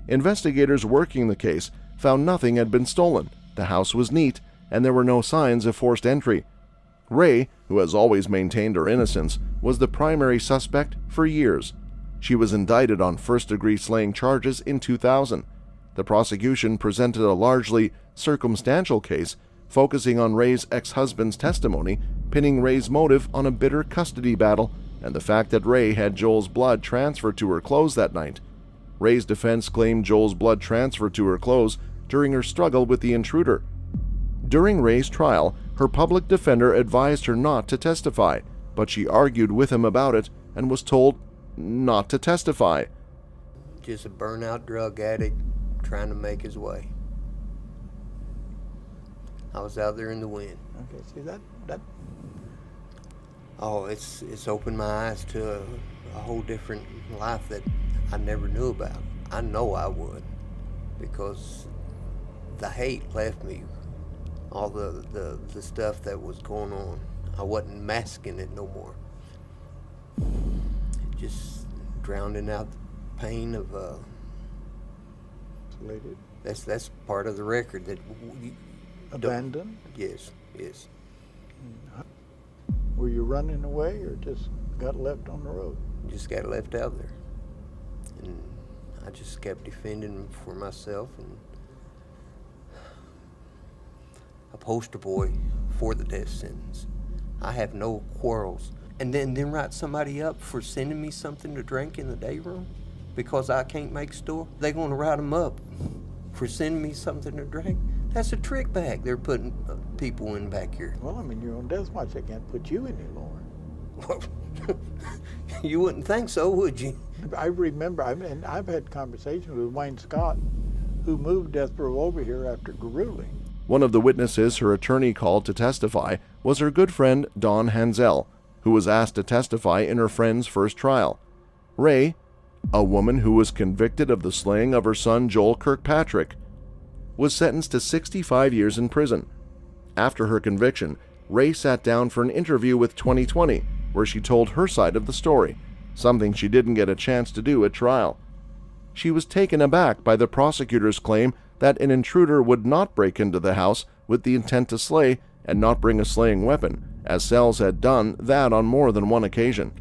Investigators working the case found nothing had been stolen, the house was neat, and there were no signs of forced entry. Ray, who has always maintained her innocence, was the primary suspect for years. She was indicted on first-degree slaying charges in 2000. The prosecution presented a largely circumstantial case focusing on Ray's ex-husband's testimony, pinning Ray's motive on a bitter custody battle and the fact that Ray had Joel's blood transferred to her clothes that night. Ray's defense claimed Joel's blood transferred to her clothes during her struggle with the intruder. During Ray's trial, her public defender advised her not to testify, but she argued with him about it and was told not to testify. Just a burnout drug addict trying to make his way. I was out there in the wind. Okay, see that Oh, it's opened my eyes to a whole different life that I never knew about. I know I would, because the hate left me. All the stuff that was going on, I wasn't masking it no more. Just drowning out the pain of isolated. That's part of the record that Abandoned? Yes. Were you running away or just got left on the road? Just got left out there. And I just kept defending for myself and a poster boy for the death sentence. I have no quarrels. And then write somebody up for sending me something to drink in the day room because I can't make store. They're going to write them up for sending me something to drink. That's a trick bag they're putting people in back here. Well, I mean, you're on death watch. They can't put you anymore. You wouldn't think so, would you? I remember, and I've had conversations with Wayne Scott, who moved Death Row over here after grueling. One of the witnesses her attorney called to testify was her good friend Dawn Hansel, who was asked to testify in her friend's first trial. Ray, a woman who was convicted of the slaying of her son Joel Kirkpatrick, was sentenced to 65 years in prison. After her conviction, Ray sat down for an interview with 2020, where she told her side of the story, something she didn't get a chance to do at trial. She was taken aback by the prosecutor's claim that an intruder would not break into the house with the intent to slay and not bring a slaying weapon, as Sells had done that on more than one occasion.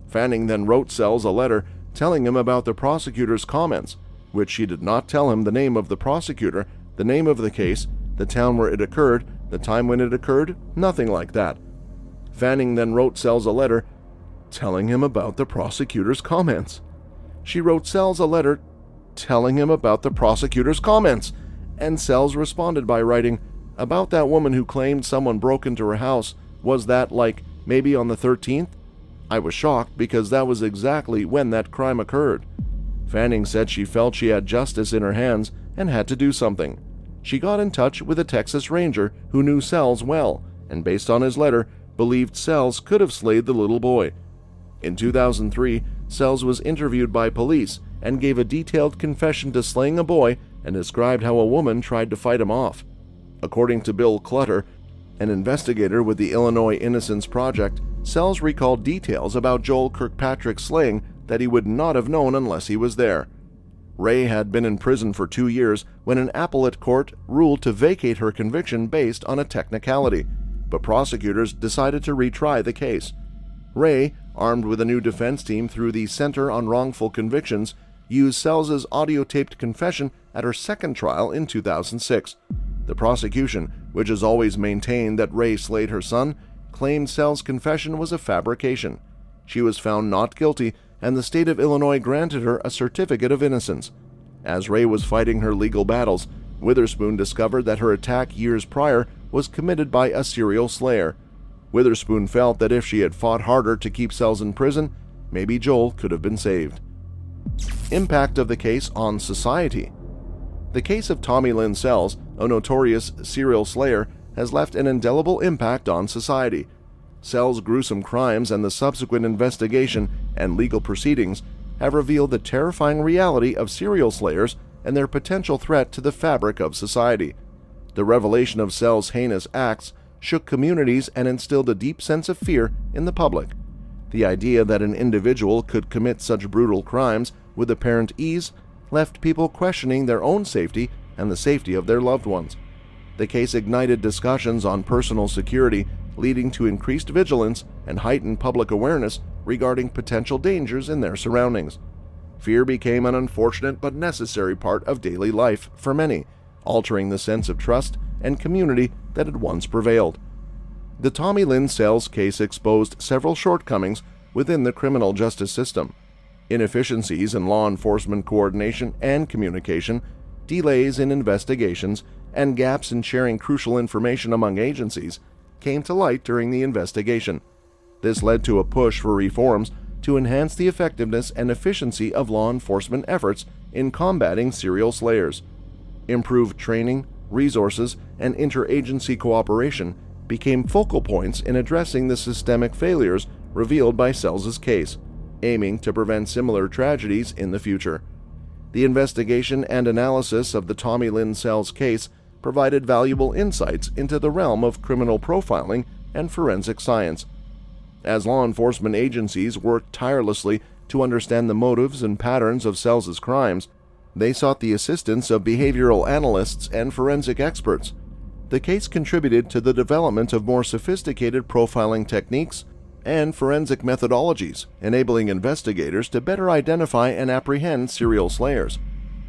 Fanning then wrote Sells a letter telling him about the prosecutor's comments, which she did not tell him the name of the prosecutor, the name of the case, the town where it occurred, the time when it occurred, nothing like that. Fanning then wrote Sells a letter telling him about the prosecutor's comments. She wrote Sells a letter telling him about the prosecutor's comments, and Sells responded by writing, "About that woman who claimed someone broke into her house, was that, like, maybe on the 13th? I was shocked because that was exactly when that crime occurred." Fanning said she felt she had justice in her hands and had to do something. She got in touch with a Texas Ranger who knew Sells well, and based on his letter, believed Sells could have slayed the little boy. In 2003, Sells was interviewed by police and gave a detailed confession to slaying a boy and described how a woman tried to fight him off. According to Bill Clutter, an investigator with the Illinois Innocence Project, Sells recalled details about Joel Kirkpatrick's slaying that he would not have known unless he was there. Ray had been in prison for 2 years when an appellate court ruled to vacate her conviction based on a technicality, but prosecutors decided to retry the case. Ray, armed with a new defense team through the Center on Wrongful Convictions, used Sells' audio-taped confession at her second trial in 2006. The prosecution, which has always maintained that Ray slayed her son, claimed Sells' confession was a fabrication. She was found not guilty, and the state of Illinois granted her a certificate of innocence. As Ray was fighting her legal battles, Witherspoon discovered that her attack years prior was committed by a serial slayer. Witherspoon felt that if she had fought harder to keep Sells in prison, maybe Joel could have been saved. Impact of the case on society. The case of Tommy Lynn Sells, a notorious serial slayer, has left an indelible impact on society. Sells' gruesome crimes and the subsequent investigation and legal proceedings have revealed the terrifying reality of serial slayers and their potential threat to the fabric of society. The revelation of Sells' heinous acts shook communities and instilled a deep sense of fear in the public. The idea that an individual could commit such brutal crimes with apparent ease left people questioning their own safety and the safety of their loved ones. The case ignited discussions on personal security, leading to increased vigilance and heightened public awareness regarding potential dangers in their surroundings. Fear became an unfortunate but necessary part of daily life for many, altering the sense of trust and community that had once prevailed. The Tommy Lynn Sells case exposed several shortcomings within the criminal justice system: inefficiencies in law enforcement coordination and communication, delays in investigations, and gaps in sharing crucial information among agencies came to light during the investigation. This led to a push for reforms to enhance the effectiveness and efficiency of law enforcement efforts in combating serial slayers. Improved training, resources, and interagency cooperation became focal points in addressing the systemic failures revealed by Sells' case, aiming to prevent similar tragedies in the future. The investigation and analysis of the Tommy Lynn Sells case provided valuable insights into the realm of criminal profiling and forensic science. As law enforcement agencies worked tirelessly to understand the motives and patterns of Sells' crimes, they sought the assistance of behavioral analysts and forensic experts. The case contributed to the development of more sophisticated profiling techniques and forensic methodologies, enabling investigators to better identify and apprehend serial slayers.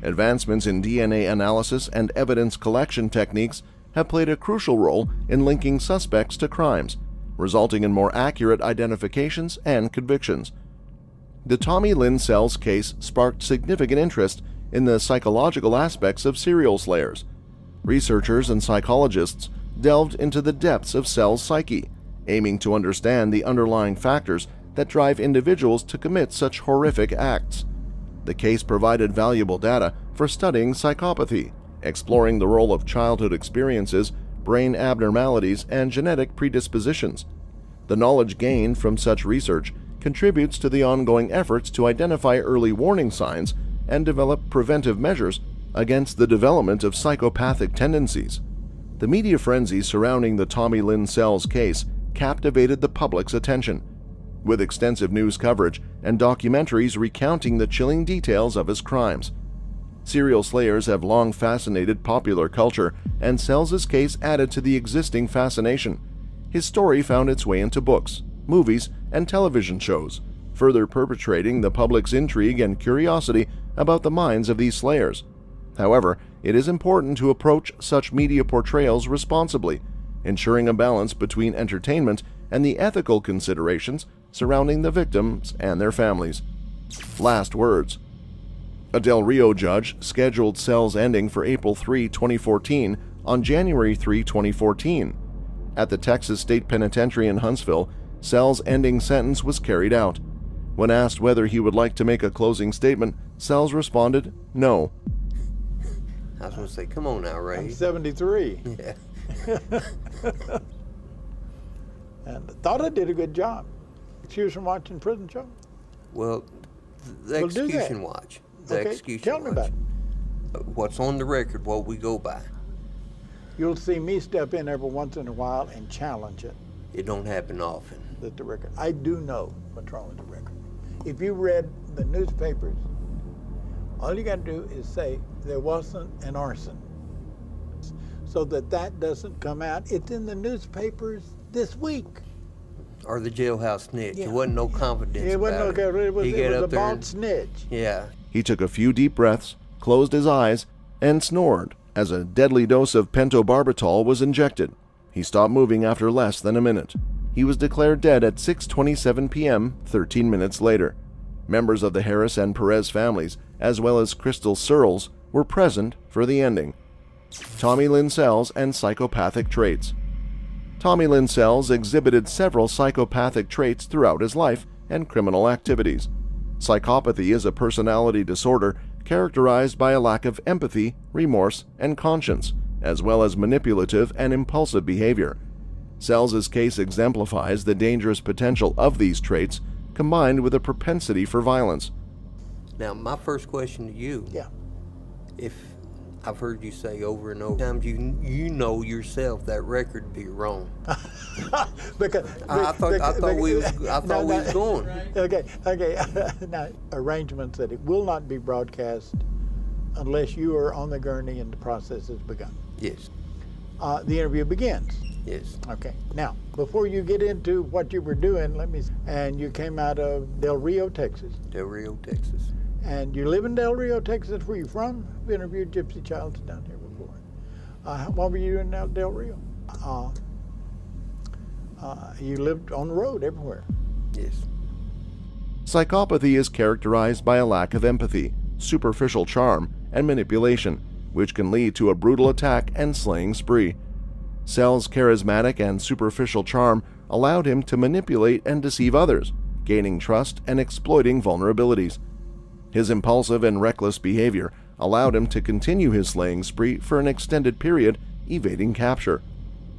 Advancements in DNA analysis and evidence collection techniques have played a crucial role in linking suspects to crimes, resulting in more accurate identifications and convictions. The Tommy Lynn Sells case sparked significant interest in the psychological aspects of serial slayers. Researchers and psychologists delved into the depths of Sells' psyche, aiming to understand the underlying factors that drive individuals to commit such horrific acts. The case provided valuable data for studying psychopathy, exploring the role of childhood experiences, brain abnormalities, and genetic predispositions. The knowledge gained from such research contributes to the ongoing efforts to identify early warning signs and develop preventive measures against the development of psychopathic tendencies. The media frenzy surrounding the Tommy Lynn Sells case captivated the public's attention, with extensive news coverage and documentaries recounting the chilling details of his crimes. Serial slayers have long fascinated popular culture, and Sells' case added to the existing fascination. His story found its way into books, movies, and television shows, further perpetuating the public's intrigue and curiosity about the minds of these slayers. However, it is important to approach such media portrayals responsibly, ensuring a balance between entertainment and the ethical considerations surrounding the victims and their families. Last words. A Del Rio judge scheduled Sells' ending for April 3, 2014 on January 3, 2014. At the Texas State Penitentiary in Huntsville, Sells' ending sentence was carried out. When asked whether he would like to make a closing statement, Sells responded, "No." I was going to say, come on now, Ray. I'm 73. Yeah. And I thought I did a good job. Excuse from watching Prison Show? Well, the We'll do that. execution watch. The Okay, execution tell me watch. about it. What's on the record, what we go by. You'll see me step in every once in a while and challenge it. It don't happen often. With the record. I do know what's wrong with the record. If you read the newspapers, all you got to do is say there wasn't an arson, so that doesn't come out. It's in the newspapers this week. Or the jailhouse snitch. Yeah. There wasn't no confidence It wasn't about no, it was, He it get was up a there bald and- snitch. Yeah. He took a few deep breaths, closed his eyes, and snored as a deadly dose of pentobarbital was injected. He stopped moving after less than a minute. He was declared dead at 6:27 p.m., 13 minutes later. Members of the Harris and Perez families, as well as Crystal Searles, were present for the ending. Tommy Lynn Sells and psychopathic traits. Tommy Lynn Sells exhibited several psychopathic traits throughout his life and criminal activities. Psychopathy is a personality disorder characterized by a lack of empathy, remorse, and conscience, as well as manipulative and impulsive behavior. Sells' case exemplifies the dangerous potential of these traits, combined with a propensity for violence. Now, my first question to you. Yeah. If I've heard you say over and over times you know yourself that record be wrong. because I thought we was going. Okay. Now, arrangement said it will not be broadcast unless you are on the gurney and the process has begun. Yes. The interview begins. Yes. Okay. Now, before you get into what you were doing, and you came out of Del Rio, Texas. Del Rio, Texas. And you live in Del Rio, Texas. Where you from? I've interviewed Gypsy Childs down here before. What were you doing out Del Rio? You lived on the road everywhere. Yes. Psychopathy is characterized by a lack of empathy, superficial charm, and manipulation, which can lead to a brutal attack and slaying spree. Cell's charismatic and superficial charm allowed him to manipulate and deceive others, gaining trust and exploiting vulnerabilities. His impulsive and reckless behavior allowed him to continue his slaying spree for an extended period, evading capture.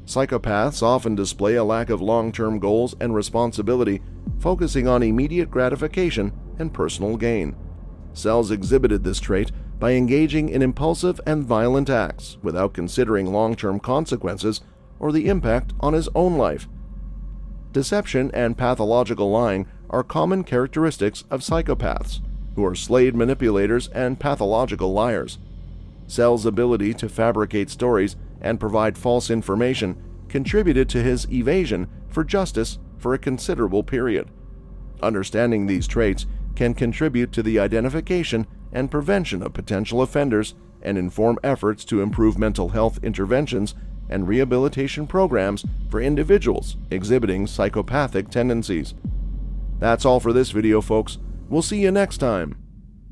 Psychopaths often display a lack of long-term goals and responsibility, focusing on immediate gratification and personal gain. Cell's exhibited this trait by engaging in impulsive and violent acts without considering long-term consequences or the impact on his own life. Deception and pathological lying are common characteristics of psychopaths, who are slayed manipulators and pathological liars. Cell's ability to fabricate stories and provide false information contributed to his evasion for justice for a considerable period. Understanding these traits can contribute to the identification and prevention of potential offenders and inform efforts to improve mental health interventions and rehabilitation programs for individuals exhibiting psychopathic tendencies. That's all for this video, folks. We'll see you next time.